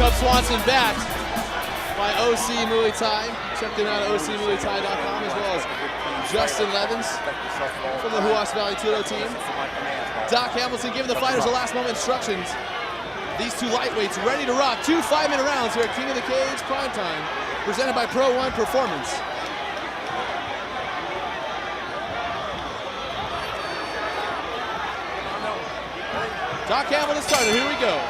Cub Swanson backed by OC Muay Thai. Check them out at ocmuaythai.com, as well as Justin Levins from the Huas Valley Tudo team. Doc Hamilton giving the fighters the last moment instructions. These two lightweights ready to rock. 2 5-minute rounds here at King of the Cage Primetime, presented by Pro One Performance. Doc Hamilton started, here we go.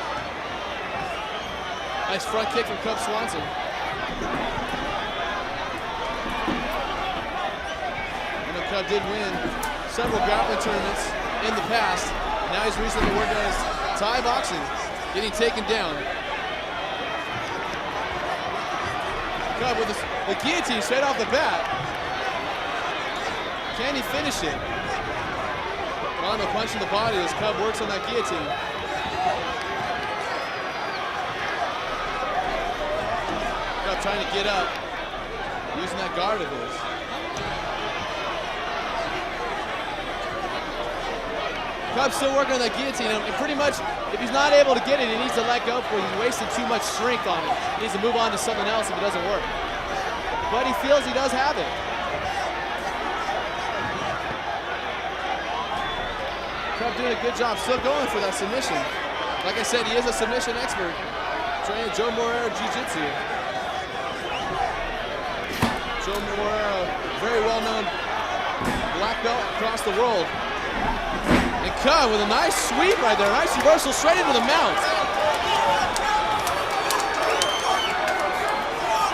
Nice front kick from Cub Swanson. I know Cub did win several grappling tournaments in the past. Now he's recently working on his Thai boxing, getting taken down. Cub with the guillotine straight off the bat. Can he finish it? Mondo punch in the body as Cub works on that guillotine. Cub trying to get up, using that guard of his. Cub's still working on that guillotine, and pretty much, if he's not able to get it, he needs to let go because he's wasted too much strength on it. He needs to move on to something else if it doesn't work. But he feels he does have it. Cub doing a good job, still going for that submission. Like I said, he is a submission expert, training Joe Moreira Jiu-Jitsu. Joe Moreira, very well-known black belt across the world. And Cub with a nice sweep right there, nice reversal straight into the mount.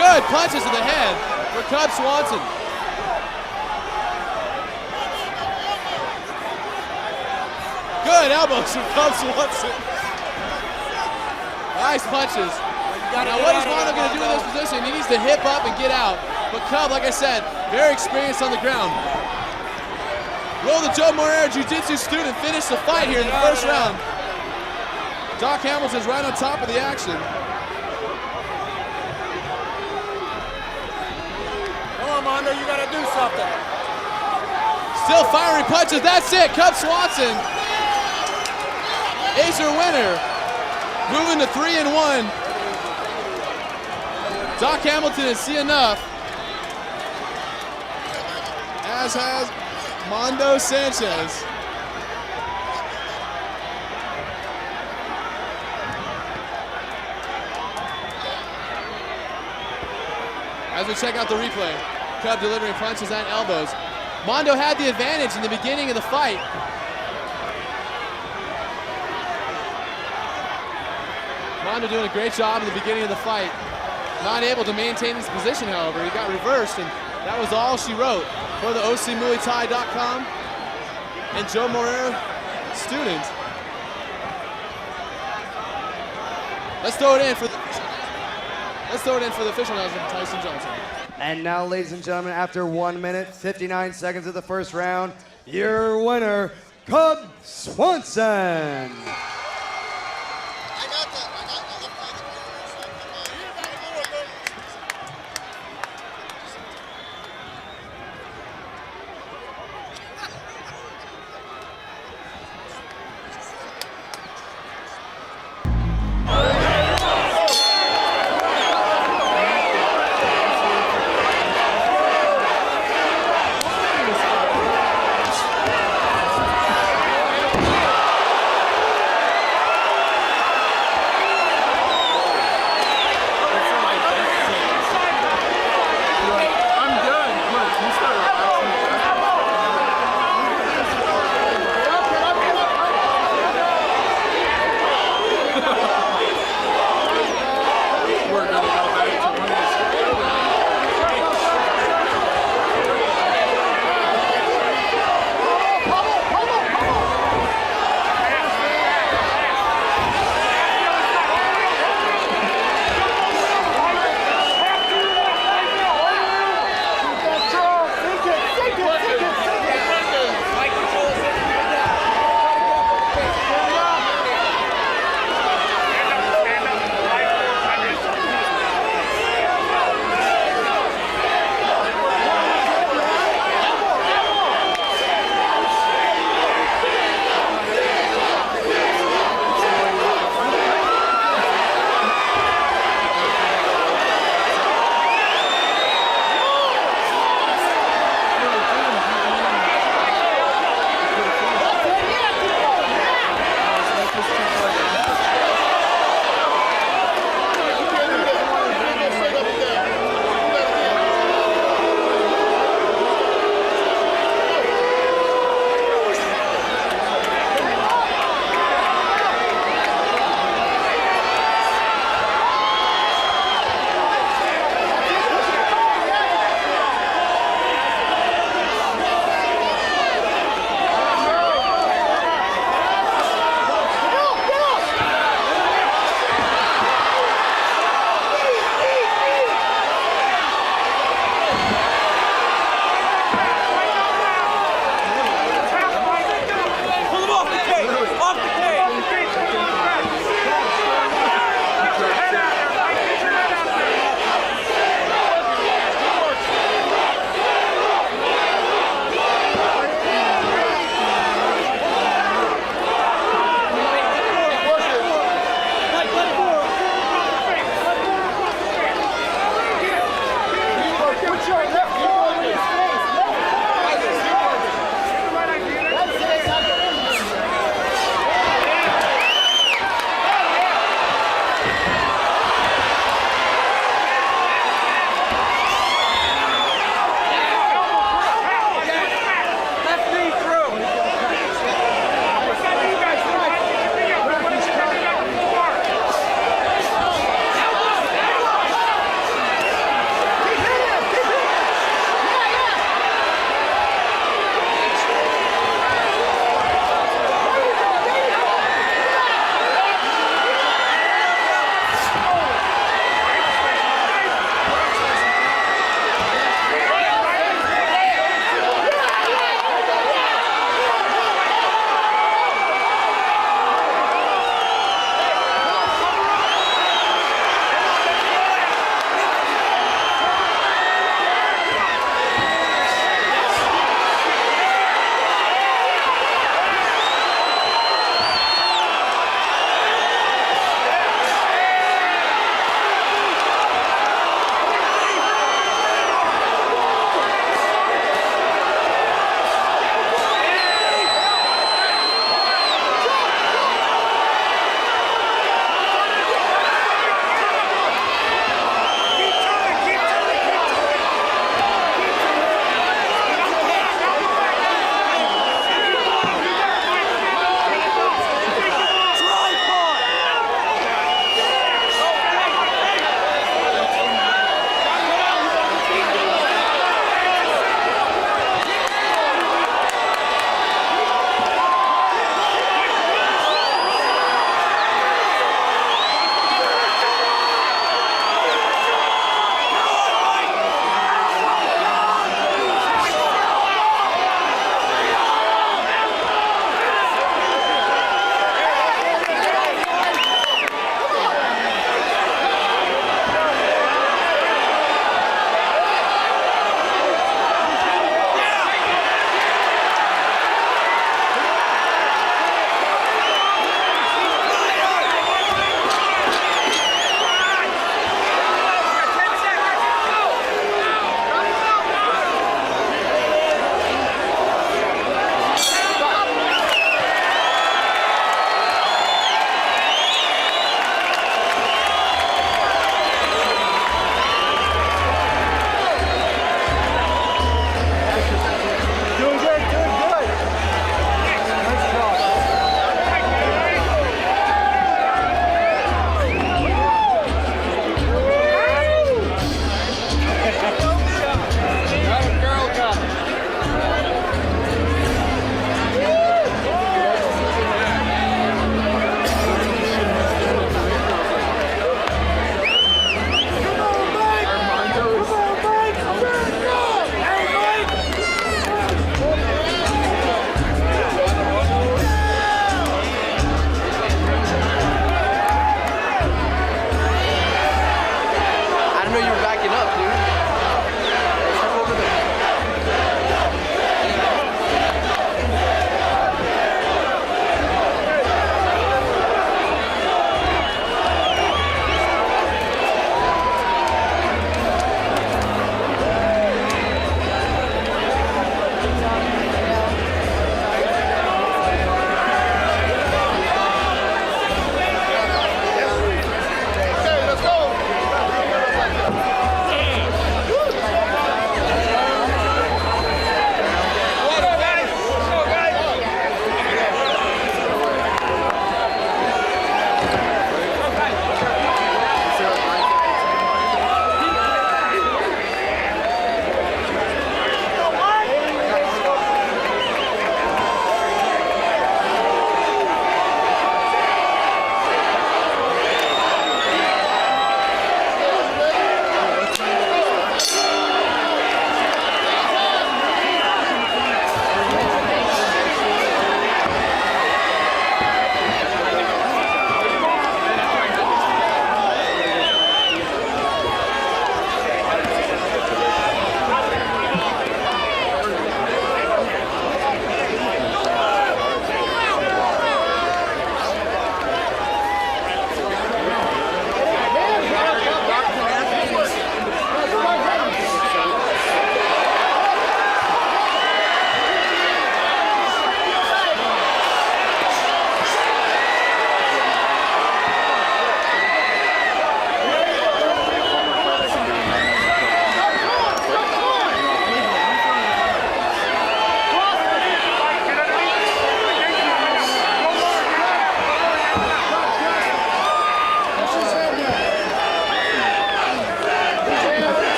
Good punches to the head for Cub Swanson. Good elbows from Cub Swanson. Nice punches. Now what is Mondo going to do in this position? He needs to hip up and get out. But Cub, like I said, very experienced on the ground. Will the Joe Moreira Jiu-Jitsu student finish the fight here in the first round? Doc Hamilton's right on top of the action. Come on, Mondo, you got to do something. Still firing punches. That's it. Cub Swanson is your winner, moving to 3-1. Doc Hamilton has seen enough, as has Mondo Sanchez. As we check out the replay, Cub delivering punches and elbows. Mondo had the advantage in the beginning of the fight. Mondo doing a great job in the beginning of the fight. Not able to maintain his position, however. He got reversed, and that was all she wrote for the ocmuaythai.com and Joe Moreira student. Let's throw it in for the official announcement, Tyson Johnson. And now, ladies and gentlemen, after 1 minute, 59 seconds of the first round, your winner, Cub Swanson.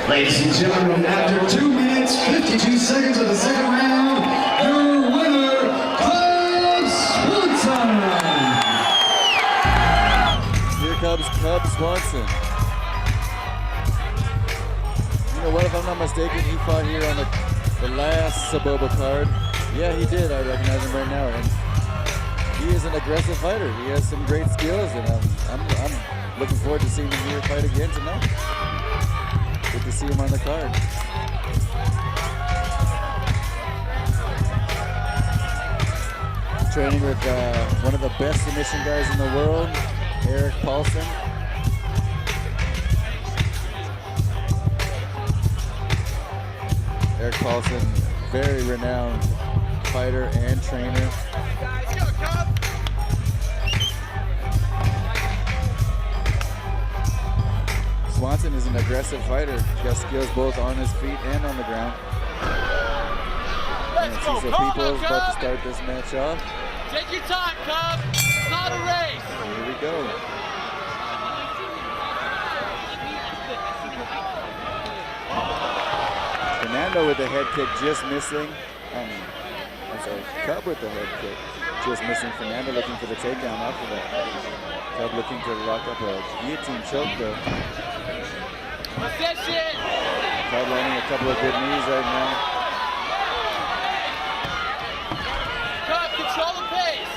Ladies and gentlemen, after 2 minutes, 52 seconds of the second round, your winner, Cub Swanson. Here comes Cub Swanson. You know what, if I'm not mistaken, he fought here on the last Saboba card. Yeah, he did. I recognize him right now. And he is an aggressive fighter. He has some great skills, and I'm looking forward to seeing him here fight again tonight. Good to see him on the card. Training with one of the best submission guys in the world, Pearson. Pearson, very renowned fighter and trainer. Swanson is an aggressive fighter. He's got skills both on his feet and on the ground. And Cecil People is about to start this match off. Take your time, Cub. It's not a race. Here we go. Fernando with the head kick just missing. I'm sorry, Cub with the head kick just missing. Fernando looking for the takedown after that. Cub looking to lock up a guillotine choke though. Position. Cub landing a couple of good knees right now. Cub, control the pace.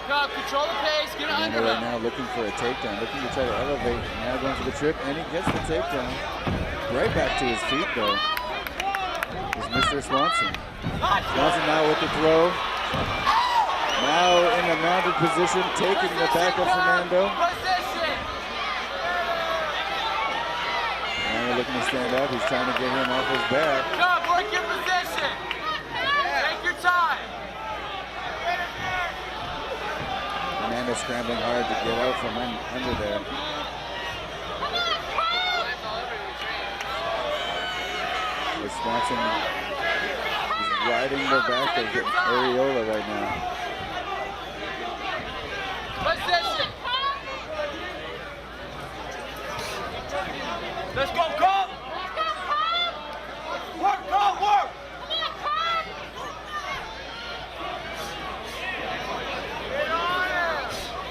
Cub, control the pace. Get an Fernando right underhook. now looking for a takedown, looking to try to elevate. Now going for the trip, and he gets the takedown. Right back to his feet though. Is Mr. Swanson. Swanson now with the throw. Now in a mounted position, taking the back of Fernando. Position. Fernando looking to stand up. He's trying to get him off his back. Cub, work your position. Take your time. Fernando scrambling hard to get out from under there. As Swanson is riding the back of Arreola right now. Position. Let's go, Cub. Work, Cub, work.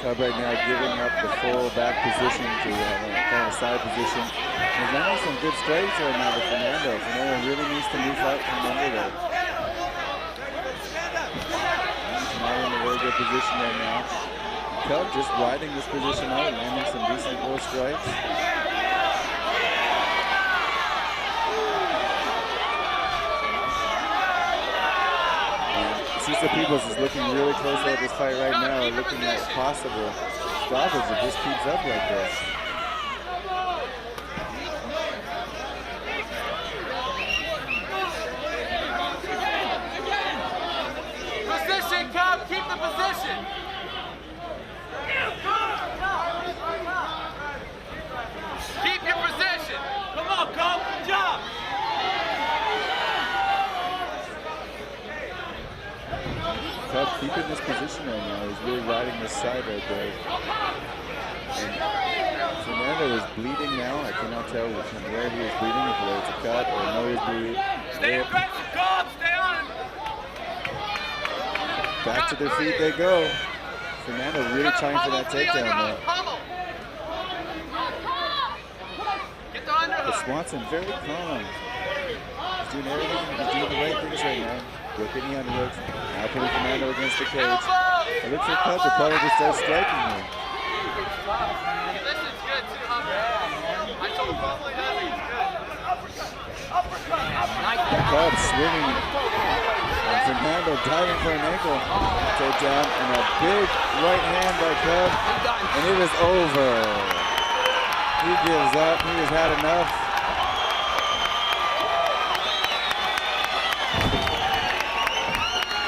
Cub right now giving up the full back position to kind of side position. He's landing some good strikes right now with Fernando. Fernando really needs to move out from under there. He's not in a very good position right now. Cub just riding this position out, landing some decent 4 strikes. Cesar Peebles is looking really closely at this fight right now, looking at possible stoppage if this keeps up like this. Position, Cub, keep the position. Keep your position. Come on, Cub, good job. Cub keeping this position right now. He's really riding this side right there. And Fernando is bleeding now. I cannot tell from where he is bleeding, if it's a cut or no he's bleeding. Stay aggressive, Cub, stay on him. Back to their feet they go. Fernando really trying for that takedown now. Get the underhook. But Swanson very calm. He's doing everything. He's doing the right things right now. Whipping the underhooks. Now putting Fernando against the cage. It looks like Cub will probably start striking here. This is good too, huh? I told Cub like that, he's good. Cub swinging. And Fernando diving for an ankle takedown. And a big right hand by Cub. And it is over. He gives up. He has had enough.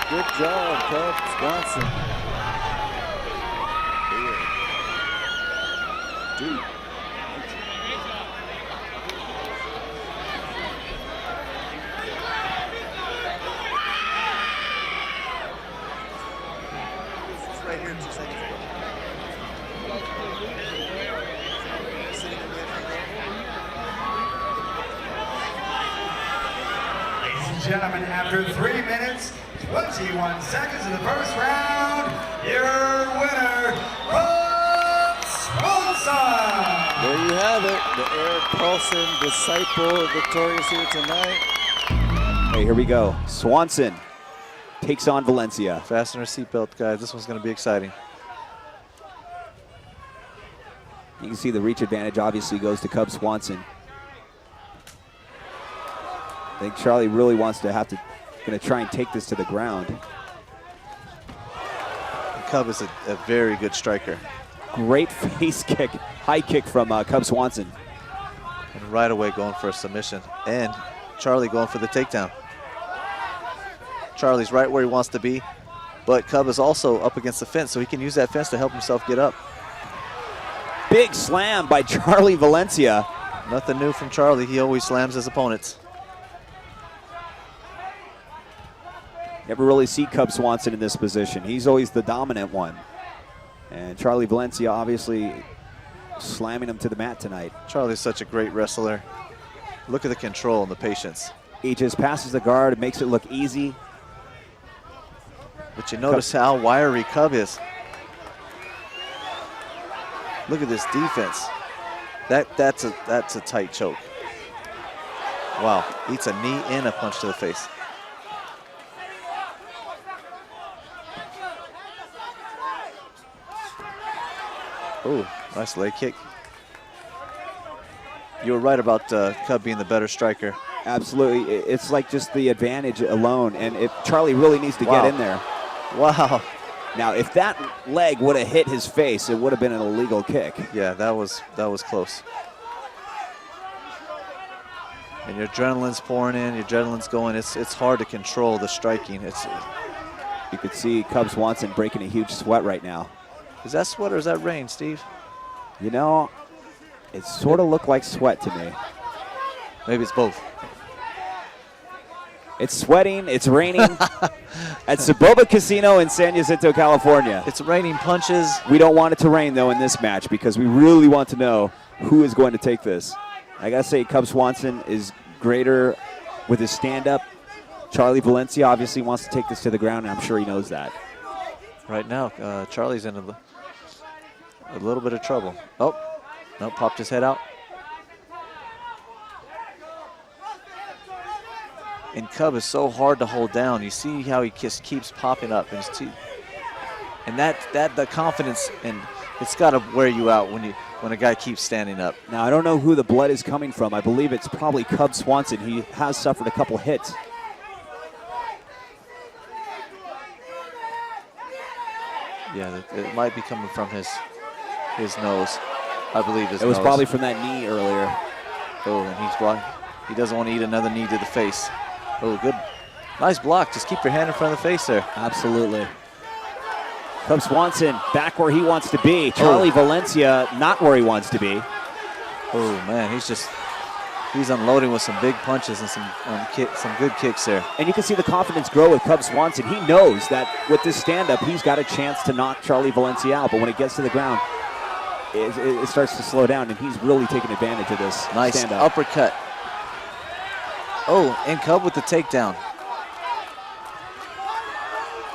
Good job, Cub Swanson. Dude. Right here, 2 seconds ago. Ladies and gentlemen, after 3 minutes, 21 seconds of the first round, your winner, Cub Swanson! There you have it. The Eric Paulson disciple victorious here tonight. Hey, here we go. Swanson takes on Valencia. Fasten your seatbelt, guys. This one's going to be exciting. You can see the reach advantage obviously goes to Cub Swanson. I think Charlie really wants to gonna try and take this to the ground. Cub is a very good striker. Great face kick, high kick from Cub Swanson. And right away going for a submission. And Charlie going for the takedown. Charlie's right where he wants to be, but Cub is also up against the fence, so he can use that fence to help himself get up. Big slam by Charlie Valencia. Nothing new from Charlie. He always slams his opponents. Never really see Cub Swanson in this position. He's always the dominant one. And Charlie Valencia obviously slamming him to the mat tonight. Charlie's such a great wrestler. Look at the control and the patience. He just passes the guard and makes it look easy. But you notice how wiry Cub is. Look at this defense. That's a tight choke. Wow, eats a knee and a punch to the face. Oh, nice leg kick. You were right about Cub being the better striker. Absolutely, it's like just the advantage alone, and if Charlie really needs to get in there. Wow. Now, if that leg would have hit his face, it would have been an illegal kick. Yeah, that was close. And your adrenaline's pouring in, your adrenaline's going. It's hard to control the striking. You could see Cub Swanson breaking a huge sweat right now. Is that sweat or is that rain, Steve? You know, it sort of looked like sweat to me. Maybe it's both. It's sweating, it's raining at Saboba Casino in San Jacinto, California. It's raining punches. We don't want it to rain, though, in this match because we really want to know who is going to take this. I got to say, Cub Swanson is greater with his stand-up. Charlie Valencia obviously wants to take this to the ground, and I'm sure he knows that. Right now, Charlie's in a little bit of trouble. Oh, no, popped his head out. And Cub is so hard to hold down. You see how he just keeps popping up in his teeth. And the confidence, and it's got to wear you out when a guy keeps standing up. Now, I don't know who the blood is coming from. I believe it's probably Cub Swanson. He has suffered a couple hits. Yeah, it might be coming from his nose. I believe his nose. It was probably from that knee earlier. Oh, and he's blocking. He doesn't want to eat another knee to the face. Oh, good. Nice block. Just keep your hand in front of the face there. Absolutely. Cub Swanson back where he wants to be. Charlie Valencia not where he wants to be. Oh, man, he's unloading with some big punches and some good kicks there. And you can see the confidence grow with Cub Swanson. He knows that with this stand-up, he's got a chance to knock Charlie Valencia out. But when it gets to the ground, it starts to slow down, and he's really taking advantage of this nice stand-up. Uppercut. Oh, and Cub with the takedown.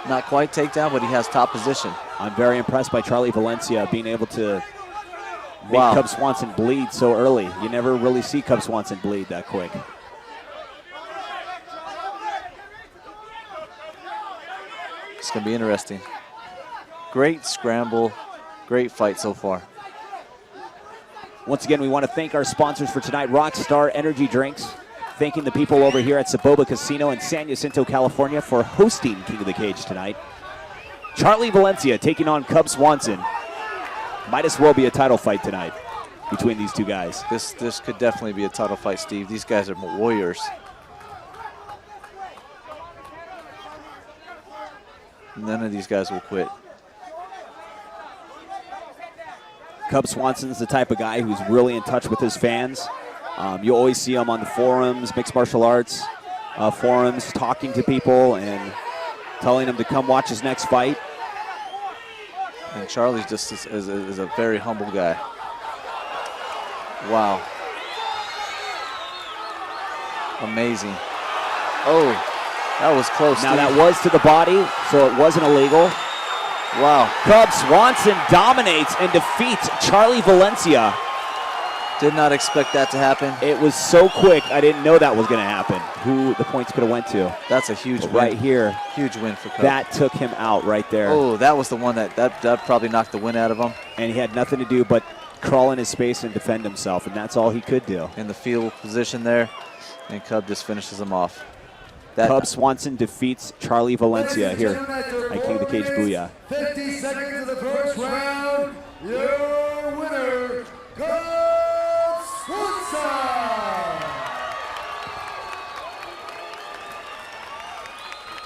Not quite takedown, but he has top position. I'm very impressed by Charlie Valencia being able to make Cub Swanson bleed so early. You never really see Cub Swanson bleed that quick. It's going to be interesting. Great scramble. Great fight so far. Once again, we want to thank our sponsors for tonight, Rockstar Energy Drinks. Thanking the people over here at Saboba Casino in San Jacinto, California for hosting King of the Cage tonight. Charlie Valencia taking on Cub Swanson. Might as well be a title fight tonight between these two guys. This could definitely be a title fight, Steve. These guys are warriors. None of these guys will quit. Cub Swanson's the type of guy who's really in touch with his fans. You always see him on the forums, mixed martial arts forums, talking to people and telling them to come watch his next fight. And Charlie just is a very humble guy. Wow. Amazing. Oh, that was close. Now that was to the body, so it wasn't illegal. Wow. Cub Swanson dominates and defeats Charlie Valencia. Did not expect that to happen. It was so quick, I didn't know that was going to happen. Who the points could have went to. That's a huge win. Right here. Huge win for Cub. That took him out right there. Oh, that was the one that probably knocked the win out of him. And he had nothing to do but crawl in his space and defend himself, and that's all he could do. In the field position there, and Cub just finishes him off. Cub Swanson defeats Charlie Valencia here at King of the Cage Booyah. 50 seconds of the first round. Your winner, Cub Swanson.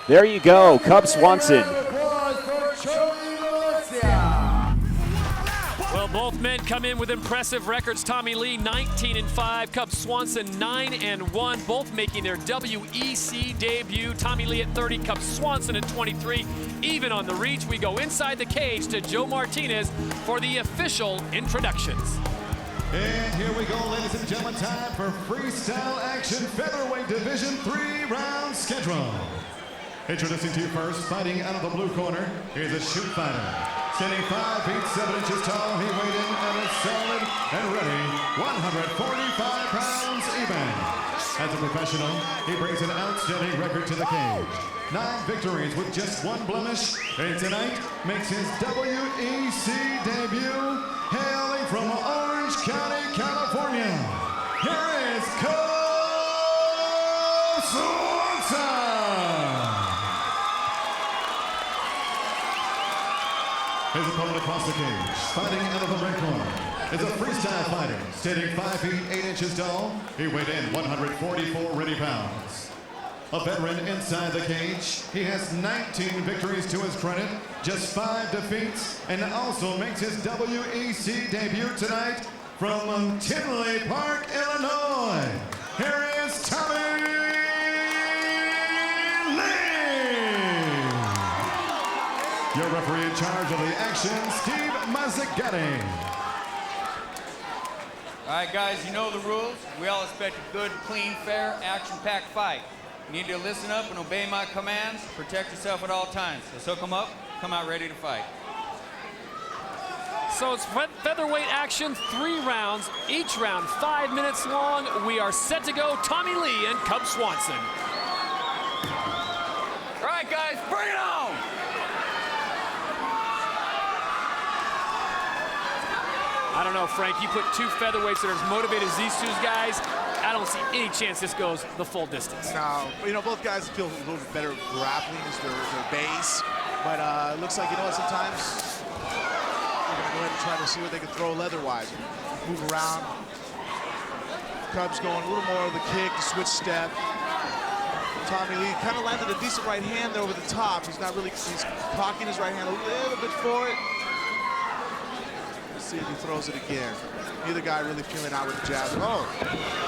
There you go, Cub Swanson. Well, both men come in with impressive records. Tommy Lee, 19-5. Cub Swanson, 9-1. Both making their WEC debut. Tommy Lee at 30, Cub Swanson at 23. Even on the reach, we go inside the cage to Joe Martinez for the official introductions. And here we go, ladies and gentlemen, time for freestyle action featherweight division 3-round schedule. Introducing to you first, fighting out of the blue corner, is a shoot fighter. Standing 5 feet 7 inches tall, he weighed in and is solid and ready, 145 pounds even. As a professional, he brings an outstanding record to the cage. 9 victories with just 1 blemish, and tonight makes his WEC debut, hailing from Orange County, California. Here is Cub Swanson. His opponent across the cage, fighting out of the red corner, is a freestyle fighter, standing 5 feet 8 inches tall. He weighed in 144 ready pounds. A veteran inside the cage, he has 19 victories to his credit, just 5 defeats, and also makes his WEC debut tonight from Tinley Park, Illinois. Here is Tommy Lee. Your referee in charge of the action, Steve Mazzagatti. All right, guys, you know the rules. We all expect a good, clean, fair, action-packed fight. You need to listen up and obey my commands. Protect yourself at all times. So hook 'em up, come out ready to fight. So it's featherweight action, 3 rounds, each round 5 minutes long. We are set to go, Tommy Lee and Cub Swanson. All right, guys, bring it on! I don't know, Frank. You put two featherweights that are as motivated as these two guys. I don't see any chance this goes the full distance. No, you know, both guys feel a little bit better grappling is their base. But it looks like, you know what, sometimes they're going to go ahead and try to see what they can throw leather-wise. Move around. Cubs going a little more of the kick, the switch step. Tommy Lee kind of landed a decent right hand there over the top. He's not really, he's cocking his right hand a little bit for it. Let's see if he throws it again. Neither guy really feeling out with the jab. Oh,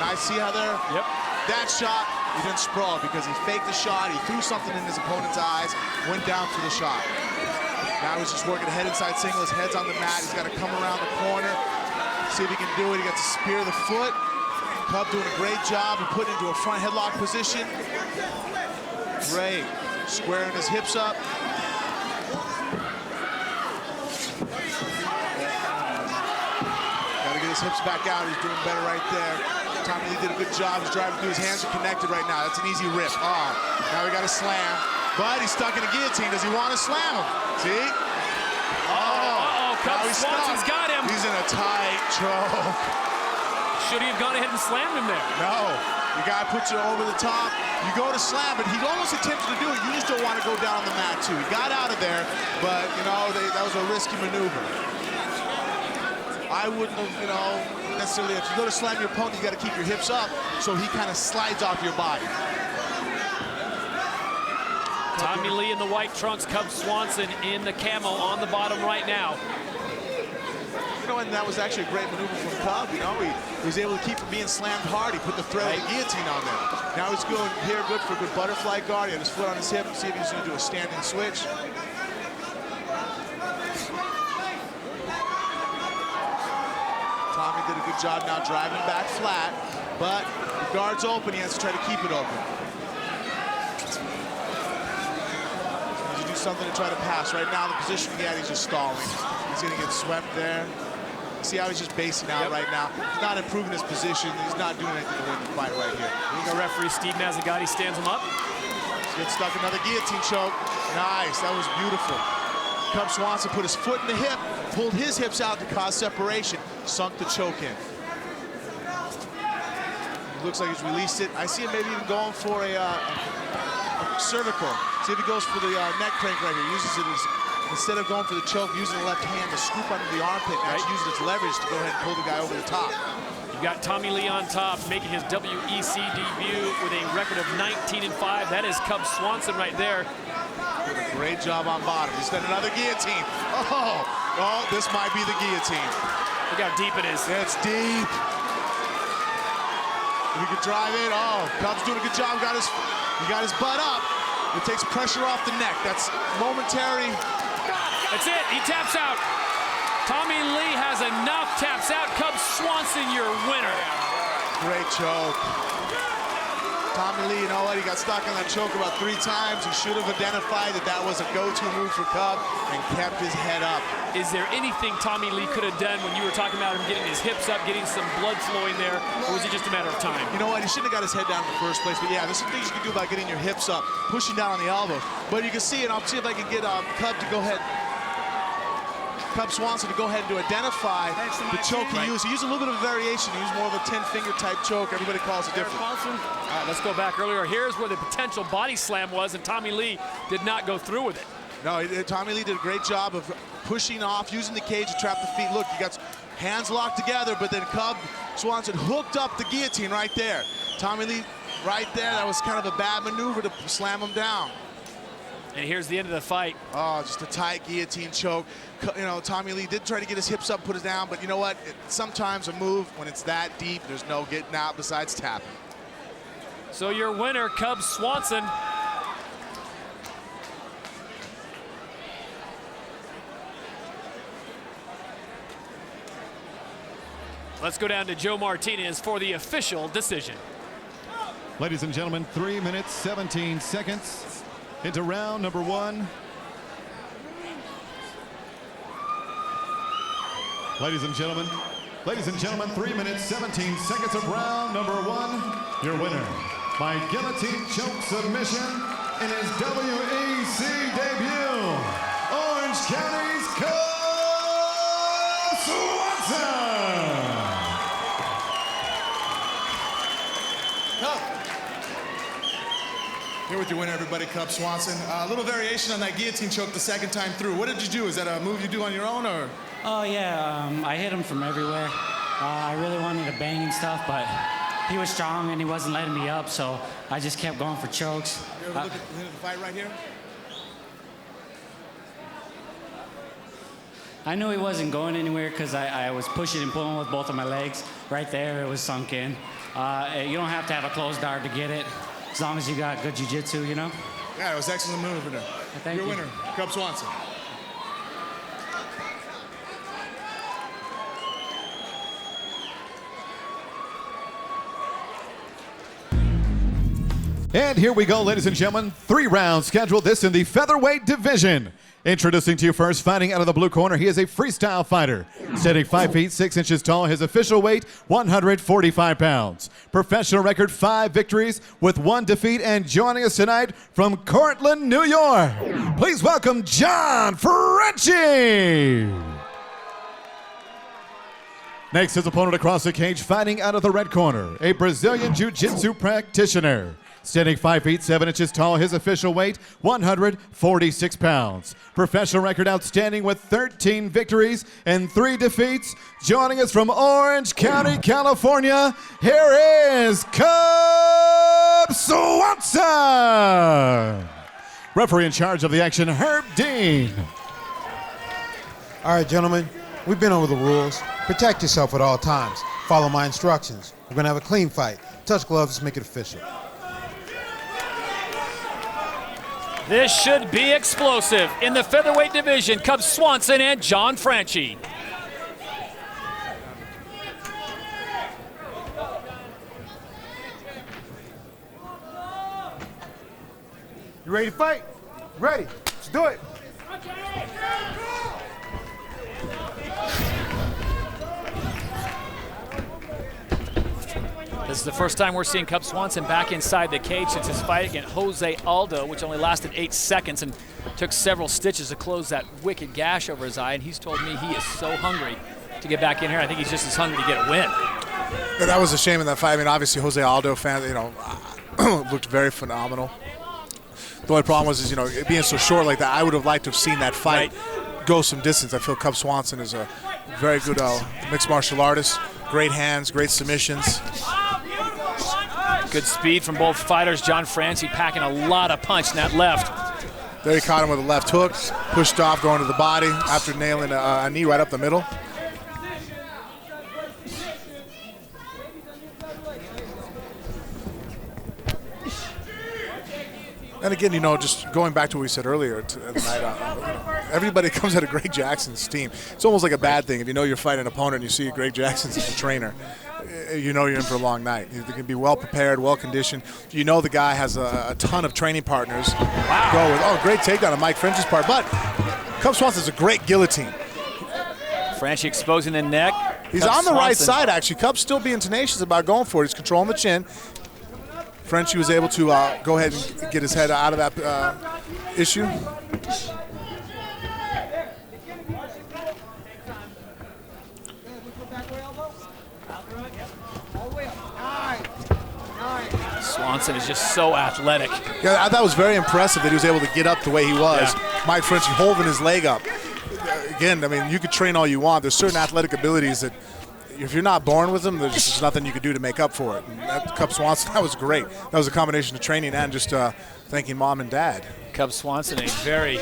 nice. See how there? Yep. That shot, he didn't sprawl because he faked the shot. He threw something in his opponent's eyes, went down for the shot. Now he's just working a head inside single. His head's on the mat. He's got to come around the corner, see if he can do it. He got to spear the foot. Cub doing a great job of putting into a front headlock position. Great. Squaring his hips up. Got to get his hips back out. He's doing better right there. Tommy Lee did a good job. He's driving through. His hands are connected right now. That's an easy rip. Oh, now we got a slam. But he's stuck in a guillotine. Does he want to slam him? See? Oh, Cub Swanson's got him. He's in a tight choke. Should he have gone ahead and slammed him there? No. The guy puts you over the top. You go to slam, but he almost attempted to do it. You just don't want to go down on the mat, too. He got out of there, but, you know, that was a risky maneuver. I wouldn't have, you know, necessarily, if you go to slam your opponent, you got to keep your hips up so he kind of slides off your body. Tommy Lee in the white trunks, Cub Swanson in the camo on the bottom right now. You know, and that was actually a great maneuver from Cub. You know, he was able to keep from being slammed hard. He put the thread of the guillotine on there. Now he's going here good for a good butterfly guard. He had his foot on his hip. See if he's going to do a standing switch. Tommy did a good job now driving back flat, but the guard's open. He has to try to keep it open. He needs to do something to try to pass. Right now, the position he had, he's just stalling. He's going to get swept there. See how he's just basing out right now. He's not improving his position. He's not doing anything to win the fight right here. The referee, Steve Mazzagatti, stands him up. He's getting stuck, another guillotine choke. Nice, that was beautiful. Cub Swanson put his foot in the hip, pulled his hips out to cause separation, sunk the choke in. It looks like he's released it. I see him maybe even going for a cervical. See if he goes for the neck crank right here. Uses it as, instead of going for the choke, using the left hand to scoop under the armpit, and actually using its leverage to go ahead and pull the guy over the top. You got Tommy Lee on top, making his WEC debut with a record of 19-5. That is Cub Swanson right there. Did a great job on bottom. He's done another guillotine. Oh, this might be the guillotine. Look how deep it is. It's deep. If he could drive it, Cub's doing a good job. He got his butt up. It takes pressure off the neck. That's momentary. That's it, he taps out. Tommy Lee has enough, taps out. Cub Swanson, your winner. Great choke. Tommy Lee, you know what? He got stuck on that choke about 3 times. He should have identified that was a go-to move for Cub and kept his head up. Is there anything Tommy Lee could have done when you were talking about him getting his hips up, getting some blood flowing there, or was it just a matter of time? You know what? He shouldn't have got his head down in the first place, but yeah, there's some things you can do about getting your hips up, pushing down on the elbows. But you can see it. I'll see if I can get Cub Swanson to go ahead and to identify the choke he used. He used a little bit of a variation. He used more of a 10-finger type choke. Everybody calls it different. All right, let's go back earlier. Here's where the potential body slam was, and Tommy Lee did not go through with it. No, Tommy Lee did a great job of pushing off, using the cage to trap the feet. Look, you got hands locked together, but then Cub Swanson hooked up the guillotine right there. Tommy Lee right there, that was kind of a bad maneuver to slam him down. And here's the end of the fight. Oh, just a tight guillotine choke. You know, Tommy Lee did try to get his hips up, put it down, but you know what? Sometimes a move, when it's that deep, there's no getting out besides tapping. So your winner, Cub Swanson. Let's go down to Joe Martinez for the official decision. Ladies and gentlemen, 3 minutes, 17 seconds into round number 1. Ladies and gentlemen, 3 minutes, 17 seconds of round number 1. Your winner by guillotine choke submission in his WEC debut, Orange County's Cub Swanson. Swanson. Here with your winner, everybody, Cub Swanson. A little variation on that guillotine choke the second time through. What did you do? Is that a move you do on your own, or? Oh, yeah. I hit him from everywhere. I really wanted to bang and stuff, but he was strong and he wasn't letting me up, so I just kept going for chokes. You ever look at the fight right here? I knew he wasn't going anywhere because I was pushing and pulling with both of my legs. Right there, it was sunk in. You don't have to have a closed guard to get it, as long as you got good jiu-jitsu, you know? Yeah, it was an excellent move in there. Thank Your you. winner, Cub Swanson. And here we go, ladies and gentlemen. 3 rounds scheduled. This in the featherweight division. Introducing to you first, fighting out of the blue corner, he is a freestyle fighter. Standing 5 feet 6 inches tall, his official weight 145 pounds. Professional record 5 victories with 1 defeat, and joining us tonight from Cortland, New York, please welcome John Franchi. Next, his opponent across the cage, fighting out of the red corner, a Brazilian Jiu-Jitsu practitioner. Standing 5 feet 7 inches tall, his official weight 146 pounds. Professional record outstanding with 13 victories and 3 defeats. Joining us from Orange County, California, here is Cub Swanson. Referee in charge of the action, Herb Dean. All right, gentlemen, we've been over the rules. Protect yourself at all times. Follow my instructions. We're going to have a clean fight. Touch gloves, let's make it official. This should be explosive. In the featherweight division, Cub Swanson and John Franchi. You ready to fight? Ready. Let's do it. This is the first time we're seeing Cub Swanson back inside the cage since his fight against Jose Aldo, which only lasted 8 seconds and took several stitches to close that wicked gash over his eye. And he's told me he is so hungry to get back in here. I think he's just as hungry to get a win. Yeah, that was a shame in that fight. I mean, obviously, Jose Aldo fans, looked very phenomenal. The only problem was, it being so short like that, I would have liked to have seen that fight go some distance. I feel Cub Swanson is a very good mixed martial artist. Great hands, great submissions. Good speed from both fighters. John Franchi packing a lot of punch in that left. There he caught him with a left hook, pushed off, going to the body after nailing a knee right up the middle. And again, just going back to what we said earlier tonight, everybody comes out of Greg Jackson's team. It's almost like a bad thing. If you know you're fighting an opponent and you see Greg Jackson's as a trainer, you know you're in for a long night. You can be well prepared, well conditioned. You know the guy has a ton of training partners. Wow. Go with, great takedown on Mike French's part. But Cub Swanson's a great guillotine. Franchi exposing the neck. He's on the right side, actually. Cub's still being tenacious about going for it. He's controlling the chin. Franchi was able to go ahead and get his head out of that issue. Swanson is just so athletic. Yeah, that was very impressive that he was able to get up the way he was. Yeah. Mike Franchi holding his leg up. Again, I mean, you could train all you want. There's certain athletic abilities that if you're not born with them, there's just nothing you could do to make up for it. And that Cub Swanson, that was great. That was a combination of training and just thanking mom and dad. Cub Swanson, a very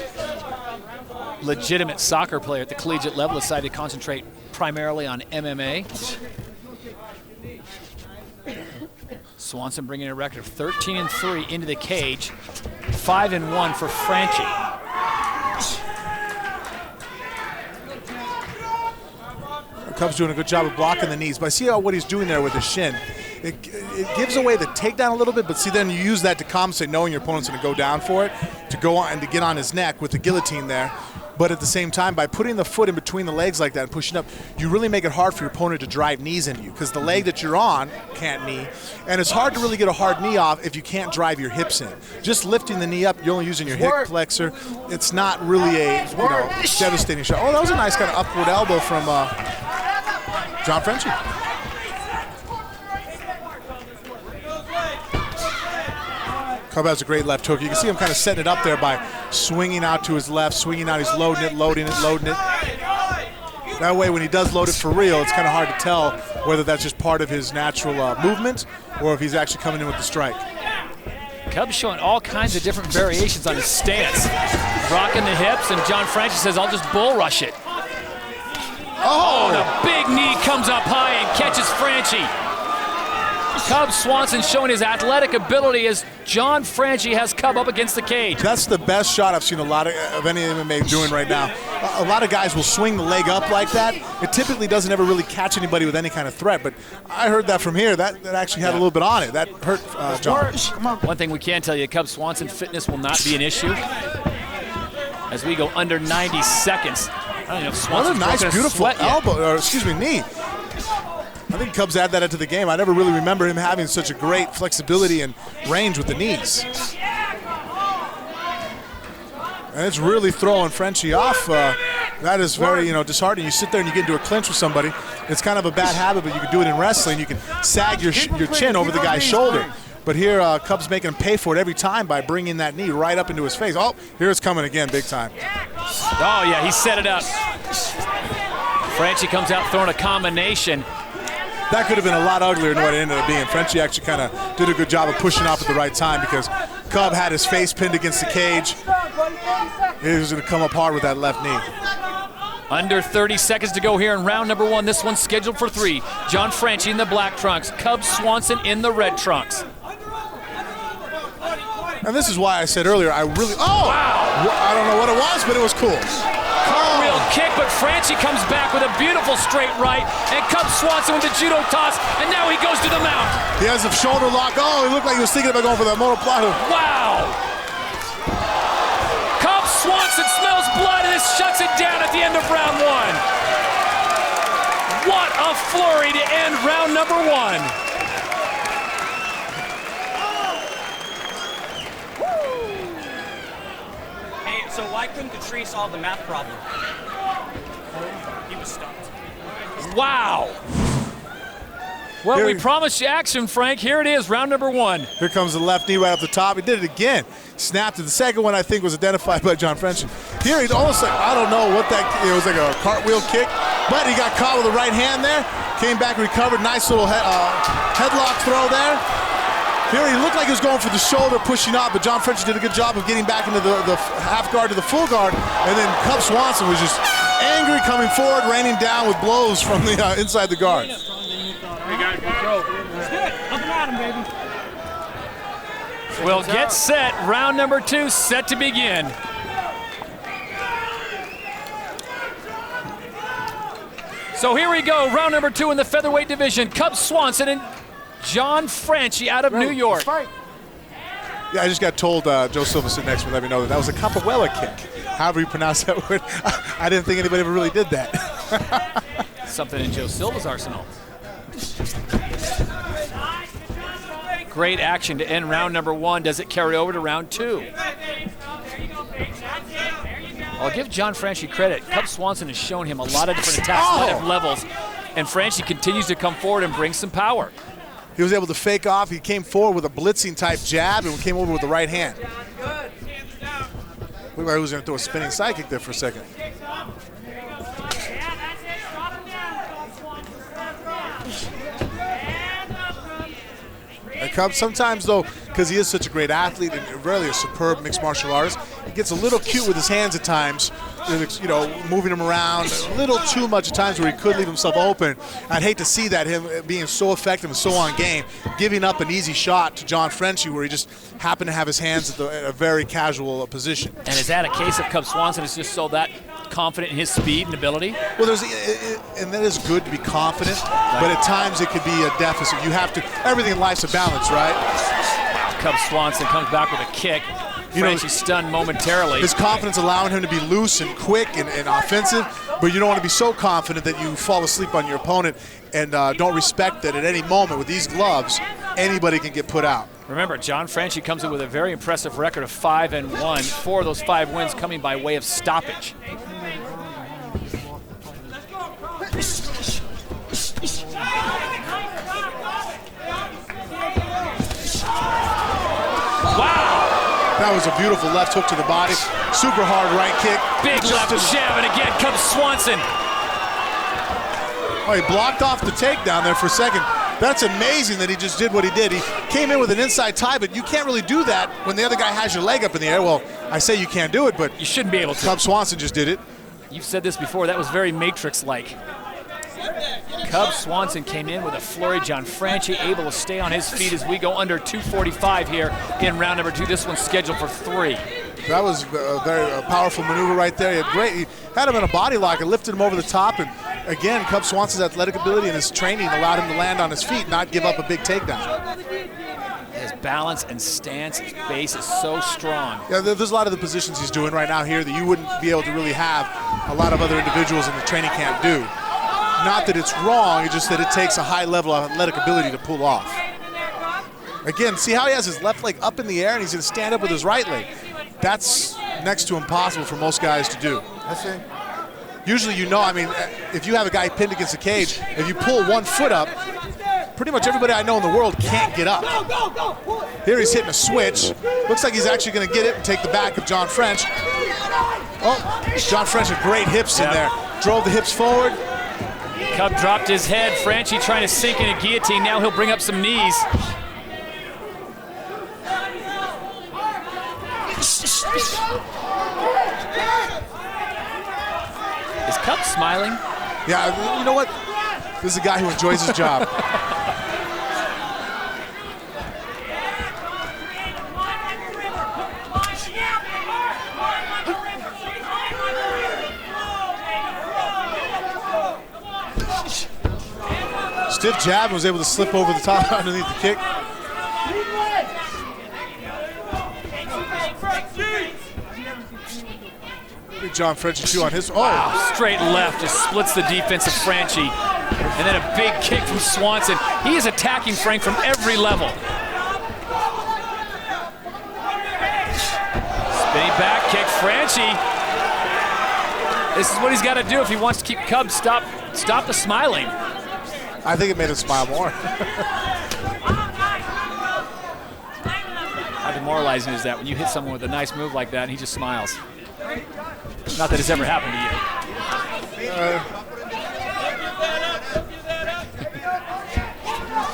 legitimate soccer player at the collegiate level, decided to concentrate primarily on MMA. Swanson bringing a record of 13-3 into the cage, 5-1 for Franchi. Cub's doing a good job of blocking the knees, but I see what he's doing there with his shin. It gives away the takedown a little bit, but see, then you use that to compensate, knowing your opponent's going to go down for it, to go on and to get on his neck with the guillotine there. But at the same time, by putting the foot in between the legs like that and pushing up, you really make it hard for your opponent to drive knees into you, because the leg that you're on can't knee, and it's hard to really get a hard knee off if you can't drive your hips in. Just lifting the knee up, you're only using your hip flexor. It's not really a devastating shot. Oh, that was a nice kind of upward elbow from John Franchi. Cub has a great left hook. You can see him kind of setting it up there by swinging out to his left, swinging out. He's loading it, loading it, loading it. That way, when he does load it for real, it's kind of hard to tell whether that's just part of his natural movement or if he's actually coming in with the strike. Cub's showing all kinds of different variations on his stance. Rocking the hips, and John Franchi says, I'll just bull rush it. Oh, the big knee comes up high and catches Franchi. Cub Swanson showing his athletic ability as John Franchi has Cub up against the cage. That's the best shot I've seen a lot of any MMA doing right now. A lot of guys will swing the leg up like that. It typically doesn't ever really catch anybody with any kind of threat, but I heard that from here. That actually had a little bit on it. That hurt John. One thing we can tell you, Cub Swanson fitness will not be an issue as we go under 90 seconds. I don't know if Swanson's what a nice, beautiful elbow, or excuse me, knee. I think Cubs add that into the game. I never really remember him having such a great flexibility and range with the knees. And it's really throwing Franchi off. That is very, disheartening. You sit there and you get into a clinch with somebody. It's kind of a bad habit, but you can do it in wrestling. You can sag your chin over the guy's shoulder. But here, Cubs making him pay for it every time by bringing that knee right up into his face. Oh, here it's coming again, big time. Oh, yeah, he set it up. Franchi comes out throwing a combination. That could have been a lot uglier than what it ended up being. Franchi actually kind of did a good job of pushing off at the right time because Cub had his face pinned against the cage. He was going to come up hard with that left knee. Under 30 seconds to go here in round number 1. This one's scheduled for 3. John Franchi in the black trunks, Cub Swanson in the red trunks. And this is why I said earlier, I really, wow! I don't know what it was, but it was cool. Cartwheel kick, but Franchi comes back with a beautiful straight right, and Cub Swanson with the judo toss, and now he goes to the mount. He has a shoulder lock. Oh, he looked like he was thinking about going for that monoplata. Wow! Cub Swanson smells blood and shuts it down at the end of round 1. What a flurry to end round number 1. So why couldn't the tree solve the math problem? He was stumped. Wow. Well, we promised you action, Frank. Here it is, round number 1. Here comes the left knee right up the top. He did it again. Snapped it. The second one, I think, was identified by John Franchi. Here, he almost like, I don't know what that, it was like a cartwheel kick, but he got caught with the right hand there. Came back, recovered. Nice little headlock throw there. Here he looked like he was going for the shoulder, pushing up, but John Franchi did a good job of getting back into the half guard to the full guard, and then Cub Swanson was just angry coming forward, raining down with blows from the inside the guard. We'll get set. Round number 2 set to begin. So here we go, round number 2 in the featherweight division. Cub Swanson and John Franchi out of New York. Yeah, I just got told Joe Silva sitting next to me let me know that was a capoeira kick. However you pronounce that word. I didn't think anybody ever really did that. Something in Joe Silva's arsenal. Great action to end round number 1. Does it carry over to round 2? I'll give John Franchi credit. Cub Swanson has shown him a lot of different attacks, a lot of levels, and Franchi continues to come forward and bring some power. He was able to fake off. He came forward with a blitzing type jab and came over with the right hand. Looked like he was going to throw a spinning side kick there for a second. And Cub, sometimes though, because he is such a great athlete and really a superb mixed martial artist, he gets a little cute with his hands at times, moving him around a little too much at times where he could leave himself open. I'd hate to see that, him being so effective and so on game, giving up an easy shot to John Franchi where he just happened to have his hands at a very casual position. And is that a case of Cub Swanson is just so that confident in his speed and ability? Well, and that is good to be confident, but at times it could be a deficit. You have to, everything in life's a balance, right? Cub Swanson comes back with a kick. Franchi's stunned momentarily. His confidence allowing him to be loose and quick and offensive, but you don't want to be so confident that you fall asleep on your opponent and don't respect that at any moment with these gloves, anybody can get put out. Remember, John Franchi comes in with a very impressive record of 5-1. 4 of those 5 wins coming by way of stoppage. That was a beautiful left hook to the body. Super hard right kick. Big left jab, and again, Cub Swanson. Oh, he blocked off the takedown there for a second. That's amazing that he just did what he did. He came in with an inside tie, but you can't really do that when the other guy has your leg up in the air. Well, I say you can't do it, but you shouldn't be able to. Cub Swanson just did it. You've said this before, that was very Matrix-like. Cub Swanson came in with a flurry. John Franchi able to stay on his feet as we go under 2:45 here in round number 2. This one's scheduled for 3. That was a very powerful maneuver right there. He had him in a body lock and lifted him over the top. And again, Cub Swanson's athletic ability and his training allowed him to land on his feet, not give up a big takedown. His balance and stance, his base is so strong. Yeah, there's a lot of the positions he's doing right now here that you wouldn't be able to really have a lot of other individuals in the training camp do. Not that it's wrong, it's just that it takes a high level of athletic ability to pull off. Again, see how he has his left leg up in the air and he's gonna stand up with his right leg. That's next to impossible for most guys to do. That's it. Usually, you know, I mean, if you have a guy pinned against the cage, if you pull one foot up, pretty much everybody I know in the world can't get up. Here he's hitting a switch. Looks like he's actually gonna get it and take the back of John French. Oh, John French had great hips in there. Drove the hips forward. Cub dropped his head. Franchi trying to sink in a guillotine. Now he'll bring up some knees. Is Cub smiling? Yeah, you know what? This is a guy who enjoys his job. Stiff jab, was able to slip over the top underneath the kick. Big John Franchi too on his. Oh, wow, straight left just splits the defense of Franchi. And then a big kick from Swanson. He is attacking Frank from every level. Spinning back kick, Franchi. This is what he's got to do if he wants to keep Cub stop the smiling. I think it made him smile more. How demoralizing is that when you hit someone with a nice move like that and he just smiles? Not that it's ever happened to you.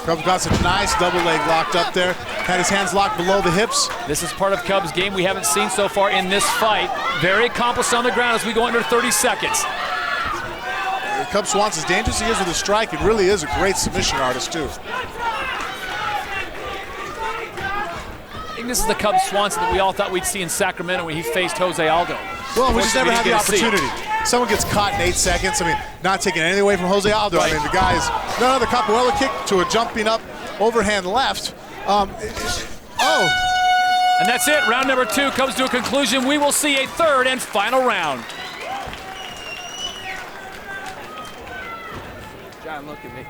Cub got some nice double leg locked up there. Had his hands locked below the hips. This is part of Cub's game we haven't seen so far in this fight. Very accomplished on the ground as we go under 30 seconds. Cub Swanson, as dangerous as he is with his strike, it really is a great submission artist too. I think this is the Cub Swanson that we all thought we'd see in Sacramento when he faced Jose Aldo. Well, we just never had the opportunity. Someone gets caught in 8 seconds. I mean, not taking anything away from Jose Aldo. Right. I mean, the guy is another capoeira kick to a jumping up overhand left. And that's it. Round number 2 comes to a conclusion. We will see a third and final round. John, look at me.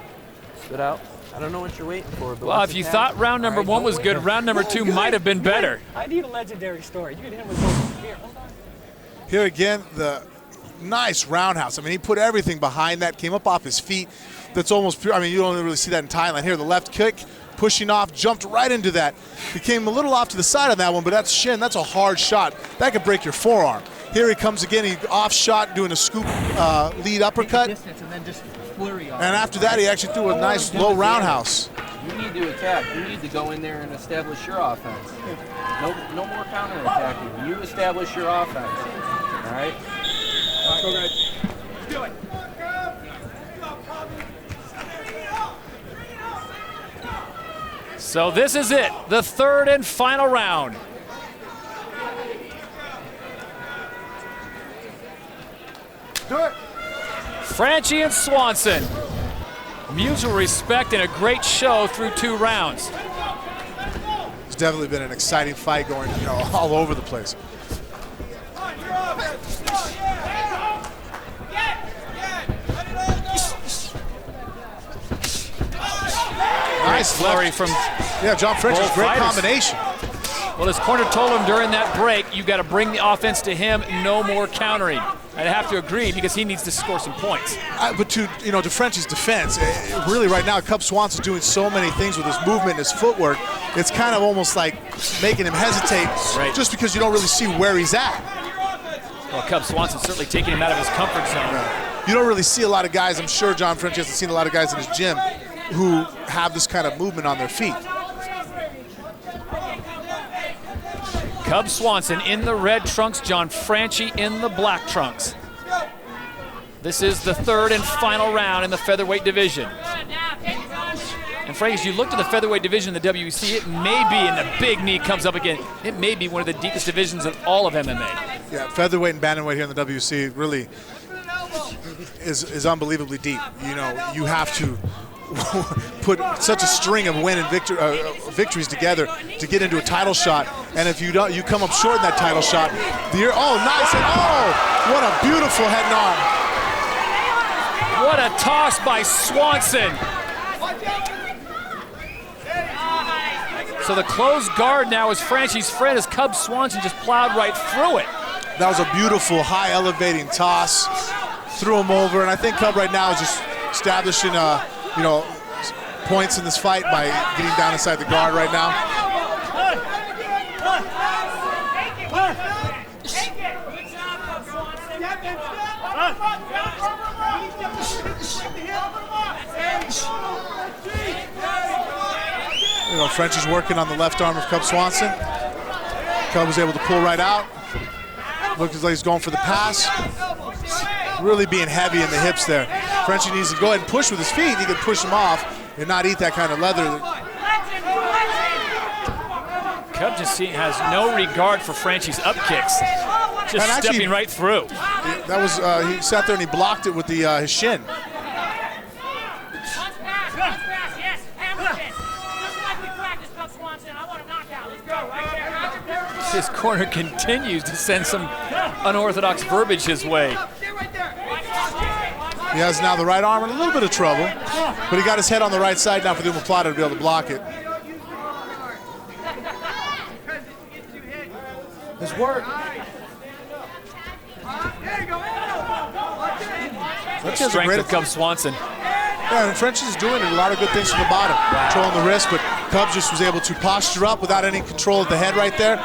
Spit out. I don't know what you're waiting for. But well, if you thought round number 1 was good, round number 2 might have been better. I need a legendary story. You can hit him with both. Here, hold on. Here again, the nice roundhouse. I mean, he put everything behind that, came up off his feet. That's almost pure. I mean, you don't really see that in Thailand. Here, the left kick, pushing off, jumped right into that. He came a little off to the side on that one, but that's shin. That's a hard shot. That could break your forearm. Here he comes again. He off shot, doing a scoop lead uppercut. And after that, he actually threw a nice low roundhouse. You need to attack. You need to go in there and establish your offense. No more counterattacking. You establish your offense. All right? Let's go, guys. Do it. So this is it, the third and final round. Do it. Franchi and Swanson. Mutual respect and a great show through 2 rounds. It's definitely been an exciting fight going, all over the place. Nice flurry from John French. Great combination. Well, his corner told him during that break, you've got to bring the offense to him, no more countering. I'd have to agree because he needs to score some points. But to Franchi's defense, really right now, Cub Swanson's doing so many things with his movement and his footwork. It's kind of almost like making him hesitate just because you don't really see where he's at. Well, Cub Swanson certainly taking him out of his comfort zone. You don't really see a lot of guys, I'm sure John Franchi hasn't seen a lot of guys in his gym who have this kind of movement on their feet. Cub Swanson in the red trunks, John Franchi in the black trunks. This is the third and final round in the featherweight division. And Frank, as you look to the featherweight division in the WEC, it may be, and the big knee comes up again, it may be one of the deepest divisions in all of MMA. Yeah, featherweight and bantamweight here in the WEC really is unbelievably deep. You know, you have to put such a string of win and victories together to get into a title shot, and if you don't, you come up short in that title shot. Nice, and what a beautiful head and arm. What a toss by Swanson. So the closed guard now is Franchi's friend as Cub Swanson just plowed right through it. That was a beautiful high elevating toss, threw him over, and I think Cub right now is just establishing points in this fight by getting down inside the guard right now. French is working on the left arm of Cub Swanson. Cub was able to pull right out. Looks like he's going for the pass. Really being heavy in the hips there. Franchi needs to go ahead and push with his feet. He can push him off and not eat that kind of leather. Cub just has no regard for Franchi's up kicks. Just stepping right through. That was he sat there and he blocked it with his shin. His corner continues to send some unorthodox verbiage his way. He has now the right arm in a little bit of trouble, but he got his head on the right side now for the omoplata to be able to block it. His work. Strength of Cub Swanson. Yeah, and French is doing a lot of good things from the bottom. Controlling the wrist, but Cub just was able to posture up without any control of the head right there.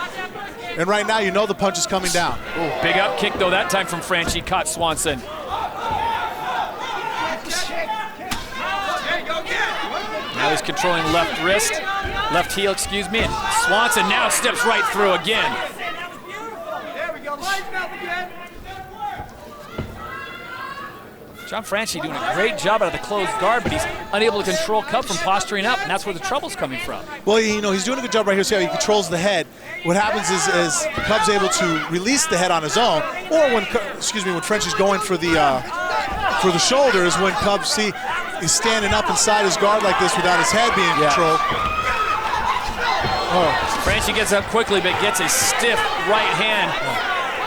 And right now, you know the punch is coming down. Ooh, big up kick, though, that time from Franchi, caught Swanson. Now he's controlling left wrist, left heel, excuse me, and Swanson now steps right through again. John Franchi doing a great job out of the closed guard, but he's unable to control Cub from posturing up, and that's where the trouble's coming from. Well, he's doing a good job right here. See how he controls the head. What happens is Cub's able to release the head on his own, or when Franchi's going for the shoulder is when Cub is standing up inside his guard like this without his head being controlled. Franchi gets up quickly, but gets a stiff right hand.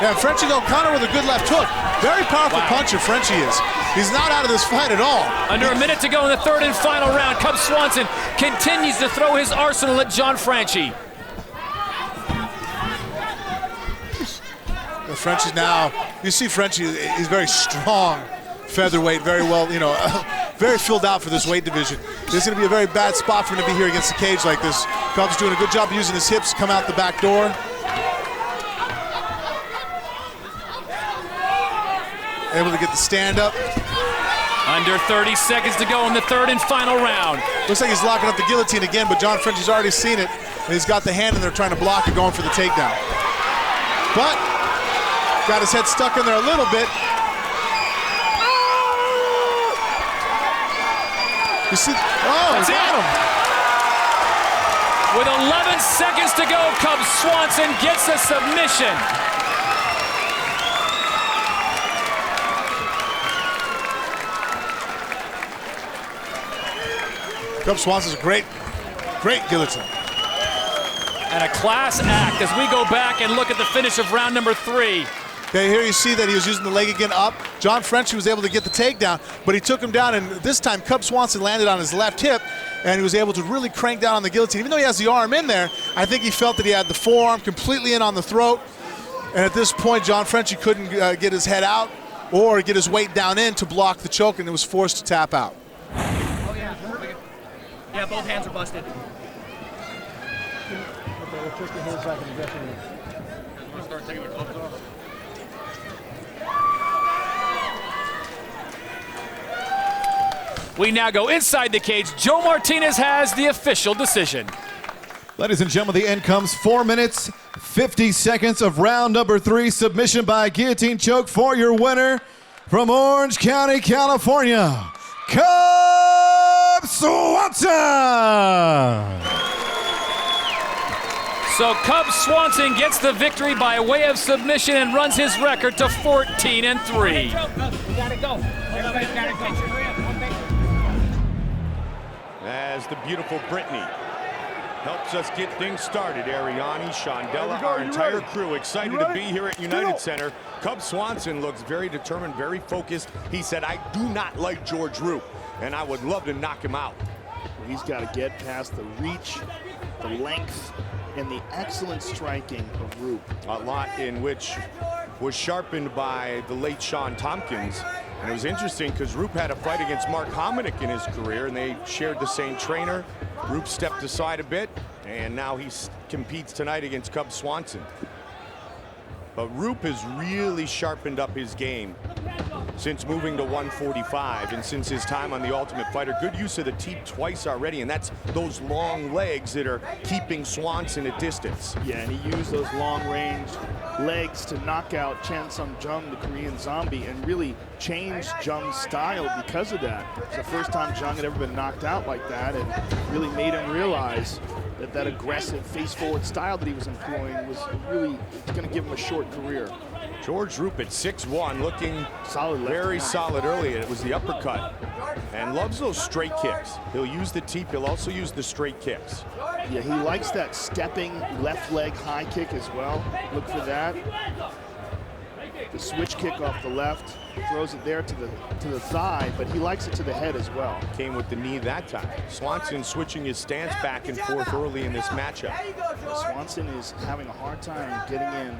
Yeah, Franchi though counter with a good left hook. Very powerful puncher, Franchi is. He's not out of this fight at all. Under a minute to go in the third and final round. Cub Swanson continues to throw his arsenal at John Franchi. Franchi now, you see Franchi, he's very strong featherweight, very well, very filled out for this weight division. This is going to be a very bad spot for him to be here against the cage like this. Cub's doing a good job using his hips to come out the back door. Able to get the stand up. Under 30 seconds to go in the third and final round. Looks like he's locking up the guillotine again, but John Franchi's already seen it, and he's got the hand in there trying to block it, going for the takedown. But got his head stuck in there a little bit. You see, that's he got it. him. With 11 seconds to go, Cub Swanson gets a submission. Cub Swanson's a great guillotine. And a class act as we go back and look at the finish of round number 3. Okay, here you see that he was using the leg again up. John Franchi was able to get the takedown, but he took him down, and this time Cub Swanson landed on his left hip, and he was able to really crank down on the guillotine. Even though he has the arm in there, I think he felt that he had the forearm completely in on the throat. And at this point, John Franchi couldn't get his head out or get his weight down in to block the choke, and it was forced to tap out. Oh, yeah. Yeah, both hands are busted. Okay, we'll take your hands back in the dressing room. Start taking the gloves off. We now go inside the cage. Joe Martinez has the official decision. Ladies and gentlemen, the end comes 4 minutes, 50 seconds of round number 3. Submission by guillotine choke for your winner from Orange County, California, Cub Swanson. So Cub Swanson gets the victory by way of submission and runs his record to 14-3. We gotta go. Everybody's gotta go. As the beautiful Brittany helps us get things started. Ariani, Shondella, our entire crew excited to be here at United Center. Cub Swanson looks very determined, very focused. He said, I do not like George Roop, and I would love to knock him out. He's got to get past the reach, the length, and the excellent striking of Roop. A lot in which was sharpened by the late Sean Tompkins. And it was interesting because Roop had a fight against Mark Hominick in his career, and they shared the same trainer. Roop stepped aside a bit, and now he competes tonight against Cub Swanson. But Roop has really sharpened up his game since moving to 145 and since his time on The Ultimate Fighter. Good use of the teep twice already, and that's those long legs that are keeping Swanson at distance. Yeah, and he used those long-range legs to knock out Chen Sung-jung, the Korean zombie, and really changed Jung's style because of that. It's the first time Jung had ever been knocked out like that, and really made him realize that that aggressive face-forward style that he was employing was really going to give him a short career. George Roop at 6'1", looking solid, very solid early. It was the uppercut, and loves those straight kicks. He'll use the teep. He'll also use the straight kicks. Yeah, he likes that stepping left leg high kick as well. Look for that. The switch kick off the left, throws it there to the thigh, but he likes it to the head as well. Came with the knee that time. Swanson switching his stance back and forth early in this matchup. Swanson is having a hard time getting in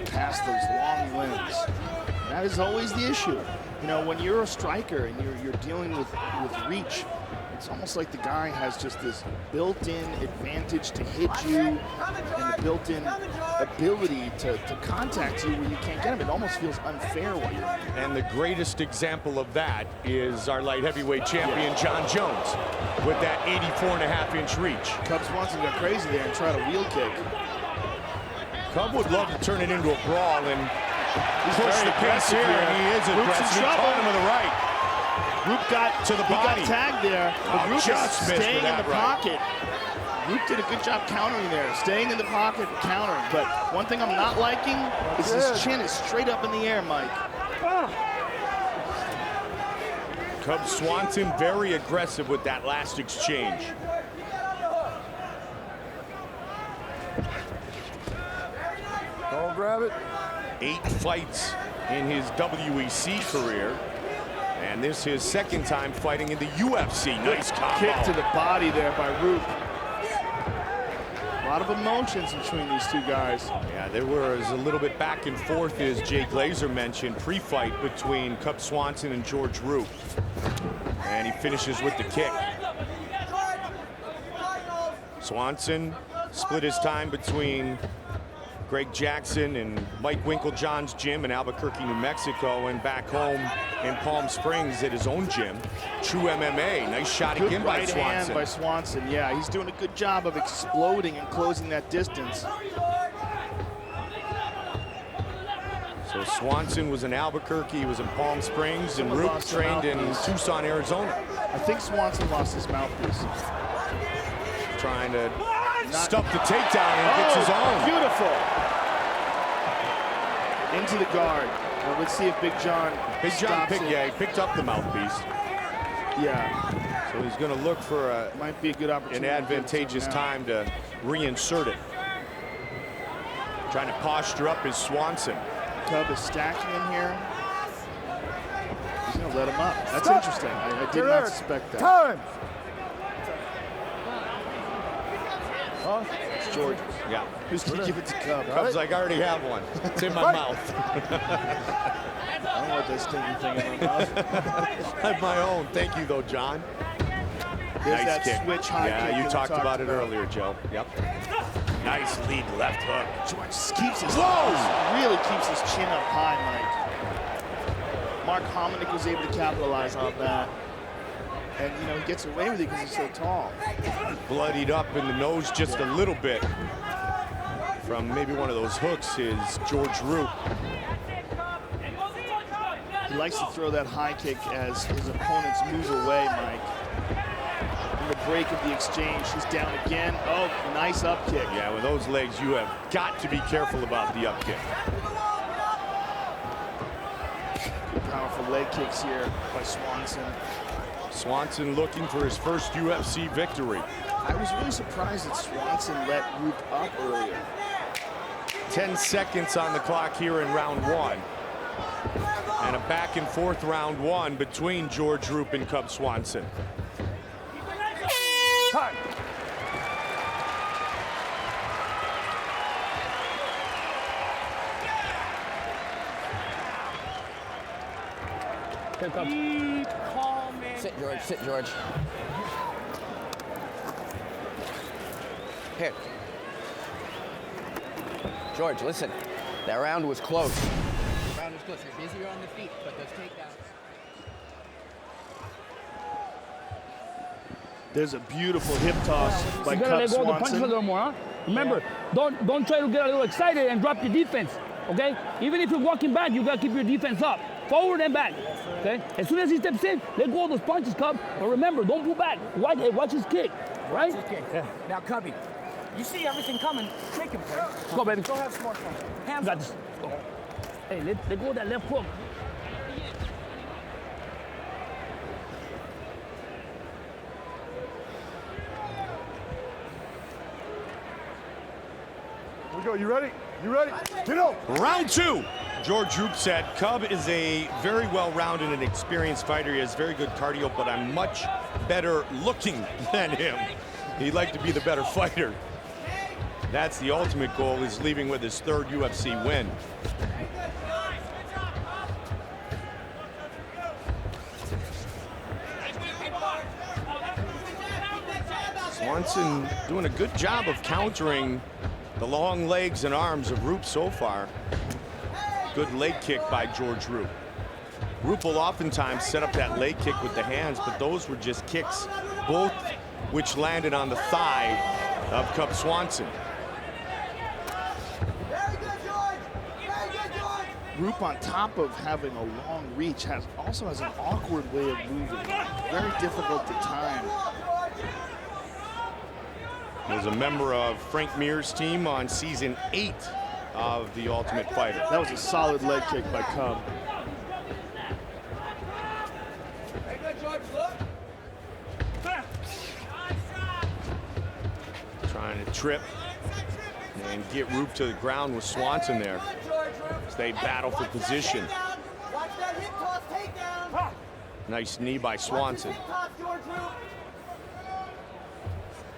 past those long limbs. That is always the issue. You know, when you're a striker and you're dealing with reach, it's almost like the guy has just this built-in advantage to hit you and the built-in ability to contact you when you can't get him. It almost feels unfair while you're in. And the greatest example of that is our light heavyweight champion, John Jones, with that 84.5-inch reach. Cub Swanson got crazy there and tried a wheel kick. Cub would love to turn it into a brawl and push the pace aggressive here, and he is aggressive. He caught him with the right. Roop got to the body. He got tagged there, but Roop just is missed staying with in that the pocket. Roop did a good job countering there, staying in the pocket, countering. But one thing I'm not liking is his chin is straight up in the air, Mike. Cub Swanson very aggressive with that last exchange. Don't grab it. 8 fights in his WEC career. And this is his second time fighting in the UFC. Nice combo. Kick to the body there by Roop. A lot of emotions between these two guys. Yeah, there was a little bit back and forth, as Jay Glazer mentioned, pre-fight between Cub Swanson and George Roop. And he finishes with the kick. Swanson split his time between Greg Jackson and Mike Winklejohn's gym in Albuquerque, New Mexico, and back home in Palm Springs at his own gym. True MMA. Nice shot Good again by right Swanson. hand by Swanson. Yeah, he's doing a good job of exploding and closing that distance. So Swanson was in Albuquerque, he was in Palm Springs, and Roop trained in Tucson, Arizona. I think Swanson lost his mouthpiece. Trying to stuff the takedown and gets his own. Beautiful. Into the guard. Now let's see if Big John picked up the mouthpiece. Yeah. So he's going to look for might be a good opportunity. An advantageous time to reinsert it. Trying to posture up his Swanson. Cub is stacking him here. He's going to let him up. That's interesting. I did not suspect that. Time. Huh? It's George's. Yeah. Who's going to give it to Cub? Cubs like, I already have one. It's in my mouth. I don't want this stinky thing in my mouth. I have my own. Thank you, though, John. There's Nice that kick. switch high kick Yeah, you that we talked about it about. earlier, Joe. Yep. Nice lead left hook. George just keeps his Whoa! really keeps his chin up high, Mike. Mark Hominick was able to capitalize on that. And, you know, he gets away with it because he's so tall. Bloodied up in the nose just a little bit from maybe one of those hooks is George Roop. He likes to throw that high kick as his opponents move away, Mike. In the break of the exchange, he's down again. Oh, nice up kick. Yeah, with those legs, you have got to be careful about the up kick. Good powerful leg kicks here by Swanson. Swanson looking for his first UFC victory. I was really surprised that Swanson let Roop up earlier. 10 seconds on the clock here in round one. And a back and forth round one between George Roop and Cub Swanson. Time. Keep calm, man. Sit, George. Sit, George. Here. George, listen. That round was close. The round was close. You're busier on the feet, but those takedowns. There's a beautiful hip toss by You Cub gotta let go of the punches a Swanson. little more, huh? Remember, don't try to get a little excited and drop your defense, okay? Even if you're walking back, you gotta keep your defense up. Forward and back, okay? As soon as he steps in, let go of those punches, Cub. But remember, don't pull back. Watch his kick, right? Watch his kick. Yeah. Now, Cubby, you see everything coming. Take him, bro. Let's go, baby. Go have some more fun. Hands Got up. this. Go. Hey, let go of that left hook. Here we go. You ready? You ready? Get up. Round two. George Roop said, Cub is a very well-rounded and experienced fighter. He has very good cardio, but I'm much better looking than him. He'd like to be the better fighter. That's the ultimate goal, is leaving with his third UFC win. Swanson doing a good job of countering the long legs and arms of Roop so far. Good leg kick by George Roop. Roop will oftentimes set up that leg kick with the hands, but those were just kicks, both which landed on the thigh of Cub Swanson. Roop, on top of having a long reach, also has an awkward way of moving. Very difficult to time. He was a member of Frank Mir's team on season 8 of The Ultimate Fighter. That was a solid leg kick by Cub. Trying to trip and get Roop to the ground with Swanson there as they battle for position. Nice knee by Swanson.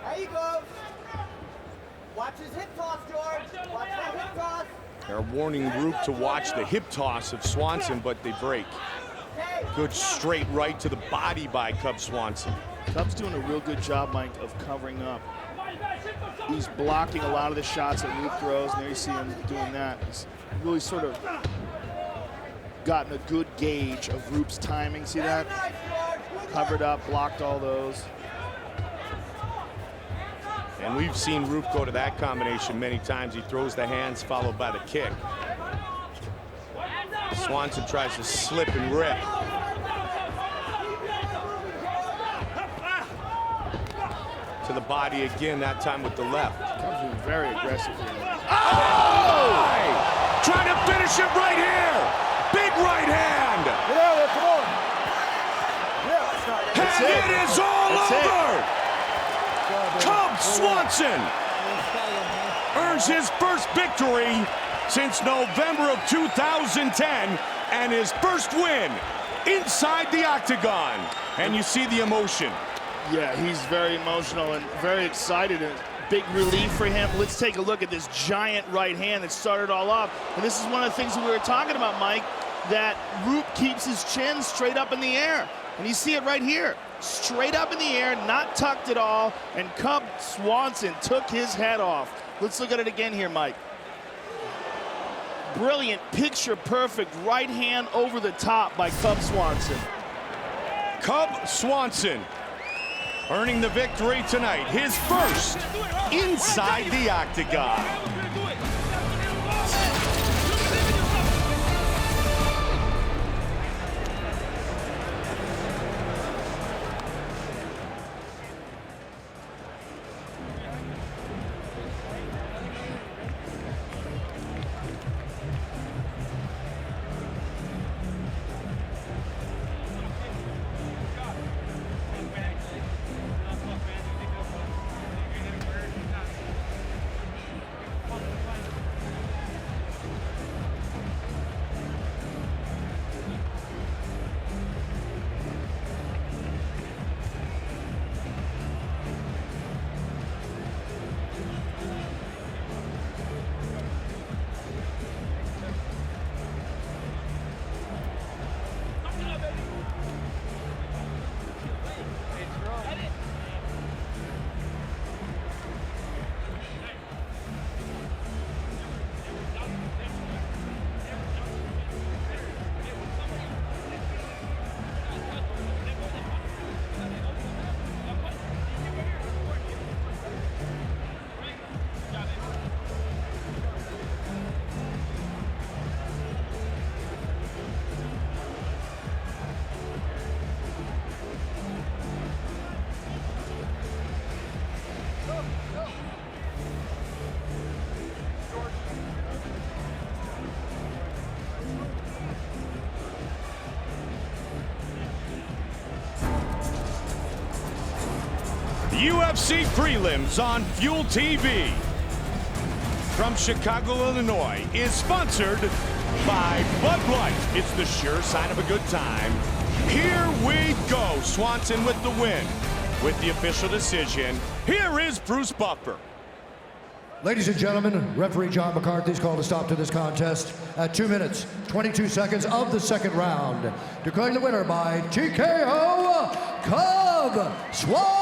There you go. Watch his hip toss, George. Watch that hip toss. They're warning Roop to watch the hip toss of Swanson, but they break. Good straight right to the body by Cub Swanson. Cub's doing a real good job, Mike, of covering up. He's blocking a lot of the shots that Roop throws, and there you see him doing that. He's really sort of gotten a good gauge of Roop's timing. See that? Covered up, blocked all those. And we've seen Roop go to that combination many times. He throws the hands followed by the kick. Swanson tries to slip and rip. To the body again, that time with the left. Cubs being very aggressive here. Oh! Trying to finish it right here. Big right hand. Get out of there, come on. Yeah, And it is all over. Cub Swanson earns his first victory since November of 2010 and his first win inside the octagon. And you see the emotion. Yeah, he's very emotional and very excited. And big relief for him. Let's take a look at this giant right hand that started all off. And this is one of the things that we were talking about, Mike, that Roop keeps his chin straight up in the air. And you see it right here. Straight up in the air, not tucked at all. And Cub Swanson took his head off. Let's look at it again here, Mike. Brilliant, picture-perfect right hand over the top by Cub Swanson. Cub Swanson earning the victory tonight, his first inside the octagon. UFC prelims on Fuel TV from Chicago, Illinois is sponsored by Bud Light. It's the sure sign of a good time. Here we go. Swanson with the win. With the official decision, here is Bruce Buffer. Ladies and gentlemen, referee John McCarthy's called a stop to this contest at 2 minutes, 22 seconds of the second round. Declaring the winner by TKO, Cub Swanson.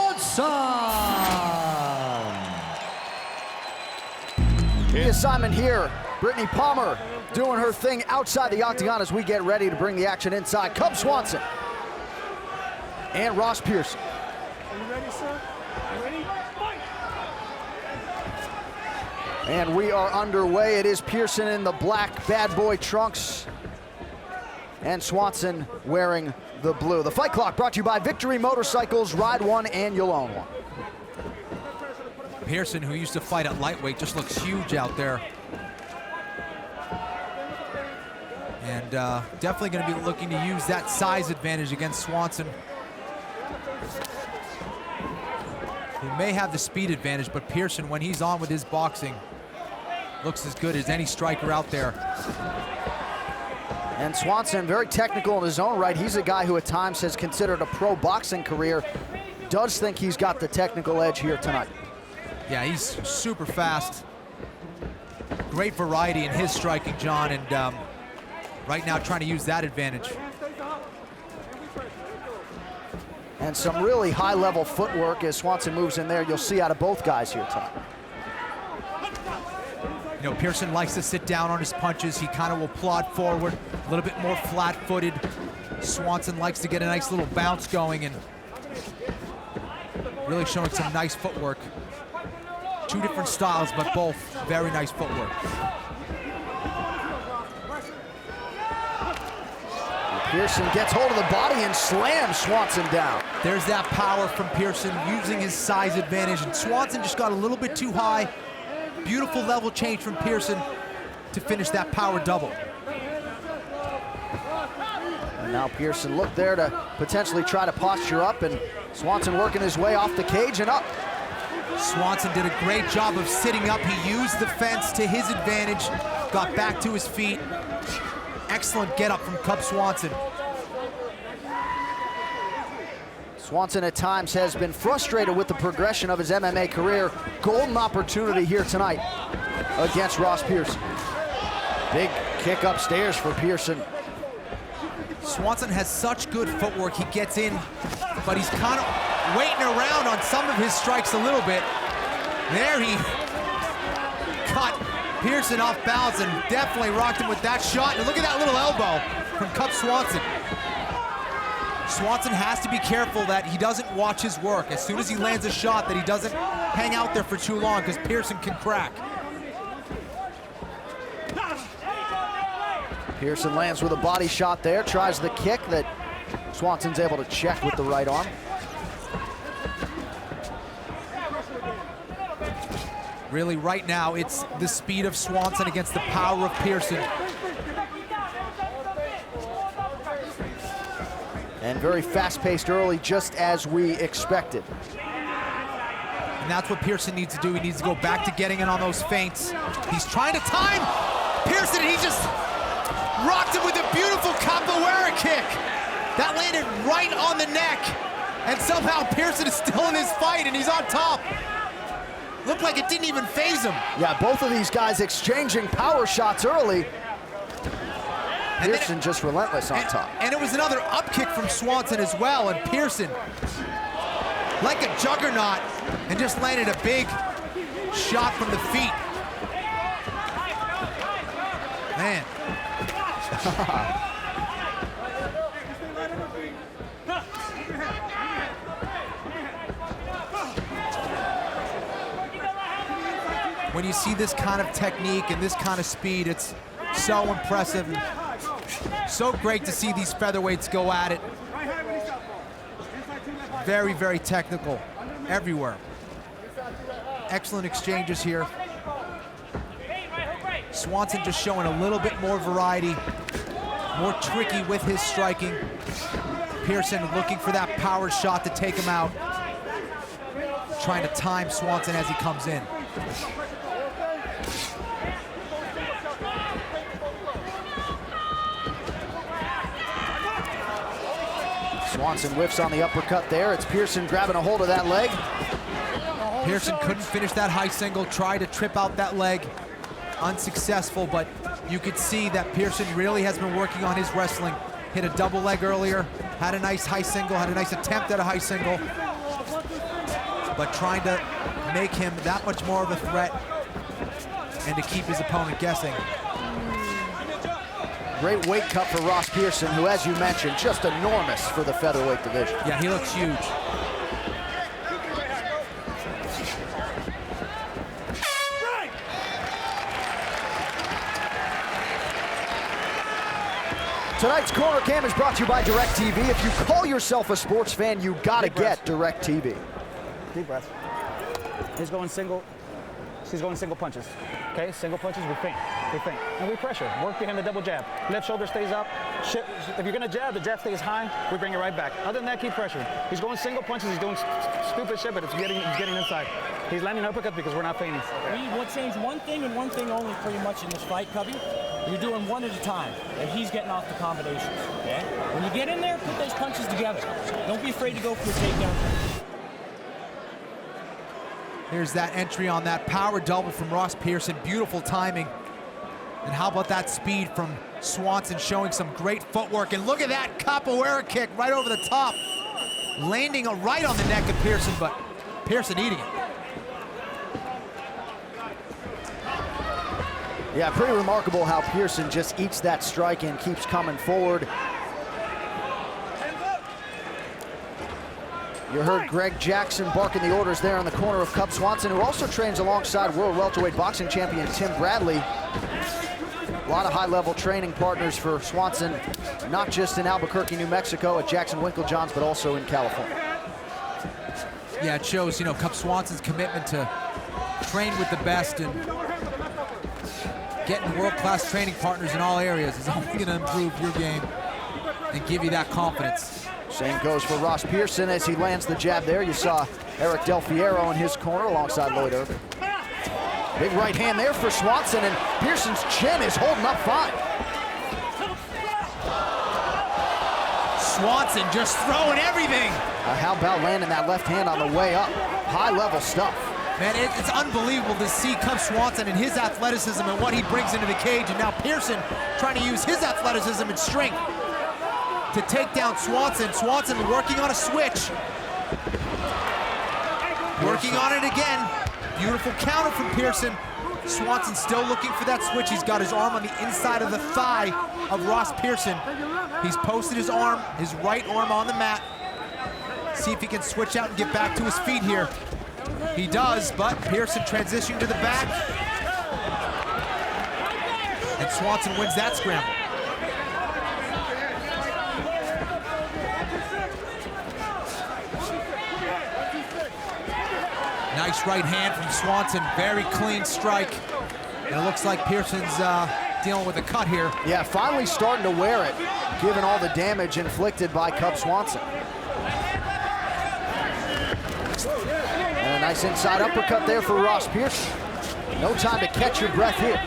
The assignment here, Brittany Palmer doing her thing outside the octagon as we get ready to bring the action inside. Cub Swanson and Ross Pearson. Are you ready, sir? You ready? And we are underway. It is Pearson in the black bad boy trunks and Swanson wearing the blue. The fight clock brought to you by Victory Motorcycles. Ride one and you'll own one. Pearson, who used to fight at lightweight, just looks huge out there. And definitely going to be looking to use that size advantage against Swanson, who may have the speed advantage, but Pearson, when he's on with his boxing, looks as good as any striker out there. And Swanson, very technical in his own right. He's a guy who at times has considered a pro boxing career. Does think he's got the technical edge here tonight. Yeah, he's super fast. Great variety in his striking, John, and right now trying to use that advantage. And some really high-level footwork as Swanson moves in there. You'll see out of both guys here tonight. You know, Pearson likes to sit down on his punches. He kind of will plod forward, a little bit more flat-footed. Swanson likes to get a nice little bounce going and really showing some nice footwork. Two different styles, but both very nice footwork. Pearson gets hold of the body and slams Swanson down. There's that power from Pearson using his size advantage, and Swanson just got a little bit too high. Beautiful level change from Pearson to finish that power double. And now Pearson looked there to potentially try to posture up, and Swanson working his way off the cage and up. Swanson did a great job of sitting up. He used the fence to his advantage, got back to his feet. Excellent get up from Cub Swanson. Swanson at times has been frustrated with the progression of his MMA career. Golden opportunity here tonight against Ross Pearson. Big kick upstairs for Pearson. Swanson has such good footwork. He gets in, but he's kind of waiting around on some of his strikes a little bit. There he caught Pearson off balance and definitely rocked him with that shot. And look at that little elbow from Cub Swanson. Swanson has to be careful that he doesn't watch his work. As soon as he lands a shot, that he doesn't hang out there for too long, because Pearson can crack. Pearson lands with a body shot there, tries the kick that Swanson's able to check with the right arm. Really, right now, it's the speed of Swanson against the power of Pearson. And very fast-paced early, just as we expected. And that's what Pearson needs to do. He needs to go back to getting in on those feints. He's trying to time Pearson, and he just rocked him with a beautiful capoeira kick. That landed right on the neck. And somehow Pearson is still in his fight, and he's on top. Looked like it didn't even faze him. Yeah, both of these guys exchanging power shots early. Pearson just relentless on top. And it was another up kick from Swanson as well, and Pearson, like a juggernaut, and just landed a big shot from the feet. Man. When you see this kind of technique and this kind of speed, it's so impressive. So great to see these featherweights go at it. Very, very technical everywhere. Excellent exchanges here. Swanson just showing a little bit more variety, more tricky with his striking. Pearson looking for that power shot to take him out. Trying to time Swanson as he comes in. Swanson whiffs on the uppercut there. It's Pearson grabbing a hold of that leg. Pearson couldn't finish that high single, tried to trip out that leg. Unsuccessful, but you could see that Pearson really has been working on his wrestling. Hit a double leg earlier, had a nice high single, had a nice attempt at a high single, but trying to make him that much more of a threat and to keep his opponent guessing. Great weight cut for Ross Pearson, who, as you mentioned, just enormous for the featherweight division. Yeah, he looks huge. Tonight's Corner Cam is brought to you by DirecTV. If you call yourself a sports fan, you gotta get DirecTV. Deep breath. He's going single. He's going single punches. Okay, single punches, we feint. We feint. And we pressure. Work behind the double jab. Left shoulder stays up. If you're gonna jab, the jab stays high, we bring it right back. Other than that, keep pressuring. He's going single punches, he's doing stupid shit, but he's getting inside. He's landing uppercuts because we're not feinting. We will change one thing and one thing only pretty much in this fight, Cubby. You're doing one at a time, and he's getting off the combinations, okay? When you get in there, put those punches together. Don't be afraid to go for a takedown. Here's that entry on that power double from Ross Pearson. Beautiful timing. And how about that speed from Swanson, showing some great footwork. And look at that capoeira kick right over the top. Landing right on the neck of Pearson, but Pearson eating it. Yeah, pretty remarkable how Pearson just eats that strike and keeps coming forward. You heard Greg Jackson barking the orders there in the corner of Cub Swanson, who also trains alongside world welterweight boxing champion Tim Bradley. A lot of high-level training partners for Swanson, not just in Albuquerque, New Mexico at Jackson Winklejohns, but also in California. Yeah, it shows, you know, Cub Swanson's commitment to train with the best, and getting world-class training partners in all areas is only going to improve your game and give you that confidence. Same goes for Ross Pearson as he lands the jab there. You saw Eric Del Fiero in his corner alongside Lloyd Irvin. Big right hand there for Swanson, and Pearson's chin is holding up fine. Swanson just throwing everything. How about landing that left hand on the way up? High-level stuff. Man, it's unbelievable to see Cub Swanson and his athleticism and what he brings into the cage, and now Pearson trying to use his athleticism and strength to take down Swanson. Swanson working on a switch. Working on it again. Beautiful counter from Pearson. Swanson still looking for that switch. He's got his arm on the inside of the thigh of Ross Pearson. He's posted his arm, his right arm on the mat. See if he can switch out and get back to his feet here. He does, but Pearson transitioning to the back. And Swanson wins that scramble. Nice right hand from Swanson, very clean strike. And it looks like Pearson's dealing with a cut here. Yeah, finally starting to wear it, given all the damage inflicted by Cub Swanson. And a nice inside uppercut there for Ross Pearson. No time to catch your breath here.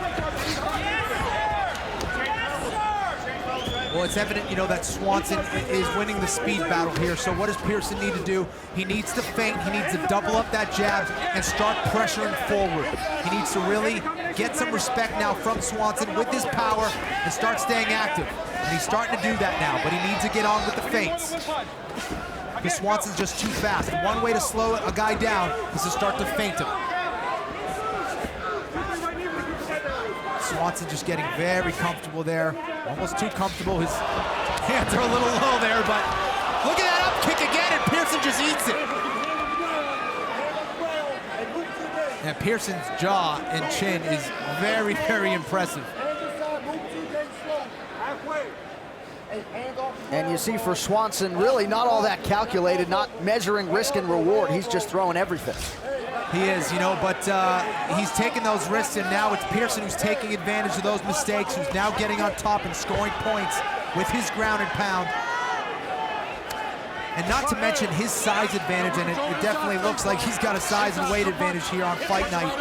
Well, it's evident, you know, that Swanson is winning the speed battle here. So what does Pearson need to do? He needs to feint. He needs to double up that jab and start pressuring forward. He needs to really get some respect now from Swanson with his power and start staying active. And he's starting to do that now, but he needs to get on with the feints. Because Swanson's just too fast. One way to slow a guy down is to start to feint him. Swanson just getting very comfortable there. Almost too comfortable. His hands are a little low there, but look at that up kick again, and Pearson just eats it. And Pearson's jaw and chin is very, very impressive. And you see for Swanson, really not all that calculated, not measuring risk and reward. He's just throwing everything. He is, you know, but he's taking those risks, and now it's Pearson who's taking advantage of those mistakes, who's now getting on top and scoring points with his ground and pound. And not to mention his size advantage, and it definitely looks like he's got a size and weight advantage here on fight night.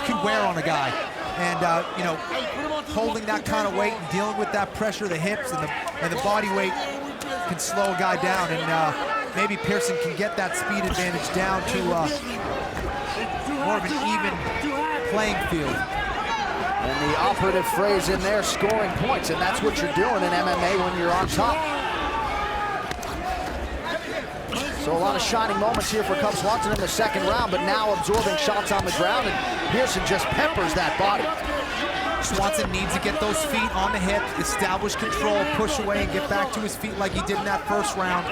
Could wear on a guy. And, you know, holding that kind of weight and dealing with that pressure, the hips and the body weight can slow a guy down. And maybe Pearson can get that speed advantage down to more of an even playing field. And the operative phrase in there, scoring points, and that's what you're doing in MMA when you're on top. So a lot of shining moments here for Cub Swanson in the second round, but now absorbing shots on the ground, and Pearson just peppers that body. Swanson needs to get those feet on the hip, establish control, push away, and get back to his feet like he did in that first round.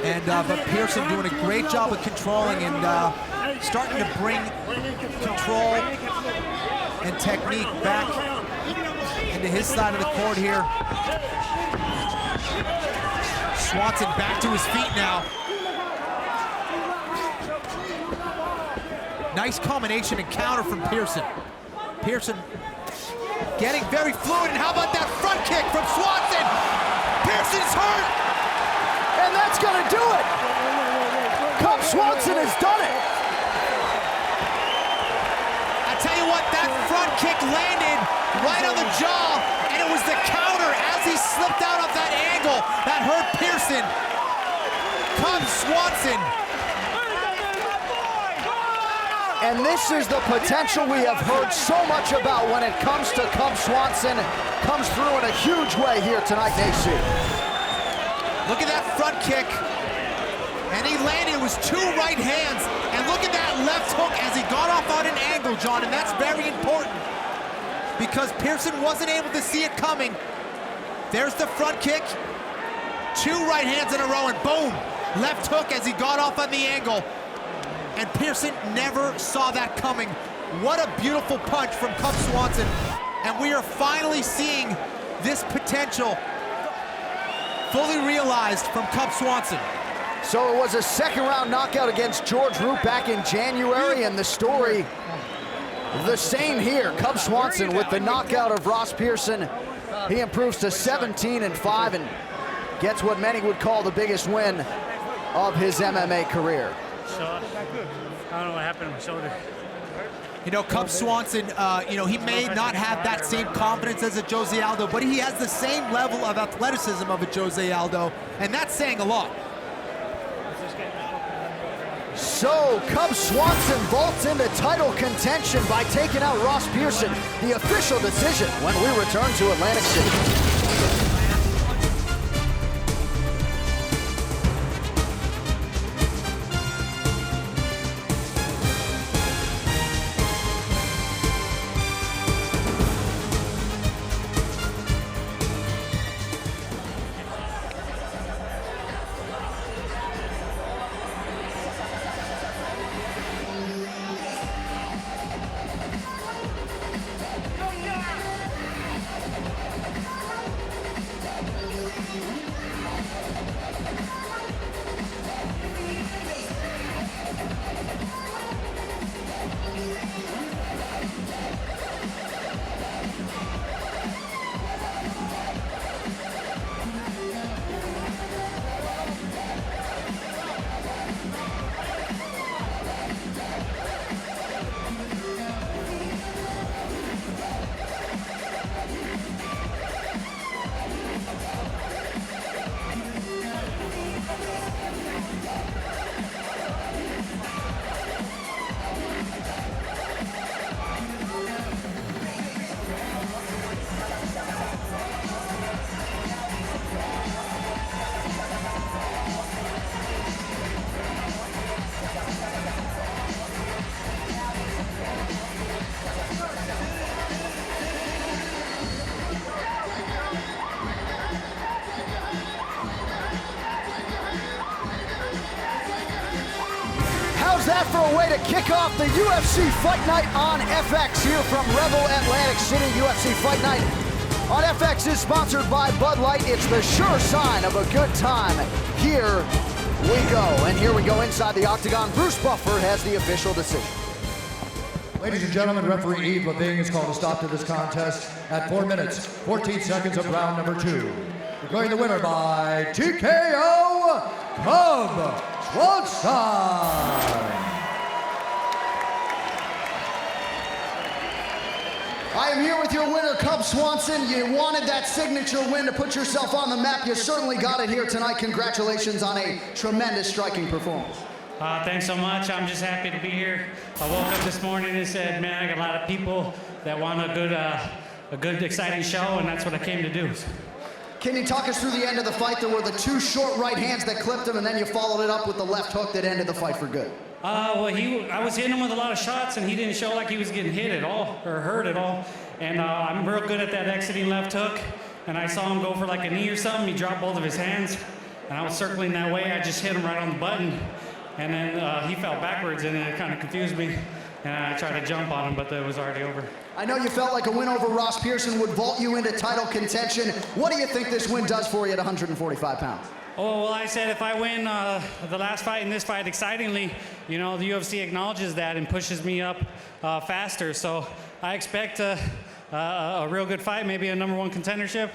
And but Pearson doing a great job of controlling and starting to bring control and technique back into his side of the court here. Swanson back to his feet now. Nice combination and counter from Pearson. Pearson getting very fluid, and how about that front kick from Swanson? Pearson's hurt! And that's gonna do it! Cub Swanson has done it! I tell you what, that front kick landed right on the jaw, and it was the counter as he slipped out of that angle that hurt Pearson. Cub Swanson. And this is the potential we have heard so much about when it comes to Cub Swanson. Comes through in a huge way here tonight in AC. Look at that front kick. And he landed, it was two right hands. And look at that left hook as he got off on an angle, John, and that's very important because Pearson wasn't able to see it coming. There's the front kick. Two right hands in a row, and boom, left hook as he got off on the angle. And Pearson never saw that coming. What a beautiful punch from Cub Swanson. And we are finally seeing this potential fully realized from Cub Swanson. So it was a second round knockout against George Roop back in January, and the story the same here. Cub Swanson with the knockout of Ross Pearson. He improves to 17-5 and gets what many would call the biggest win of his MMA career. So, I don't know what happened to my shoulder. You know, Cub Swanson, you know, he may not have that same confidence as a Jose Aldo, but he has the same level of athleticism of a Jose Aldo, and that's saying a lot. So, Cub Swanson vaults into title contention by taking out Ross Pearson. The official decision when we return to Atlantic City. That for a way to kick off the UFC Fight Night on FX here from Revel Atlantic City. UFC Fight Night on FX is sponsored by Bud Light. It's the sure sign of a good time. Here we go. And here we go inside the octagon. Bruce Buffer has the official decision. Ladies and gentlemen, referee Yves Levine has called a stop to this contest at 4 minutes, 14 seconds of round number 2. Declaring the winner by TKO, Cub Swanson. I am here with your winner, Cub Swanson. You wanted that signature win to put yourself on the map. You certainly got it here tonight. Congratulations on a tremendous striking performance. Thanks so much. I'm just happy to be here. I woke up this morning and said, man, I got a lot of people that want a good, exciting show, and that's what I came to do. Can you talk us through the end of the fight? There were the 2 short right hands that clipped him, and then you followed it up with the left hook that ended the fight for good. Well, I was hitting him with a lot of shots, and he didn't show like he was getting hit at all or hurt at all. And I'm real good at that exiting left hook. And I saw him go for like a knee or something. He dropped both of his hands, and I was circling that way. I just hit him right on the button, and then he fell backwards, and it kind of confused me. And I tried to jump on him, but it was already over. I know you felt like a win over Ross Pearson would vault you into title contention. What do you think this win does for you at 145 pounds? Oh, well, I said if I win the last fight and this fight excitingly, you know, the UFC acknowledges that and pushes me up faster. So I expect a real good fight, maybe a #1 contendership.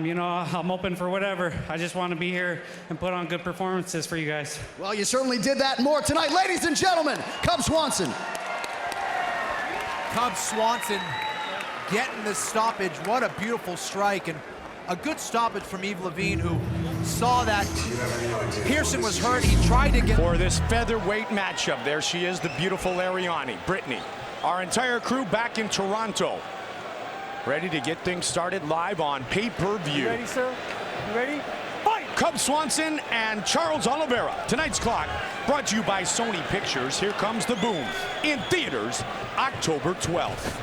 You know, I'm open for whatever. I just want to be here and put on good performances for you guys. Well, you certainly did that and more tonight. Ladies and gentlemen, Cub Swanson. Cub Swanson getting the stoppage. What a beautiful strike, and a good stoppage from Yves Levine, who saw that Pearson was hurt. He tried to get... For this featherweight matchup, there she is, the beautiful Ariani, Brittany. Our entire crew back in Toronto, ready to get things started live on pay-per-view. You ready, sir? You ready? Fight! Cub Swanson and Charles Oliveira. Tonight's clock brought to you by Sony Pictures. Here comes the boom. In theaters, October 12th.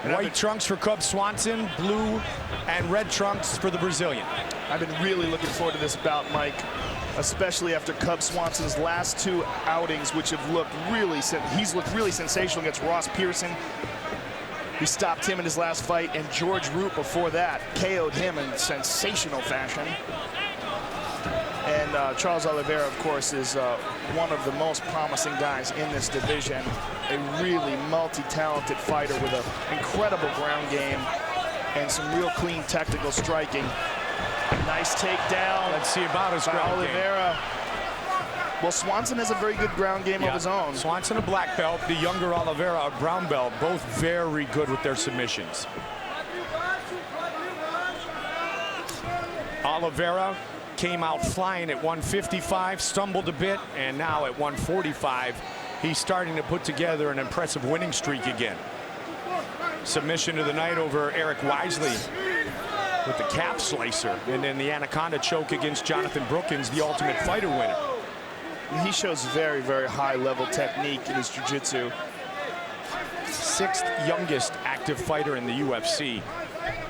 White trunks for Cub Swanson, blue and red trunks for the Brazilian. I've been really looking forward to this bout, Mike, especially after Cub Swanson's last 2 outings, which have looked really, he's looked really sensational against Ross Pearson. He stopped him in his last fight, and George Roop before that KO'd him in sensational fashion. And Charles Oliveira, of course, is one of the most promising guys in this division. A really multi-talented fighter with an incredible ground game and some real clean technical striking. Nice takedown. Let's see about his ground Oliveira. Well, Swanson has a very good ground game of his own. Swanson a black belt, the younger Oliveira a brown belt, both very good with their submissions. Oliveira came out flying at 155, stumbled a bit, and now at 145, he's starting to put together an impressive winning streak again. Submission of the night over Eric Wisely with the calf slicer, and then the Anaconda choke against Jonathan Brookins, the Ultimate Fighter winner. He shows very, very high-level technique in his jiu-jitsu. 6th youngest active fighter in the UFC.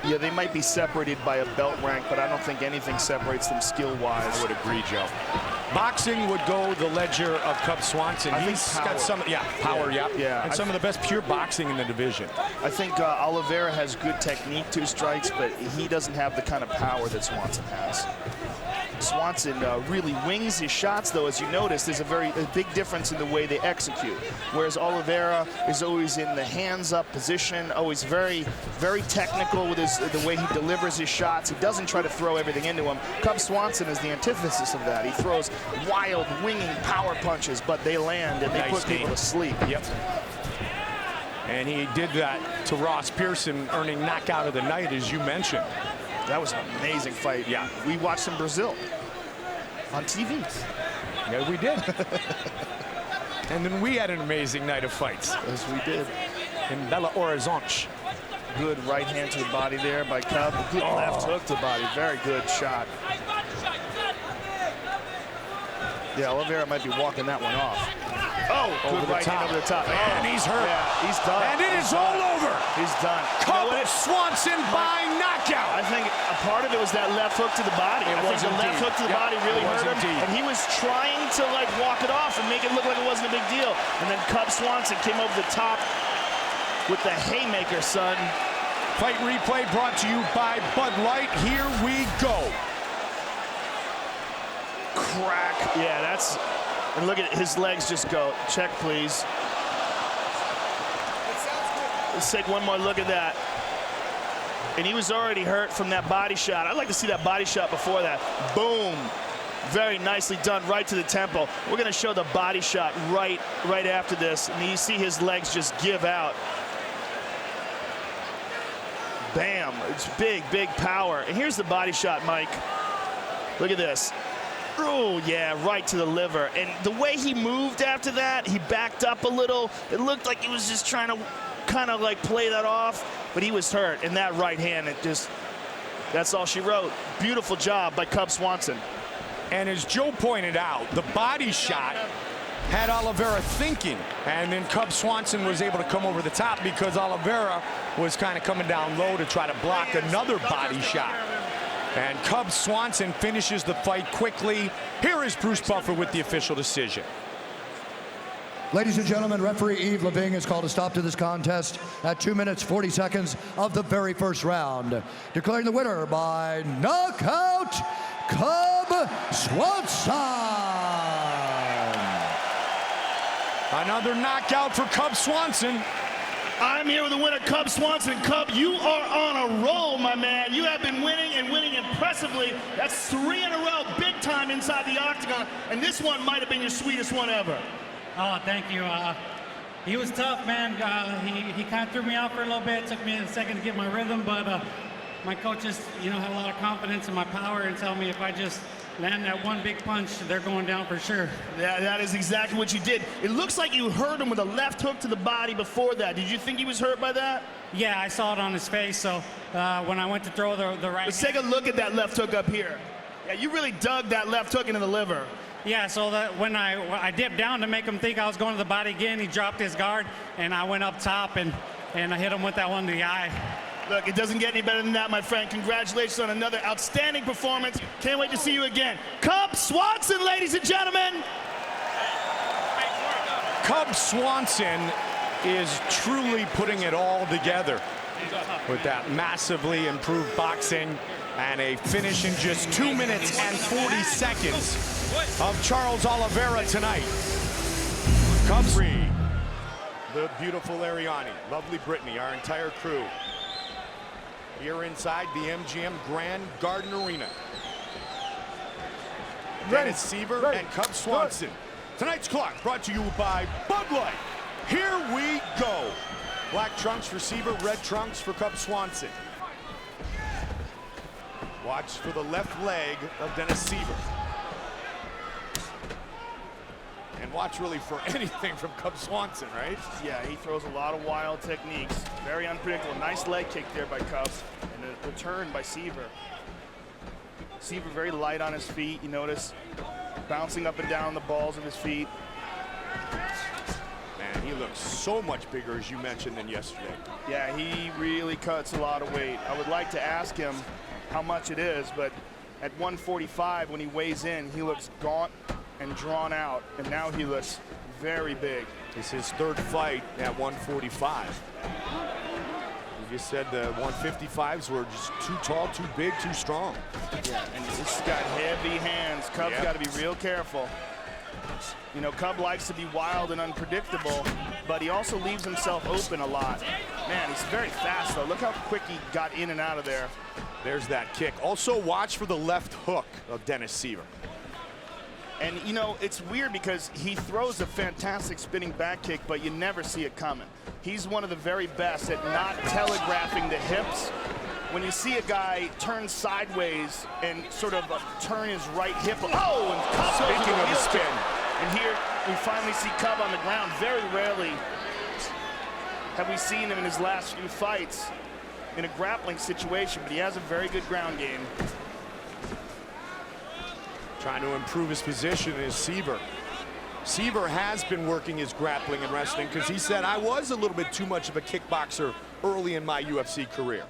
Yeah, they might be separated by a belt rank, but I don't think anything separates them skill-wise. I would agree, Joe. Boxing would go the ledger of Cub Swanson. He's got some, power, and some of the best pure boxing in the division. I think Oliveira has good technique, 2 strikes, but he doesn't have the kind of power that Swanson has. Swanson really wings his shots, though. As you notice, there's a big difference in the way they execute. Whereas Oliveira is always in the hands-up position, always very, very technical with the way he delivers his shots. He doesn't try to throw everything into him. Cub Swanson is the antithesis of that. He throws wild, winging power punches, but they land and they put people to sleep. Yep. And he did that to Ross Pearson, earning knockout of the night, as you mentioned. That was an amazing fight. Yeah. We watched in Brazil on TV. Yeah, we did. And then we had an amazing night of fights. As we did. In Belo Horizonte. Good right hand to the body there by Cub. Good left hook to the body. Very good shot. Yeah, Oliveira might be walking that one off. Oh, good right hand over the top. And he's hurt. Yeah, he's done. And it is all over. He's done. Cub Swanson by knockout. I think a part of it was that left hook to the body. I think the left hook to the body really hurt him. And he was trying to like walk it off and make it look like it wasn't a big deal. And then Cub Swanson came over the top with the haymaker, son. Fight replay brought to you by Bud Light. Here we go. Crack. Yeah, that's... And look at his legs just go. Check, please. Let's take one more look at that. And he was already hurt from that body shot. I'd like to see that body shot before that. Boom. Very nicely done, right to the temple. We're going to show the body shot right after this. And you see his legs just give out. Bam. It's big, big power. And here's the body shot, Mike. Look at this. Oh, yeah, right to the liver. And the way he moved after that, he backed up a little. It looked like he was just trying to kind of like play that off, but he was hurt. And that right hand, it just, that's all she wrote. Beautiful job by Cub Swanson. And as Joe pointed out, the body shot had Oliveira thinking, and then Cub Swanson was able to come over the top because Oliveira was kind of coming down low to try to block another body shot. And Cub Swanson finishes the fight quickly. Here is Bruce Buffer with the official decision. Ladies and gentlemen, referee Yves Leving has called a stop to this contest at 2 minutes 40 seconds of the very first round, declaring the winner by knockout, Cub Swanson. Another knockout for Cub Swanson. I'm here with the winner, Cub Swanson. Cub, you are on a roll, my man. You have been winning and winning impressively. That's 3 in a row, big time inside the octagon. And this one might have been your sweetest one ever. Oh, thank you. He was tough, man. He kind of threw me out for a little bit. It took me a second to get my rhythm, but my coaches, had a lot of confidence in my power and tell me if I just land that one big punch, they're going down for sure. Yeah, that is exactly what you did. It looks like you hurt him with a left hook to the body before that. Did you think he was hurt by that? Yeah, I saw it on his face, so when I went to throw the right... Let's take a look at that left hook up here. Yeah, you really dug that left hook into the liver. Yeah, so that when I dipped down to make him think I was going to the body again, he dropped his guard, and I went up top, and I hit him with that one to the eye. Look, it doesn't get any better than that, my friend. Congratulations on another outstanding performance. Can't wait to see you again. Cub Swanson, ladies and gentlemen. Cub Swanson is truly putting it all together with that massively improved boxing and a finish in just 2 minutes and 40 seconds of Charles Oliveira tonight. Cub free. The beautiful Ariani, lovely Brittany, our entire crew. Here inside the MGM Grand Garden Arena. Dennis Siver and Cub Swanson. Tonight's clock brought to you by Bud Light. Here we go. Black trunks for Siver, red trunks for Cub Swanson. Watch for the left leg of Dennis Siver. And watch really for anything from Cub Swanson, right? Yeah, he throws a lot of wild techniques. Very unpredictable. Nice leg kick there by Cub. And a return by Siver. Siver very light on his feet, you notice. Bouncing up and down the balls of his feet. Man, he looks so much bigger, as you mentioned, than yesterday. Yeah, he really cuts a lot of weight. I would like to ask him how much it is, but at 145, when he weighs in, he looks gaunt and drawn out, and now he looks very big. It's his third fight at 145. You said the 155s were just too tall, too big, too strong. Yeah, and he's got heavy hands. Cub's got to be real careful. You know, Cub likes to be wild and unpredictable, but he also leaves himself open a lot. Man, he's very fast, though. Look how quick he got in and out of there. There's that kick. Also, watch for the left hook of Dennis Siver. And, you know, it's weird because he throws a fantastic spinning back kick, but you never see it coming. He's one of the very best at not telegraphing the hips. When you see a guy turn sideways and sort of turn his right hip, oh, and Cub Speaking of the spin. And here we finally see Cub on the ground. Very rarely have we seen him in his last few fights in a grappling situation, but he has a very good ground game. Trying to improve his position is Siver. Siver has been working his grappling and wrestling because he said, I was a little bit too much of a kickboxer early in my UFC career.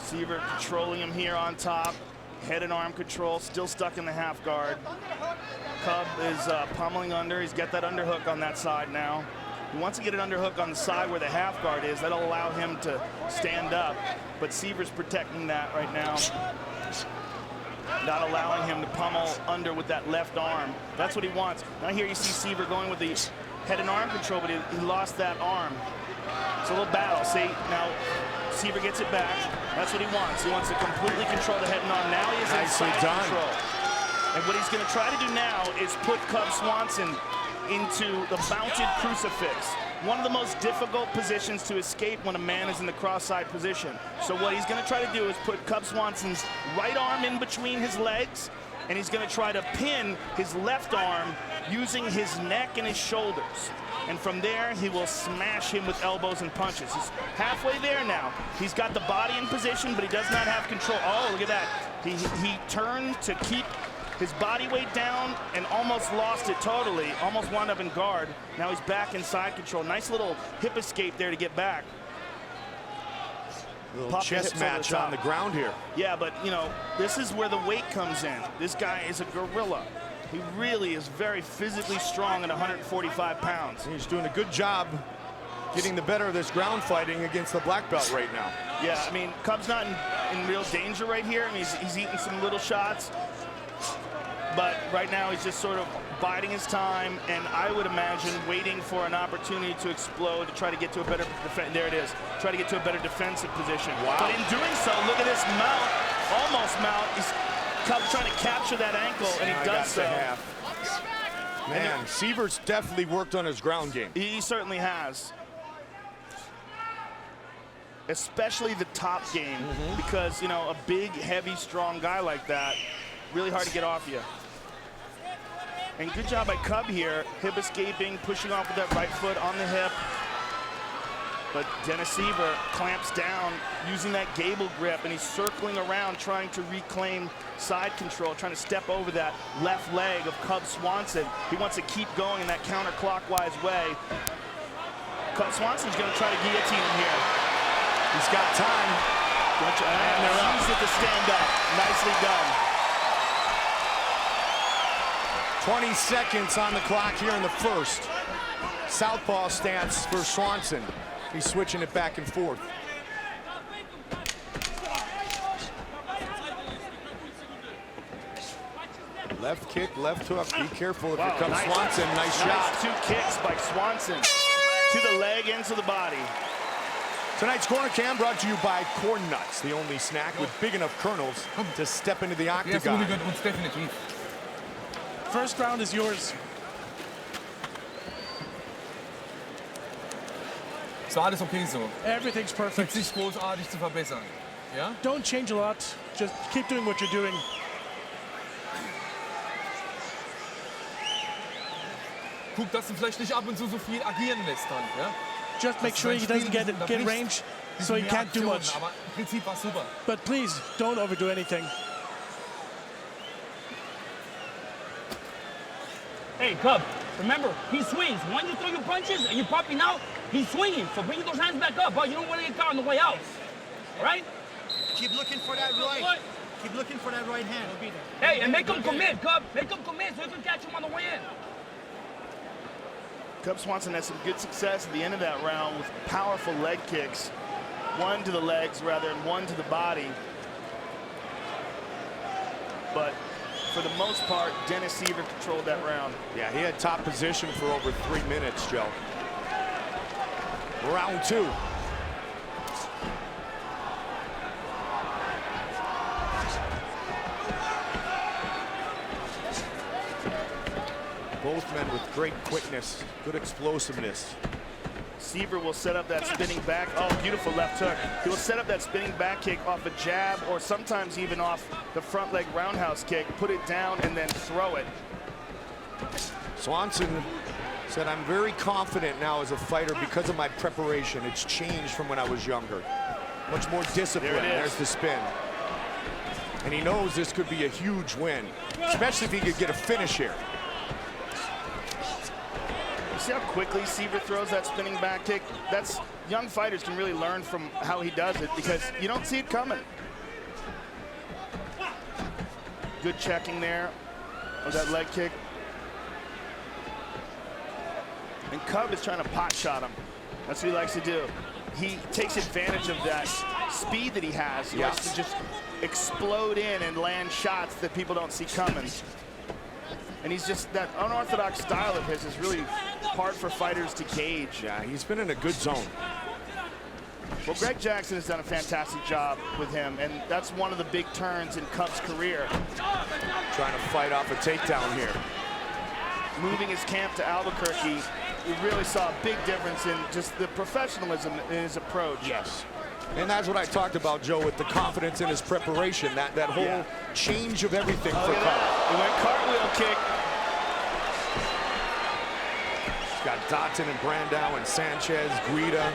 Siver controlling him here on top. Head and arm control, still stuck in the half guard. Cub is pummeling under. He's got that underhook on that side now. He wants to get an underhook on the side where the half guard is. That'll allow him to stand up. But Siver's protecting that right now. Not allowing him to pummel under with that left arm. That's what he wants. Now here you see Siver going with the head and arm control, but he lost that arm. It's a little battle. See, now Siver gets it back. That's what he wants. He wants to completely control the head and arm. Now he has inside control. And what he's going to try to do now is put Cub Swanson into the mounted crucifix. One of the most difficult positions to escape when a man is in the cross-side position. So what he's going to try to do is put Cub Swanson's right arm in between his legs, and he's going to try to pin his left arm using his neck and his shoulders. And from there, he will smash him with elbows and punches. He's halfway there now. He's got the body in position, but he does not have control. Oh, look at that. He turned to keep his body weight down and almost lost it totally. Almost wound up in guard. Now he's back inside control. Nice little hip escape there to get back. Little chess match on the ground here. Yeah, but, you know, this is where the weight comes in. This guy is a gorilla. He really is very physically strong at 145 pounds. He's doing a good job getting the better of this ground fighting against the black belt right now. Yeah, I mean, Cub's not in real danger right here. I mean, he's eating some little shots. But right now he's just sort of biding his time, and I would imagine waiting for an opportunity to explode to try to get to a better there it is. Try to get to a better defensive position. Wow. But in doing so, look at this mount, almost mount. Cub's trying to capture that ankle, and he does so. Man, Siver's definitely worked on his ground game. He certainly has. Especially the top game, because, you know, a big, heavy, strong guy like that, really hard to get off you. And good job by Cub here, hip escaping, pushing off with that right foot on the hip. But Dennis Siver clamps down using that gable grip, and he's circling around trying to reclaim side control, trying to step over that left leg of Cub Swanson. He wants to keep going in that counterclockwise way. Cub Swanson's going to try to guillotine him here. He's got time. And they're used it to stand up. Nicely done. 20 seconds on the clock here in the first. Southpaw stance for Swanson. He's switching it back and forth. Left kick, left hook. Be careful if here comes Swanson. Nice shot. Two kicks by Swanson to the leg and to the body. Tonight's Corner Cam brought to you by Corn Nuts, the only snack with big enough kernels to step into the octagon. Yes, really good, definitely. First round is yours. So alles okay so? Everything's perfect. Sich großartig zu verbessern. Ja? Don't change a lot. Just keep doing what you're doing. Guck, dass du vielleicht nicht ab und zu so viel agieren lässt dann, ja? Just make sure he doesn't get range, so he can't do much. Aber im Prinzip war super. But please, don't overdo anything. Hey, Cub, remember, he swings. When you throw your punches and you're popping out, he's swinging. So bring those hands back up, you don't want to get caught on the way out. All right? Keep looking for that right. Keep looking for that right hand. Hey, and make him commit, Cub. Make him commit so you can catch him on the way in. Cub Swanson had some good success at the end of that round with powerful leg kicks. One to the legs, rather, and one to the body. But for the most part, Dennis Siver controlled that round. Yeah, he had top position for over 3 minutes, Joe. Round 2. Both men with great quickness, good explosiveness. Siver will set up that spinning back. Oh, beautiful left hook. He will set up that spinning back kick off a jab or sometimes even off the front leg roundhouse kick, put it down and then throw it. Swanson said, I'm very confident now as a fighter because of my preparation. It's changed from when I was younger. Much more discipline. There's the spin. And he knows this could be a huge win, especially if he could get a finish here. See how quickly Siver throws that spinning back kick? That's, young fighters can really learn from how he does it because you don't see it coming. Good checking there of that leg kick. And Cub is trying to pot shot him. That's what he likes to do. He takes advantage of that speed that he has. He likes to just explode in and land shots that people don't see coming. And he's just, that unorthodox style of his is really hard for fighters to gauge. Yeah, he's been in a good zone. Well, Greg Jackson has done a fantastic job with him, and that's one of the big turns in Cub's career. Trying to fight off a takedown here. Moving his camp to Albuquerque, we really saw a big difference in just the professionalism in his approach. Yes. And that's what I talked about, Joe, with the confidence in his preparation, that whole change of everything for Cub. He went cartwheel kick. He's got Dotson and Brandao and Sanchez, Guida,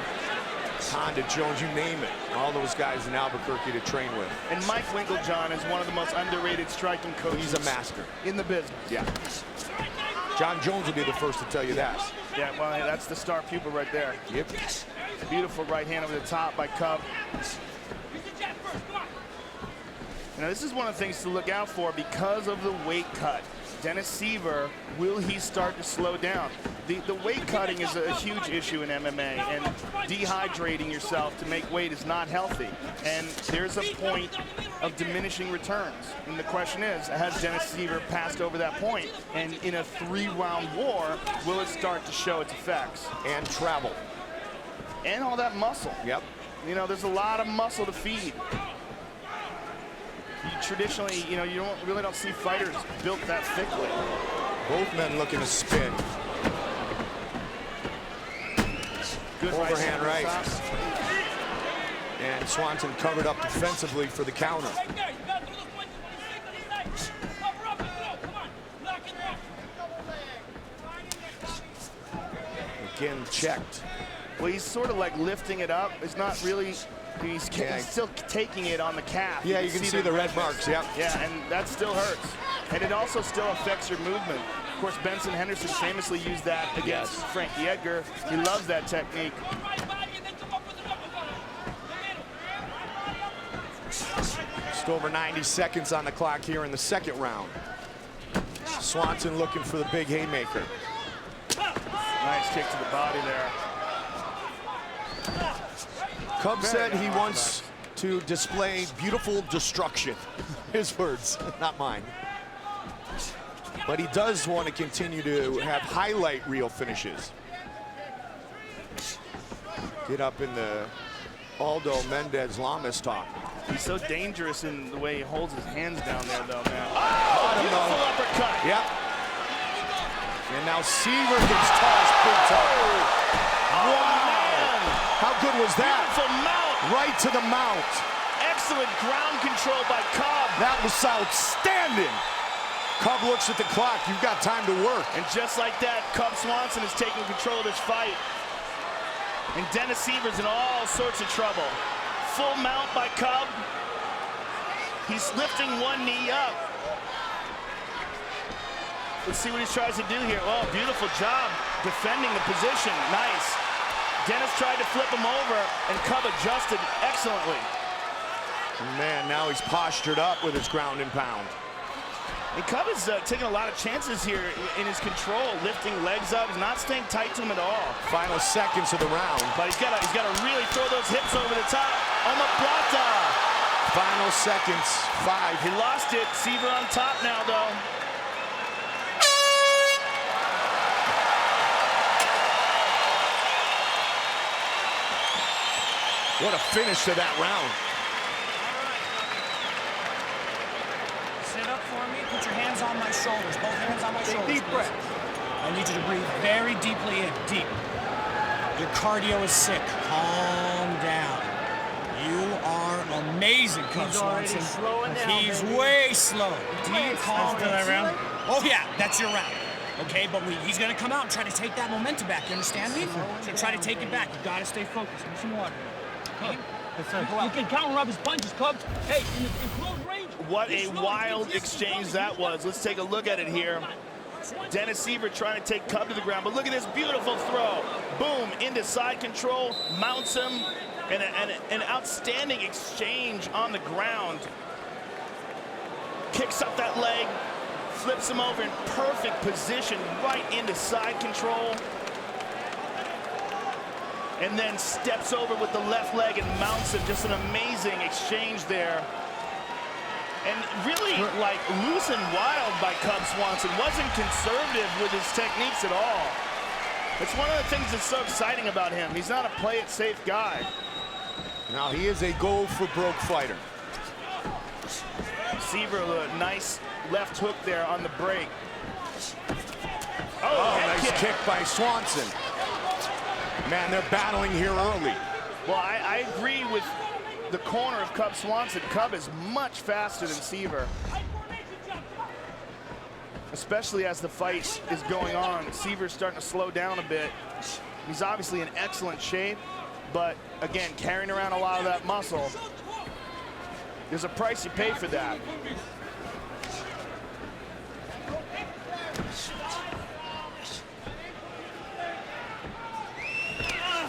Honda Jones, you name it. All those guys in Albuquerque to train with. And Mike Winklejohn is one of the most underrated striking coaches. He's a master. In the business. Yeah. John Jones will be the first to tell you that. Yeah, well, that's the star pupil right there. Yep. Beautiful right hand over the top by Cub. Now, this is one of the things to look out for because of the weight cut. Dennis Siver, will he start to slow down? The weight cutting is a huge issue in MMA, and dehydrating yourself to make weight is not healthy. And there's a point of diminishing returns. And the question is, has Dennis Siver passed over that point? And in a 3-round war, will it start to show its effects? And travel. And all that muscle. Yep. You know, there's a lot of muscle to feed. Traditionally, you know, you really don't see fighters built that thickly. Both men looking to spin. Good overhand right. And Swanson covered up defensively for the counter. Again checked. Well, he's sort of like lifting it up. It's not really. He's still taking it on the calf. Yeah, you can see the red marks, yeah. Yeah, and that still hurts. And it also still affects your movement. Of course, Benson Henderson famously used that against Frankie Edgar. He loves that technique. Just over 90 seconds on the clock here in the second round. Swanson looking for the big haymaker. Nice kick to the body there. Cub said he wants to display beautiful destruction. His words, not mine. But he does want to continue to have highlight reel finishes. Get up in the Aldo Mendez-Lamas talk. He's so dangerous in the way he holds his hands down there, though, man. Oh, beautiful uppercut. Yep. And now Siver gets tossed big time. Wow! How good was that? Beautiful mount. Right to the mount. Excellent ground control by Cub. That was outstanding. Cub looks at the clock. You've got time to work. And just like that, Cub Swanson is taking control of this fight. And Dennis Siver's in all sorts of trouble. Full mount by Cub. He's lifting one knee up. Let's see what he tries to do here. Oh, beautiful job defending the position. Nice. Dennis tried to flip him over, and Cub adjusted excellently. Man, now he's postured up with his ground and pound. And Cub is taking a lot of chances here in his control, lifting legs up. He's not staying tight to him at all. Final seconds of the round. But he's got to really throw those hips over the top. Omoplata. Final seconds, 5. He lost it. Siver on top now, though. What a finish to that round. Sit up for me. Put your hands on my shoulders. Both hands on my shoulders. Deep breath. I need you to breathe very deeply in. Deep. Your cardio is sick. Calm down. You are amazing, Cub Swanson. He's way slow. Deep, calm down. Oh yeah, that's your round. Okay, but he's gonna come out and try to take that momentum back. You understand me? So try to take it back. You gotta stay focused. Give me some water. Okay? You can counter up his punches, Cub. Hey, in close range. What a wild exchange that was. Let's take a look at it here. Dennis Siver trying to take Cub to the ground, but look at this beautiful throw. Boom, into side control, mounts him, and an outstanding exchange on the ground. Kicks up that leg, flips him over in perfect position, right into side control. And then steps over with the left leg and mounts him. Just an amazing exchange there. And really, like, loose and wild by Cub Swanson. Wasn't conservative with his techniques at all. It's one of the things that's so exciting about him. He's not a play-it-safe guy. Now he is a go-for-broke fighter. Siver, a nice left hook there on the break. Oh, nice kick by Swanson. Man, they're battling here early. Well, I agree with the corner of Cub Swanson. Cub is much faster than Siver. Especially as the fight is going on. Siver's starting to slow down a bit. He's obviously in excellent shape, but again, carrying around a lot of that muscle. There's a price you pay for that.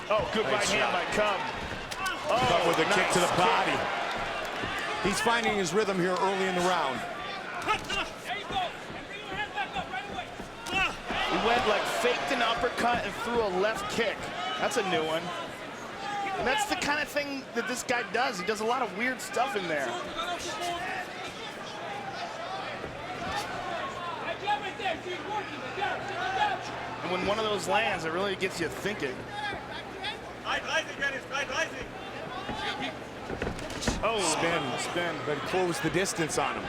Oh, good right hand by Cub. Cub with a kick to the nice body. kick. He's finding his rhythm here early in the round. He went like faked an uppercut and threw a left kick. That's a new one. And that's the kind of thing that this guy does. He does a lot of weird stuff in there. And when one of those lands, it really gets you thinking. Oh, spin, but close the distance on him.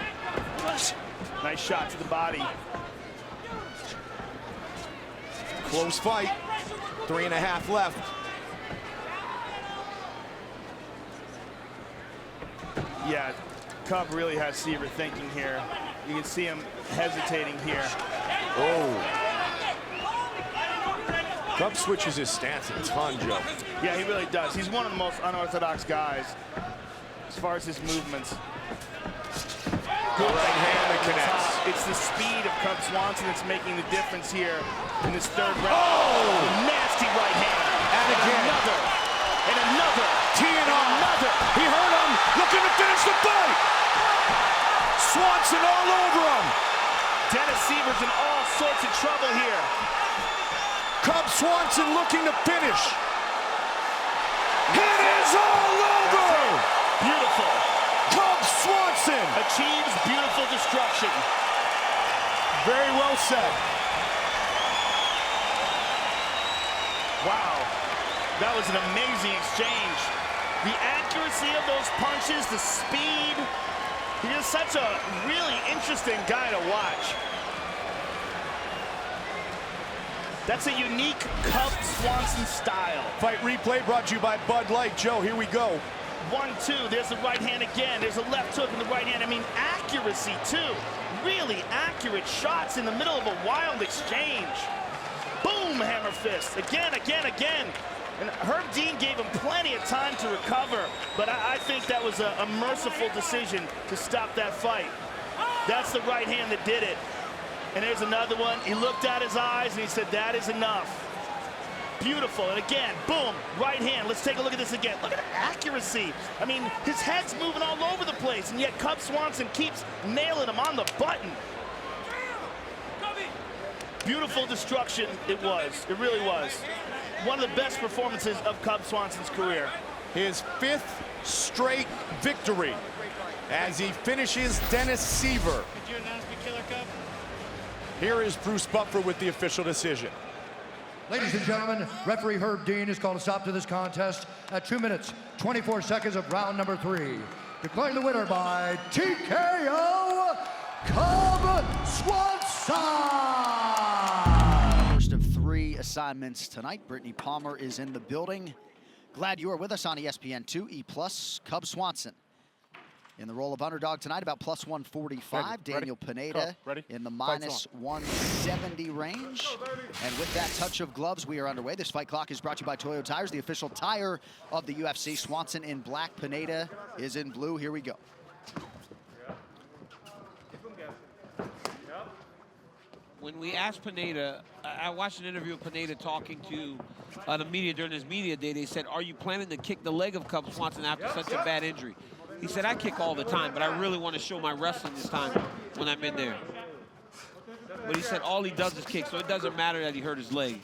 Nice shot to the body. Close fight. 3.5 left. Yeah, Cub really has Siver thinking here. You can see him hesitating here. Oh. Cub switches his stance a ton, Joe. Yeah, he really does. He's one of the most unorthodox guys as far as his movements. Good right hand that connects. It's the speed of Cub Swanson that's making the difference here in this third round. Oh! Nasty right hand. And again. Another. And another. Teeing off. Another. He hurt him. Looking to finish the fight. Swanson all over him. Dennis Siver's in all sorts of trouble here. Cub Swanson looking to finish. It is all over. Beautiful. Cub Swanson achieves beautiful destruction. Very well said. Wow. That was an amazing exchange. The accuracy of those punches, the speed. He is such a really interesting guy to watch. That's a unique Cub Swanson style. Fight replay brought to you by Bud Light. Joe, here we go. 1-2, there's the right hand again. There's a left hook in the right hand. I mean, accuracy too. Really accurate shots in the middle of a wild exchange. Boom, hammer fist. Again, again, again. And Herb Dean gave him plenty of time to recover, but I think that was a merciful decision to stop that fight. That's the right hand that did it. And there's another one. He looked at his eyes and he said, that is enough. Beautiful. And again, boom, right hand. Let's take a look at this again. Look at the accuracy. I mean, his head's moving all over the place, and yet Cub Swanson keeps nailing him on the button. Beautiful destruction it was. It really was. One of the best performances of Cub Swanson's career. His 5th straight victory as he finishes Dennis Siver. Could you announce the killer, Cub? Here is Bruce Buffer with the official decision. Ladies and gentlemen, referee Herb Dean has called a stop to this contest at 2 minutes, 24 seconds of round number 3. Declaring the winner by TKO, Cub Swanson! First of 3 assignments tonight. Brittany Palmer is in the building. Glad you are with us on ESPN2 E+. Cub Swanson in the role of underdog tonight, about plus 145. Daniel Pineda in the minus 170 range. And with that touch of gloves, we are underway. This fight clock is brought to you by Toyo Tires, the official tire of the UFC. Swanson in black, Pineda is in blue. Here we go. When we asked Pineda, I watched an interview of Pineda talking to the media during his media day. They said, are you planning to kick the leg of Cub Swanson after such a bad injury? He said, I kick all the time, but I really want to show my wrestling this time when I'm in there. But he said all he does is kick, so it doesn't matter that he hurt his leg.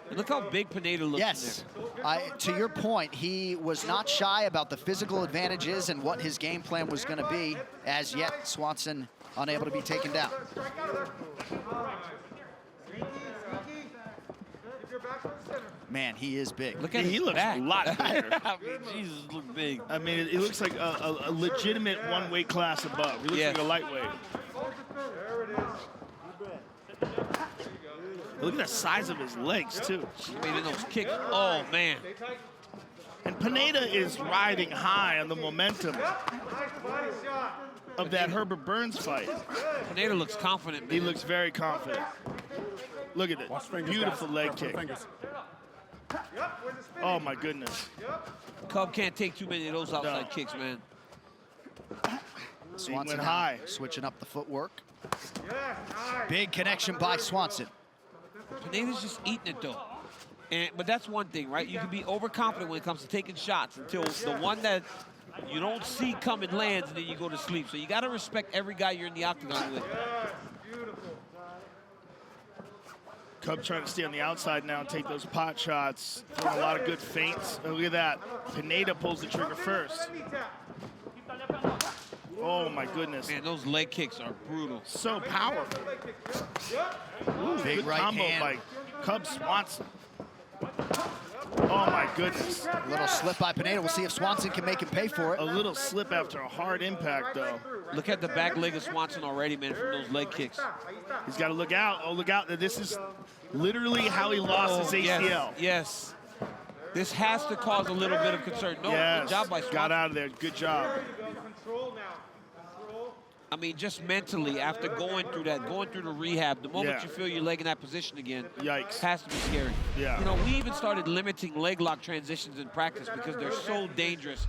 And look how big Pineda looks yes. in there. To your point, he was not shy about the physical advantages and what his game plan was going to be. As yet, Swanson unable to be taken down. Man, he is big. Look at he looks back. a lot bigger. I mean, Jesus, look big. I mean, it looks like a legitimate one weight class above. He looks like a lightweight. Look at the size of his legs, too. I mean, in those kicks, oh, man. And Pineda is riding high on the momentum of that Herbert Burns fight. Pineda looks confident, man. He looks very confident. Look at it. Beautiful leg kick. Oh, my goodness. Cub can't take too many of those outside kicks, man. Swanson went high. Switching up the footwork. Big connection by Swanson. Pineda's just eating it, though. But that's one thing, right? You can be overconfident when it comes to taking shots until the one that you don't see coming lands, and then you go to sleep. So you got to respect every guy you're in the octagon with. Cub trying to stay on the outside now and take those pot shots. Throwing a lot of good feints. Oh, look at that. Pineda pulls the trigger first. Oh, my goodness. Man, those leg kicks are brutal. So powerful. Ooh, big good right combo hand by Cub Swanson. Oh, my goodness. A little slip by Pineda. We'll see if Swanson can make him pay for it. A little slip after a hard impact, though. Look at the back leg of Swanson already, man, from those leg kicks. He's got to look out. Oh, look out. This is literally how he lost his ACL. Yes. This has to cause a little bit of concern. No, yes. Good job by Swanson. Got out of there. Good job. I mean, just mentally, after going through that, going through the rehab, the moment Yeah. you feel your leg in that position again, yikes, has to be scary. Yeah. You know, we even started limiting leg lock transitions in practice because they're so dangerous.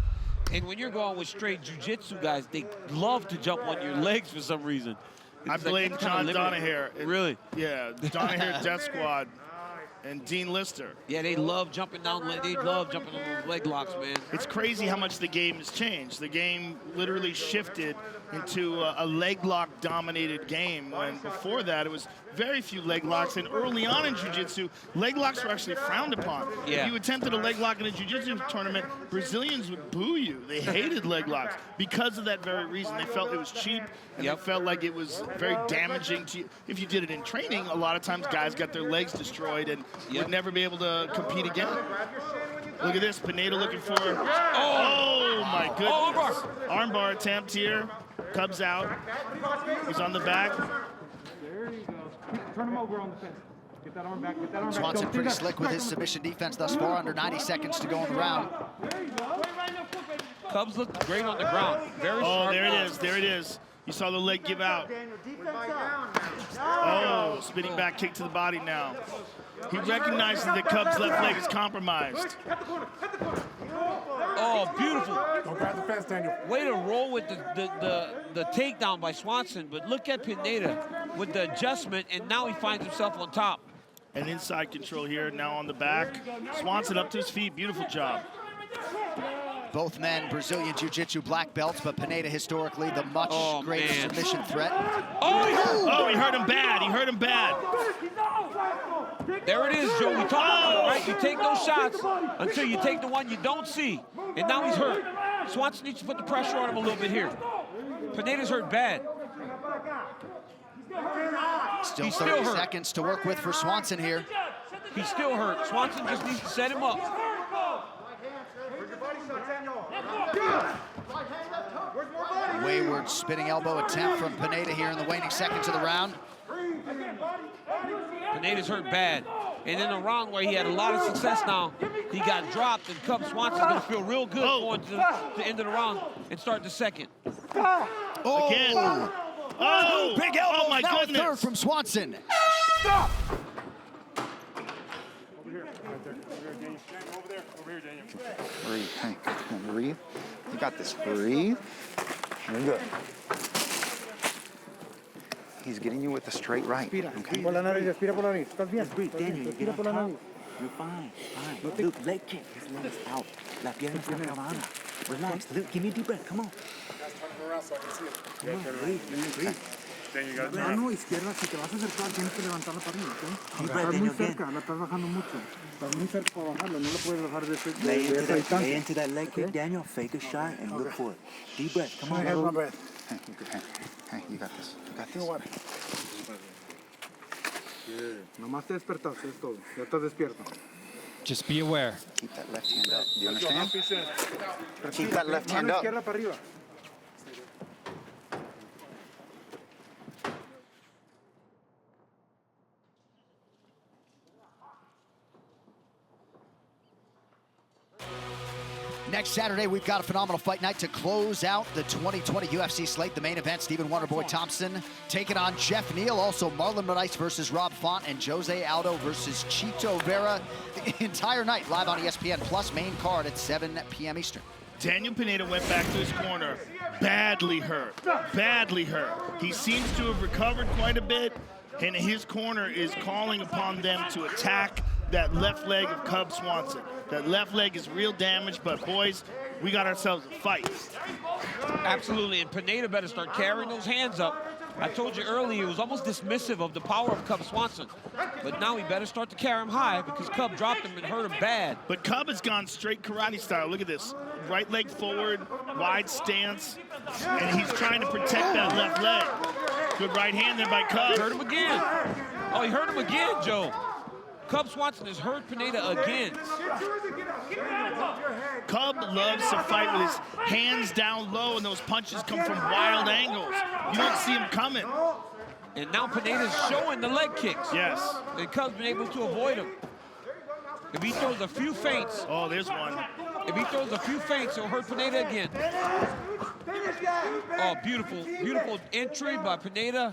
And when you're going with straight jiu-jitsu guys, they love to jump on your legs for some reason. I blame John Donahere. Really? Yeah, Donahere Death Squad and Dean Lister. Yeah, they love jumping down. They love jumping on those leg locks, man. It's crazy how much the game has changed. The game literally shifted into a leg lock dominated game when before that it was very few leg locks, and early on in jiu-jitsu, leg locks were actually frowned upon. Yeah. If you attempted a leg lock in a jiu-jitsu tournament, Brazilians would boo you. They hated leg locks because of that very reason. They felt it was cheap, and they felt like it was very damaging to you. If you did it in training, a lot of times guys got their legs destroyed and would never be able to compete again. Look at this, Pineda looking for, oh my goodness. Oh, armbar attempt here. Cubs out. He's on the back. There you go. Turn him over on the fence. Swanson pretty slick with his submission defense thus far, under 90 seconds to go in the round. Cubs look great on the ground. Very sharp. There it is. There it is. You saw the leg give out. Oh, spinning back kick to the body now. He recognizes that Cub's left leg is compromised. Oh, beautiful. Don't grab the fence, Daniel. Way to roll with the takedown by Swanson, but look at Pineda with the adjustment, and now he finds himself on top. And inside control here, now on the back. Swanson up to his feet, beautiful job. Both men Brazilian Jiu-Jitsu black belts, but Pineda historically the much greater submission threat. Oh, he hurt him bad. He hurt him bad. There it is, Joe. We talked about it, right? You take those shots until you take the one you don't see. And now he's hurt. Swanson needs to put the pressure on him a little bit here. Pineda's hurt bad. Still 30 seconds to work with for Swanson here. He's still hurt. Swanson just needs to set him up. Wayward spinning elbow attempt from Pineda here in the waning seconds of the round. Pineda's hurt bad. And in a round where he had a lot of success now, he got dropped, and Cub Swanson's gonna feel real good going to the end of the round and start the second. Again. Oh, big elbow. Oh my now goodness. A third from Swanson. Stop! Breathe, Hank. Come on, breathe. You got this. Breathe. You're good. He's getting you with a straight right. Okay? Por la nariz, respira por la nariz. ¿Estás bien? Breathe, Daniel. You get Respira on por la top. nariz. You're fine. Fine. Luke, leg kick. His leg is out. La pierna está clavada. Relax. Luke, give me a deep breath. Come on. Come on, breathe. Breathe. Mano izquierda, si te vas a acercar, tienes que levantarla para arriba, ¿ok? Deep breath, Estás muy Daniel, cerca, la estás bajando mucho. Estás muy cerca para bajarla, no la puedes bajar de ese Lay distancia. into that leg kick, Daniel. Fake a shot and look for it. Deep breath. Come on. Hold my breath. Hank, you good, Hank. Hank, you got this. You got this. Nomás te despertaste, es todo. Ya estás despierto. Just be aware. Keep that left hand up. Do you understand? Keep that left hand Mano up. izquierda para arriba. Next Saturday, we've got a phenomenal fight night to close out the 2020 UFC slate. The main event, Stephen Wonderboy Thompson taking on Jeff Neal. Also, Marlon Moraes versus Rob Font and Jose Aldo versus Chito Vera. The entire night live on ESPN Plus, main card at 7 p.m. Eastern. Daniel Pineda went back to his corner, badly hurt, badly hurt. He seems to have recovered quite a bit, and his corner is calling upon them to attack that left leg of Cub Swanson. That left leg is real damage, but boys, we got ourselves a fight. Absolutely, and Pineda better start carrying those hands up. I told you earlier, he was almost dismissive of the power of Cub Swanson. But now he better start to carry him high because Cub dropped him and hurt him bad. But Cub has gone straight karate style. Look at this. Right leg forward, wide stance, and he's trying to protect that left leg. Good right hand there by Cub. He hurt him again. Oh, he hurt him again, Joe. Cub Swanson has hurt Pineda again. Cub loves to fight with his hands down low, and those punches come from wild angles. You don't see him coming. And now Pineda's showing the leg kicks. Yes. And Cub's been able to avoid them. If he throws a few feints. Oh, there's one. If he throws a few feints, he'll hurt Pineda again. Oh, beautiful, beautiful entry by Pineda.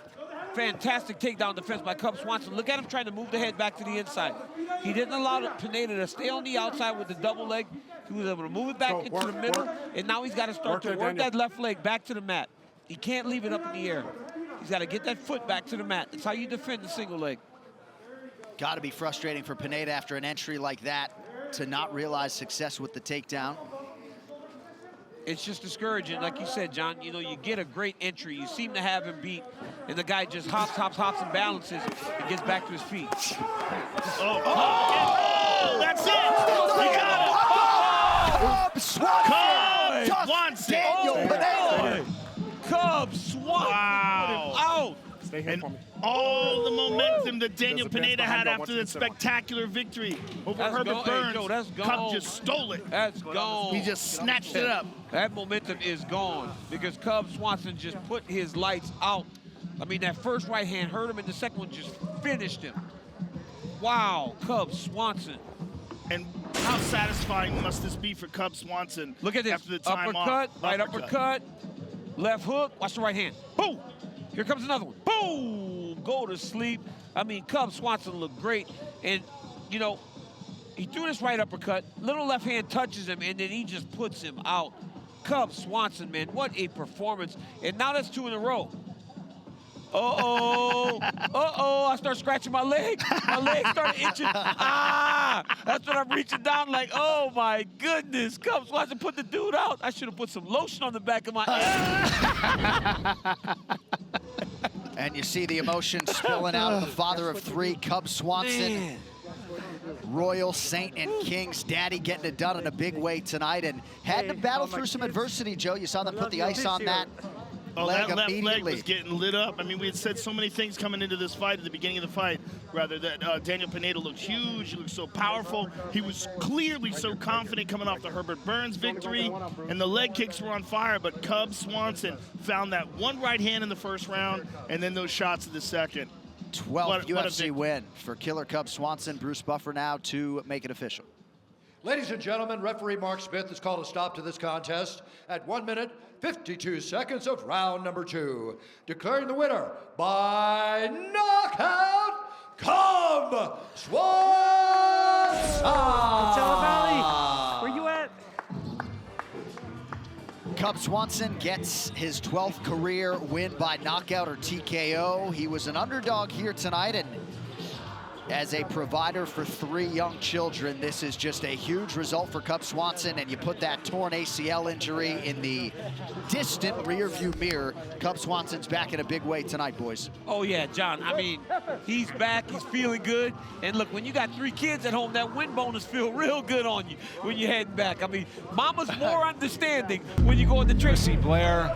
Fantastic takedown defense by Cub Swanson. Look at him trying to move the head back to the inside. He didn't allow Pineda to stay on the outside with the double leg. He was able to move it back into the middle, and now he's got to start to work that left leg back to the mat. He can't leave it up in the air. He's got to get that foot back to the mat. That's how you defend the single leg. Got to be frustrating for Pineda after an entry like that to not realize success with the takedown. It's just discouraging, like you said, John. You know, you get a great entry. You seem to have him beat, and the guy just hops, and balances and gets back to his feet. Oh, that's it! He got it! Cub Swanson! Cub Swanson! Daniel Pineda! Cub Swanson! Wow! Out! And all the momentum that Daniel Pineda had after that spectacular victory over Herbert Burns, hey, Joe, that's gone. Cub just stole it. That's gone. He just snatched it up. That momentum is gone because Cub Swanson just put his lights out. I mean, that first right hand hurt him, and the second one just finished him. Wow, Cub Swanson. And how satisfying must this be for Cub Swanson? Look at this. After the time Uppercut, off. right uppercut, left hook. Watch the right hand. Boom! Here comes another one. Boom! Go to sleep. I mean, Cub Swanson looked great. And, you know, he threw this right uppercut. Little left hand touches him, and then he just puts him out. Cub Swanson, man, what a performance. And now that's 2 in a row. Uh-oh. Uh-oh. I start scratching my leg. My leg started itching. Ah! That's when I'm reaching down like, oh, my goodness. Cub Swanson put the dude out. I should have put some lotion on the back of my head. And you see the emotion spilling out of the father of 3, Cub Swanson. Man. Royal Saint and King's daddy getting it done in a big way tonight and had to battle through some adversity, Joe. You saw them put the ice on that leg that left leg immediately. was getting lit up. I mean, we had said so many things coming into this fight at the beginning of the fight, rather, that Daniel Pineda looked huge, he looked so powerful. He was clearly so confident coming off the Herbert Burns victory, and the leg kicks were on fire, but Cub Swanson found that one right hand in the first round, and then those shots in the second. 12th UFC win for Killer Cub Swanson. Bruce Buffer now to make it official. Ladies and gentlemen, referee Mark Smith has called a stop to this contest at 1 minute, 52 seconds of round number 2. Declaring the winner by knockout, Cub Swanson! Valley, where you at? Cub Swanson gets his 12th career win by knockout or TKO. He was an underdog here tonight, and as a provider for 3 young children, this is just a huge result for Cub Swanson, and you put that torn ACL injury in the distant rearview mirror. Cub Swanson's back in a big way tonight, boys. Oh, yeah, John. I mean, he's back. He's feeling good. And look, when you got 3 kids at home, that win bonus feel real good on you when you're heading back. I mean, mama's more understanding when you go in the trip. Blair,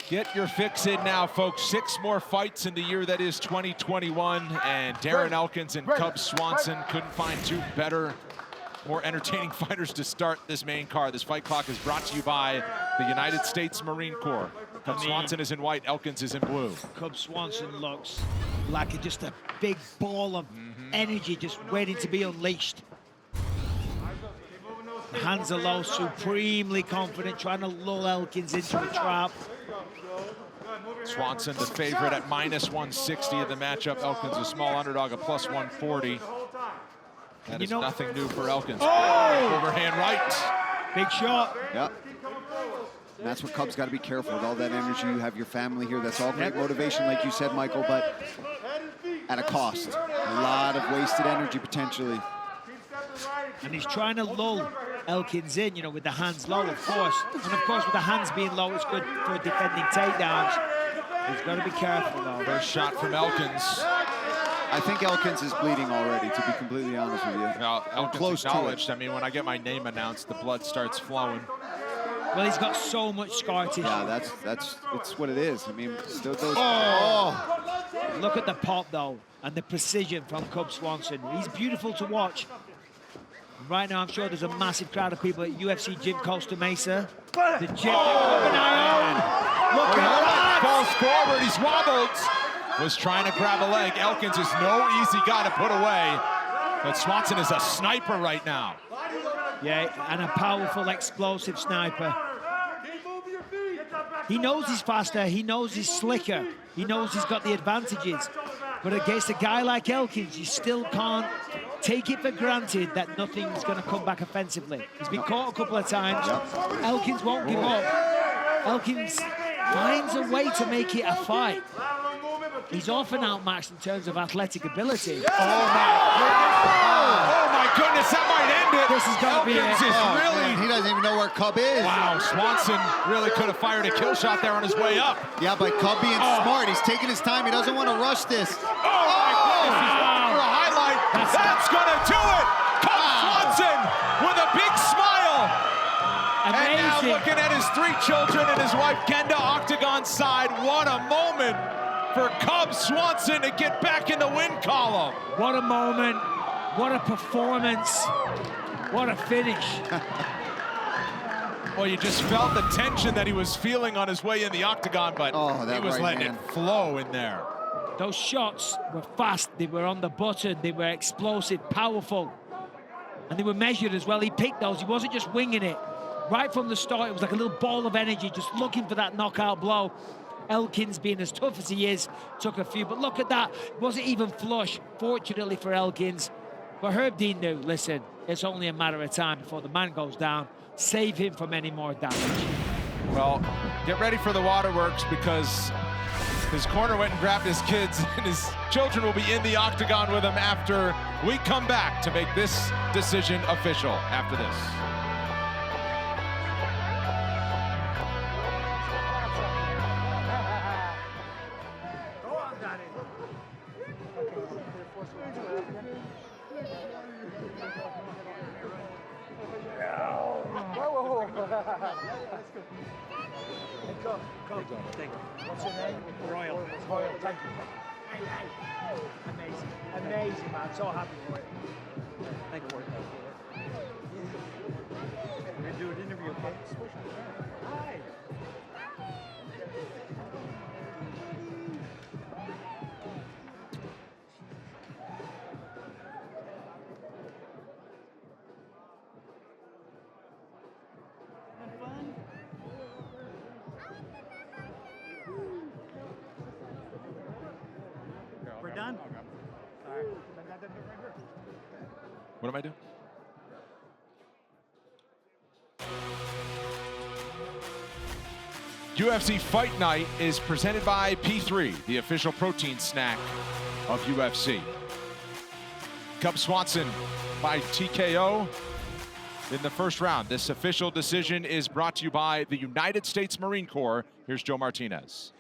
get your fix in now, folks. 6 more fights in the year that is 2021. And Darren Elkins and Cub Swanson couldn't find 2 better, more entertaining fighters to start this main card. This fight clock is brought to you by the United States Marine Corps. Cub Swanson is in white, Elkins is in blue. Cub Swanson looks like just a big ball of energy just waiting to be unleashed. Hands are low, supremely confident, trying to lull Elkins into a trap. Swanson, the favorite at -160 of the matchup. Elkins, a small underdog, a +140. That is nothing new for Elkins. Oh! Overhand right. Big shot. Yep. And that's what Cub's got to be careful with. All that energy, you have your family here. That's all great motivation, like you said, Michael, but at a cost. A lot of wasted energy, potentially. And he's trying to lull Elkins in, you know, with the hands low, of course. And of course, with the hands being low, it's good for defending takedowns. He's got to be careful, though. First shot from Elkins. I think Elkins is bleeding already, to be completely honest with you. Now, Elkins close acknowledged. I mean, when I get my name announced, the blood starts flowing. Well, he's got so much scar tissue. Yeah, that's what it is. I mean, still those. Look at the pop, though, and the precision from Cub Swanson. He's beautiful to watch. Right now, I'm sure there's a massive crowd of people at UFC Gym Costa Mesa. The gym. Look at that! Falls forward, he's wobbled. Was trying to grab a leg. Elkins is no easy guy to put away. But Swanson is a sniper right now. Yeah, and a powerful, explosive sniper. He knows he's faster, he knows he's slicker, he knows he's got the advantages. But against a guy like Elkins, you still can't take it for granted that nothing's going to come back offensively. He's been caught a couple of times. Elkins won't give up. Elkins finds a way to make it a fight. He's often outmatched in terms of athletic ability. Oh my goodness, that might end it. This is going to be it. Man, he doesn't even know where Cub is. Wow, Swanson really could have fired a kill shot there on his way up. Yeah, but Cub being smart, he's taking his time. He doesn't want to rush this. Oh my goodness, he's looking for a highlight. That's gonna do it. Cub Swanson with a big smile. Amazing. And now looking at his 3 children and his wife Kenda octagon side. What a moment for Cub Swanson to get back in the win column. What a moment. What a performance. What a finish. Well, you just felt the tension that he was feeling on his way in the octagon, but he was letting it flow in there. Those shots were fast, they were on the button, they were explosive, powerful, and they were measured as well. He picked those, he wasn't just winging it. Right from the start, it was like a little ball of energy, just looking for that knockout blow. Elkins, being as tough as he is, took a few, but look at that, it wasn't even flush, fortunately for Elkins. But Herb Dean knew, listen, it's only a matter of time before the man goes down. Save him from any more damage. Well, get ready for the waterworks, because his corner went and grabbed his kids, and his children will be in the octagon with him after we come back to make this decision official after this. What's your name? Royal. Royal, thank you. Amazing. Amazing, man. So happy for you. Thank you. We're going to do an interview, okay? Hi. Done? All right. What am I doing? UFC Fight Night is presented by P3, the official protein snack of UFC. Cub Swanson by TKO in the first round. This official decision is brought to you by the United States Marine Corps. Here's Joe Martinez.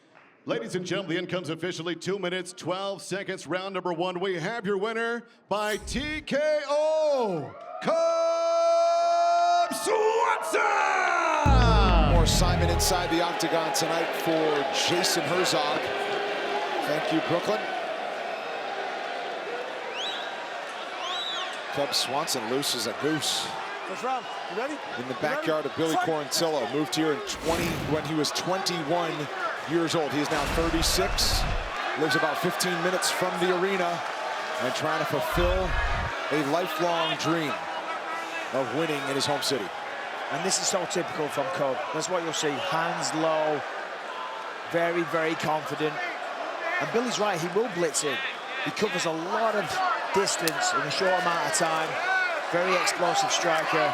Ladies and gentlemen, the end comes officially 2 minutes, 12 seconds, round number 1. We have your winner by TKO, Cub Swanson! More Simon inside the octagon tonight for Jason Herzog. Thank you, Brooklyn. Cub Swanson loose as a goose. First round, you ready? In the backyard of Billy Quarantillo. Moved here in when he was 21 years old. He is now 36, lives about 15 minutes from the arena, and trying to fulfill a lifelong dream of winning in his home city. And this is so typical from Cub. That's what you'll see, hands low, very, very confident. And Billy's right, he will blitz in. He covers a lot of distance in a short amount of time. Very explosive striker.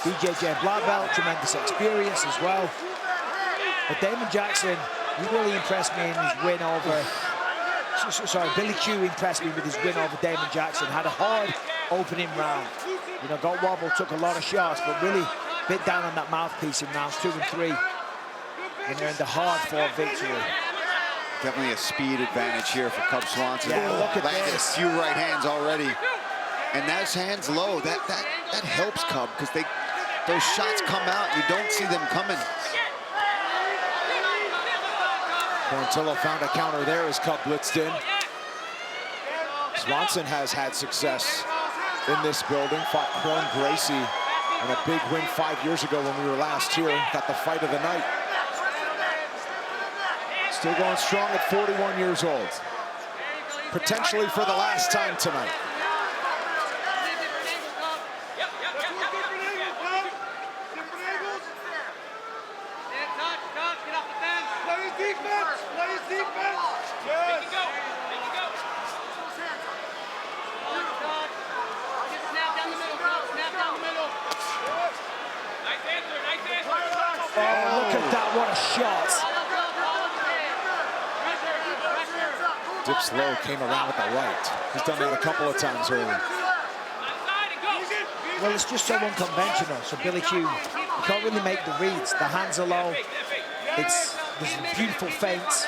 BJJ black belt, tremendous experience as well. But Damon Jackson, he really impressed me in his win over, sorry, Billy Q impressed me with his win over Damon Jackson. Had a hard opening round. You know, got wobbled, took a lot of shots, but really bit down on that mouthpiece in rounds 2 and 3. And earned a hard-fought victory. Definitely a speed advantage here for Cub Swanson. Yeah, look at landed this. a few right hands already. And those hands low, that helps Cub, because those shots come out, you don't see them coming. Quarantillo found a counter there as Cub blitzed in. Swanson has had success in this building, fought Cron Gracie in a big win 5 years ago when we were last here, got the fight of the night. Still going strong at 41 years old. Potentially for the last time tonight. Oh, look at that, what a shot. Dips low, came around with the right. He's done that a couple of times early. Well, it's just so unconventional. So Billy Q, you can't really make the reads. The hands are low. There's beautiful feints.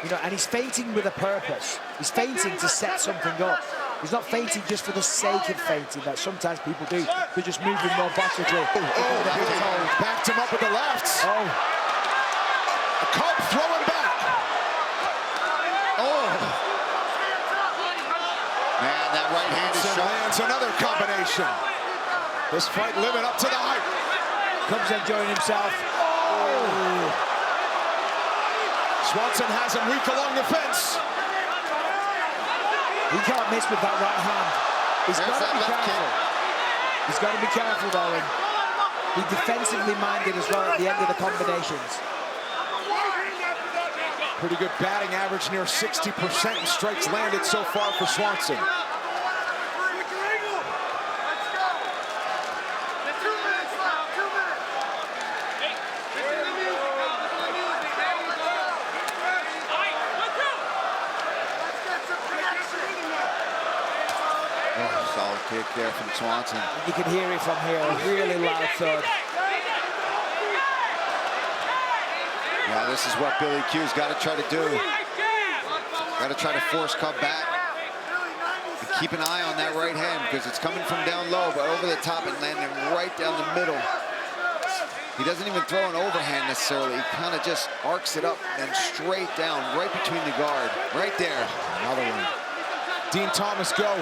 You know, and he's feinting with a purpose. He's feinting to set something up. He's not feinting just for the sake of feinting that sometimes people do. They're just moving robotically. Backed him up with the left. Oh. A Cub throwing back. Oh. Man, that right hand is sharp. Lands another combination. This fight living up to the hype. Cub's enjoying himself. Oh. Swanson has him weak along the fence. He can't miss with that right hand. He's got to be careful. He's got to be careful, though. And he's defensively minded as well at the end of the combinations. Pretty good batting average, near 60% in strikes landed so far for Swanson. Solid kick there from Swanson. You can hear it from here, a really loud thud. Yeah, this is what Billy Q's got to try to do. Got to try to force Cub back. And keep an eye on that right hand because it's coming from down low, but over the top and landing right down the middle. He doesn't even throw an overhand necessarily. He kind of just arcs it up and straight down, right between the guard. Right there. Another one. Dean Thomas, go.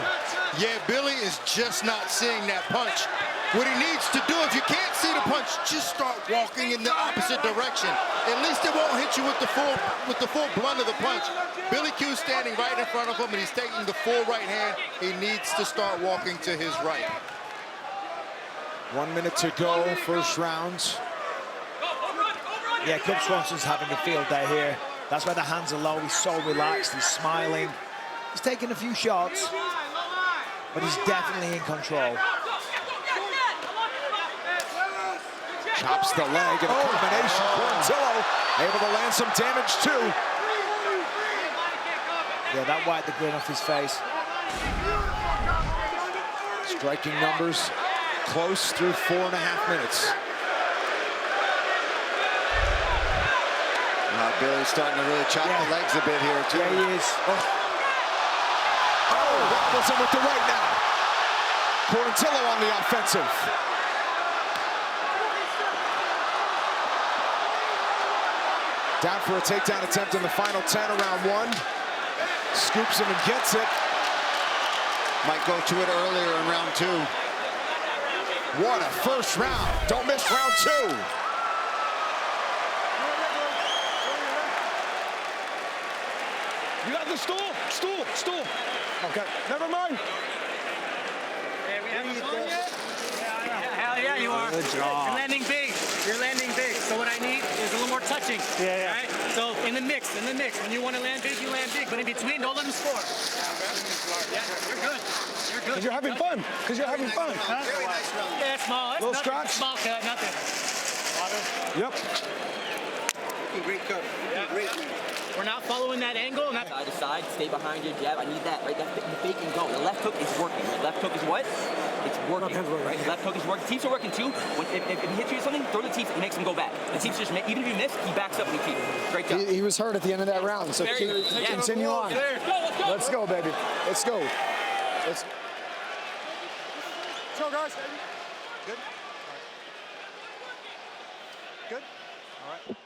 Yeah, Billy is just not seeing that punch. What he needs to do, if you can't see the punch, just start walking in the opposite direction. At least it won't hit you with the full blunt of the punch. Billy Q's standing right in front of him, and he's taking the full right hand. He needs to start walking to his right. 1 minute to go, first rounds. Yeah, Cub Swanson's having a field day here. That's why the hands are low. He's so relaxed. He's smiling. He's taking a few shots, but he's definitely in control. Chops the leg in a combination. Quarantillo able to land some damage too. Yeah, that wiped the grin off his face. Striking numbers close through 4.5 minutes. Billy's starting to really chop the legs a bit here too. Yeah, he is. Wobbles him with the right now. Quarantillo on the offensive. Down for a takedown attempt in the final 10 of round 1. Scoops him and gets it. Might go to it earlier in round 2. What a first round. Don't miss round 2. You got the stool. Okay, never mind. Hell yeah, you are. Good job. You're landing big. So what I need is a little more touching. Yeah. All right? So in the mix. When you want to land big, you land big. But in between, don't let them score. Yeah, you're good. Because you're having fun. Huh? Yeah, small. That's Little nothing. scratch? Small cut, nothing. Yep. Great cut. Yeah. Great. We're not following that angle. Side to side, stay behind your jab. I need that, right? That's the fake and go. The left hook is working. The left hook is what? It's working. Right? The left hook is working. Teeps are working too. If he hits you with something, throw the teeps. It makes him go back. The teeps just make, even if you miss, he backs up and he teeps. Great job. He was hurt at the end of that round, so continue on. Let's go, baby. Let's go. Let's go, guys. Good. Good. All right.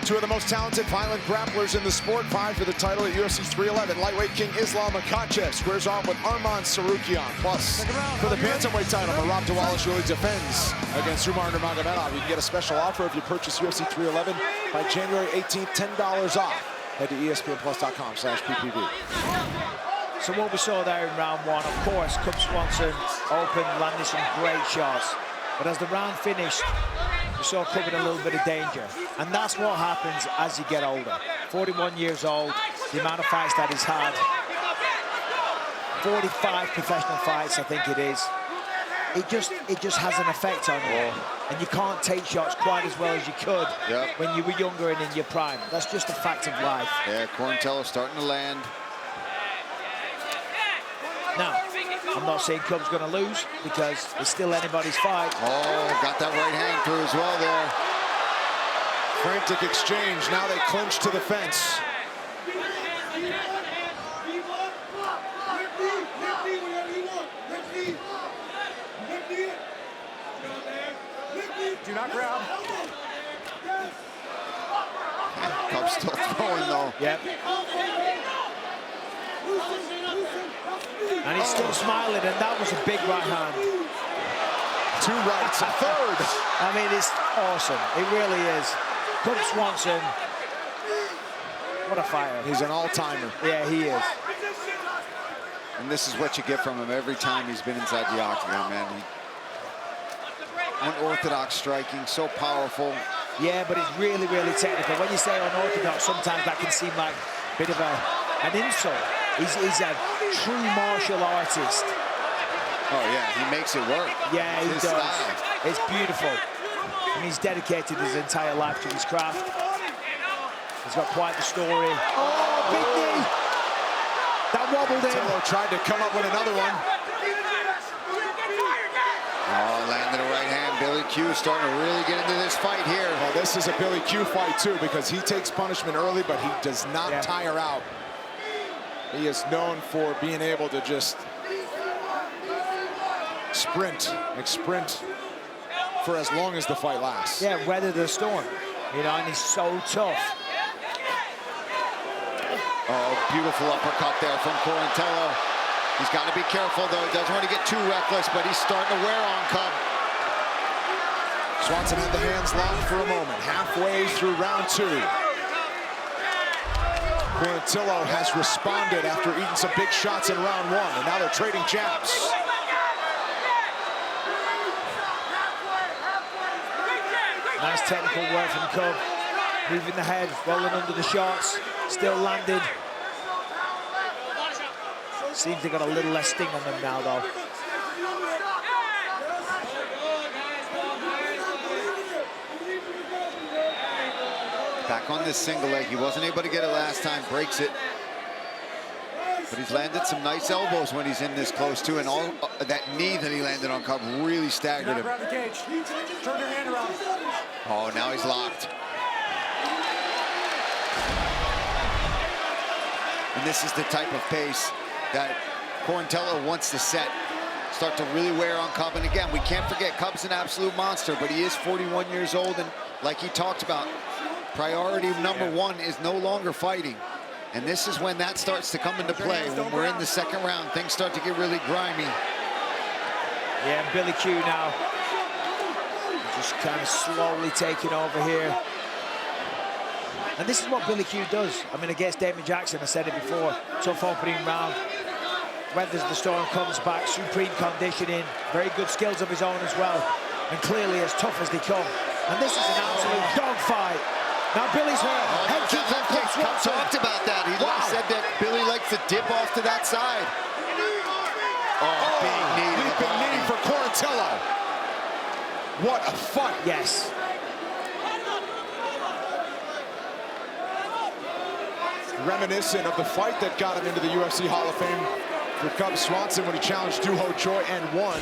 Two of the most talented, violent grapplers in the sport, vying for the title at UFC 311. Lightweight king Islam Makhachev squares off with Arman Sarukian. Plus, for the bantamweight title, Roop really defends against Umar Nurmagomedov. You can get a special offer if you purchase UFC 311 by January 18th, $10 off. Head to ESPNplus.com/PPV. So what we saw there in round 1, of course, Cub Swanson opened, landing some great shots. But as the round finished, we saw Cub in a little bit of danger. And that's what happens as you get older. 41 years old, the amount of fights that he's had. 45 professional fights, I think it is. It just has an effect on you. And you can't take shots quite as well as you could when you were younger and in your prime. That's just a fact of life. Yeah, Quarantillo starting to land. Now, I'm not saying Cub's going to lose because it's still anybody's fight. Oh, got that right hand through as well there. Frantic exchange. Now they clinch to the fence. Do not grab. Cub's still throwing though. Yep. And he's still smiling, and that was a big right hand. 2 rights, a third. I mean, it's awesome. It really is. Cub Swanson. What a fighter. He's an all-timer. Yeah, he is. And this is what you get from him every time he's been inside the octagon, man. Unorthodox striking, so powerful. Yeah, but it's really, really technical. When you say unorthodox, sometimes that can seem like a bit of an insult. He's a true martial artist. Oh, yeah, he makes it work. Yeah, he His does. style. It's beautiful. And he's dedicated his entire life to his craft. He's got quite the story. Oh, big knee! That wobbled him. Quarantillo tried to come up with another one. Oh, landed a right hand. Billy Q starting to really get into this fight here. Well, this is a Billy Q fight, too, because he takes punishment early, but he does not tire out. He is known for being able to just sprint for as long as the fight lasts. Yeah, weather the storm. You know, and he's so tough. Oh, beautiful uppercut there from Quarantillo. He's got to be careful, though. He doesn't want to get too reckless, but he's starting to wear on Cub. Swanson had the hands locked for a moment, halfway through round 2. Quarantillo has responded after eating some big shots in round 1, and now they're trading jabs. Nice technical work from Cub. Moving the head, rolling under the shots, still landed. Seems they got a little less sting on them now, though. Back on this single leg. He wasn't able to get it last time, breaks it. But he's landed some nice elbows when he's in this close, too. And all that knee that he landed on Cub really staggered him. Grab the cage. Turn your hand around. Oh, now he's locked. And this is the type of pace that Quarantillo wants to set. Start to really wear on Cub. And again, we can't forget Cub's an absolute monster, but he is 41 years old. And like he talked about, priority number 1 is no longer fighting. And this is when that starts to come into play. When we're in the second round, things start to get really grimy. Yeah, and Billy Q now just kind of slowly taking over here. And this is what Billy Q does. I mean, against Damon Jackson, I said it before, tough opening round. Weathers the storm, comes back, supreme conditioning, very good skills of his own as well. And clearly as tough as they come. And this is an absolute dogfight. Now Billy's hurt. Head kick from Cub Swanson. Talked about that. He said that Billy likes to dip off to that side. Big knee to the body. For Quarantillo. What a fight. Yes. Reminiscent of the fight that got him into the UFC Hall of Fame for Cub Swanson when he challenged Doo Ho Choi and won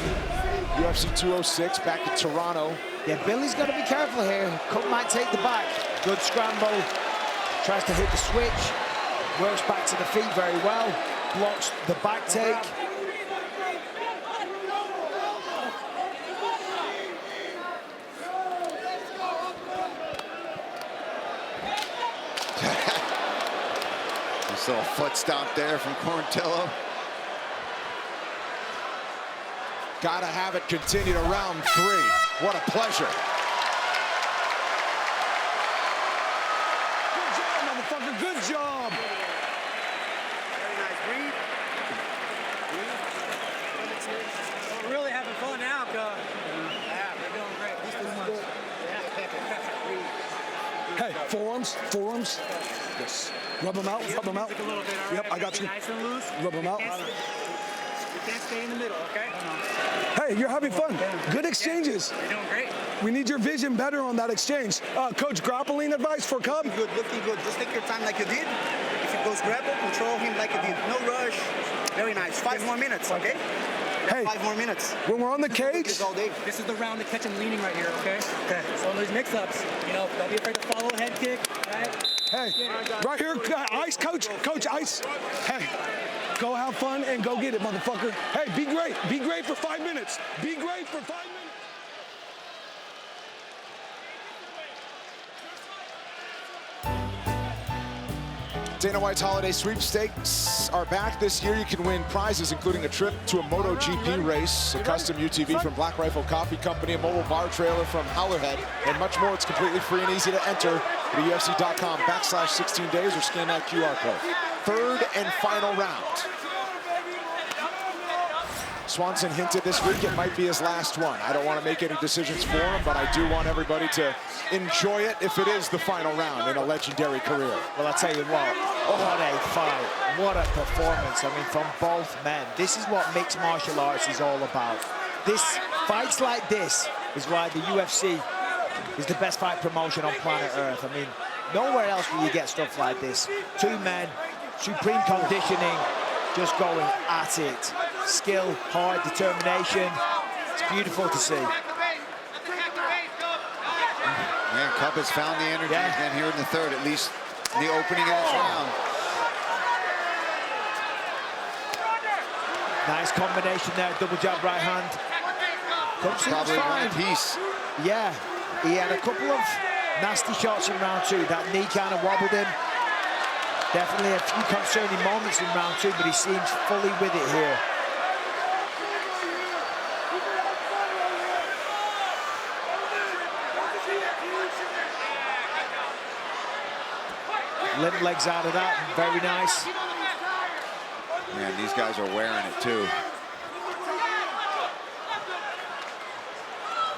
UFC 206 back in Toronto. Yeah, Billy's got to be careful here. Cub might take the back. Good scramble. Tries to hit the switch. Works back to the feet very well. Blocks the back take. Just a little foot stomp there from Quarantillo. Gotta have it continue to round 3. What a pleasure. Good job, motherfucker. Good job. Very nice. Breathe. We're really having fun now, Cub. Yeah, we're doing great. Hey, forearms. Yes. Rub them out, rub them out. Yep, I got you. Nice and loose. Rub them out. You can't stay in the middle, okay? Hey, you're having fun. Good exchanges. You're doing great. We need your vision better on that exchange. Coach, grappling advice for Cub? Looking good. Just take your time like you did. If he goes grapple, control him like you did. No rush. Very nice. 5 more minutes, okay? Hey, 5 more minutes. When we're on the cage. This is the round to catch him leaning right here, okay? Okay. So there's mix-ups. You know, don't be afraid to follow a head kick, right? Hey, right here, ice, coach, ice. Hey, go have fun and go get it, motherfucker. Hey, be great. Be great for 5 minutes. Be great for 5 minutes. Dana White's holiday sweepstakes are back this year. You can win prizes, including a trip to a Moto GP race, a custom UTV from Black Rifle Coffee Company, a mobile bar trailer from Howlerhead, and much more. It's completely free and easy to enter. Go to UFC.com/16 days or scan that QR code. Third and final round. Swanson hinted this week it might be his last one. I don't want to make any decisions for him, but I do want everybody to enjoy it if it is the final round in a legendary career. Well, I tell you what a fight, what a performance. I mean, from both men. This is what mixed martial arts is all about. Fights like this is why the UFC is the best fight promotion on planet Earth. I mean, nowhere else will you get stuff like this. Two men, supreme conditioning, just going at it. Skill, heart, determination. It's beautiful to see. Man, Cub has found the energy again here in the third, at least in the opening of this round. Nice combination there, double jab right hand. Probably one piece. Yeah, he had a couple of nasty shots in round two. That knee kind of wobbled him. Definitely a few concerning moments in round two, but he seems fully with it here. Limp legs out of that, very nice. Man, these guys are wearing it too.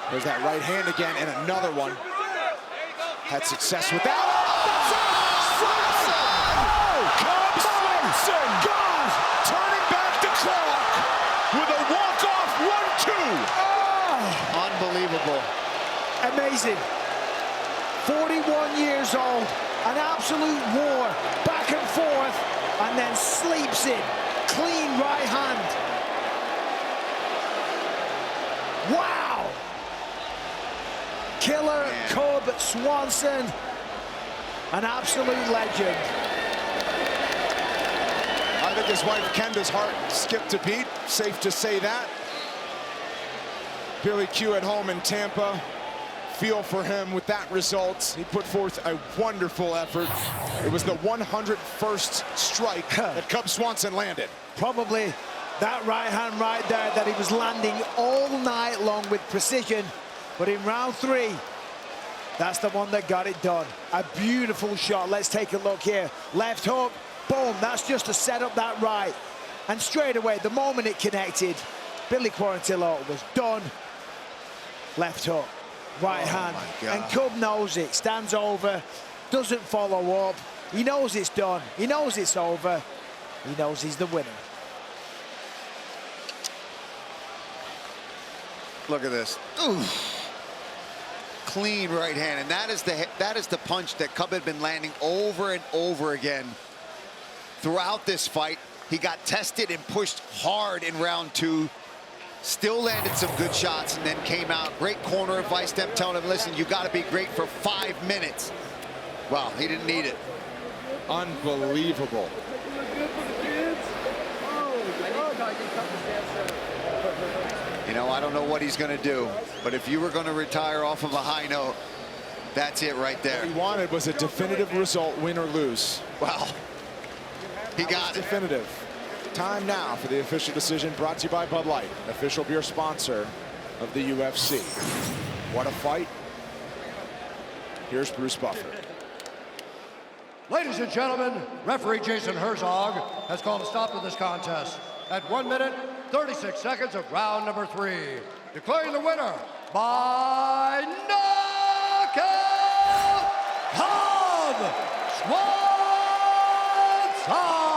There's that right hand again, and another one. Had success with that. Cub Swanson goes, turning back the clock with a walk-off 1-2. Unbelievable. Amazing. 41 years old, an absolute war, back and forth, and then sleeps it. Clean right hand. Wow! Killer Cub Swanson, an absolute legend. I think his wife Kenda's heart skipped a beat, safe to say that. Billy Q at home in Tampa. Feel for him with that result. He put forth a wonderful effort. It was the 101st strike that Cub Swanson landed. Probably that right hand right there that he was landing all night long with precision. But in round three, that's the one that got it done. A beautiful shot. Let's take a look here. Left hook, boom. That's just to set up that right. And straight away, the moment it connected, Billy Quarantillo was done. Left hook. Right hand, and Cub knows it, stands over, doesn't follow up. He knows it's done, he knows it's over, he knows he's the winner. Look at this. Ooh. Clean right hand, and that is the punch that Cub had been landing over and over again throughout this fight. He got tested and pushed hard in round two. Still landed some good shots and then came out. Great corner advice, them telling him, listen, you got to be great for 5 minutes. Well, he didn't need it. Unbelievable. You know, I don't know what he's going to do, but if you were going to retire off of a high note, that's it right there. What he wanted was a definitive result, win or lose. Well, he got it. Definitive. Time now for the official decision, brought to you by Bud Light, official beer sponsor of the UFC. What a fight. Here's Bruce Buffer. Ladies and gentlemen, referee Jason Herzog has called a stop to this contest at 1 minute, 36 seconds of round number 3. Declaring the winner by knockout, Cub Swanson!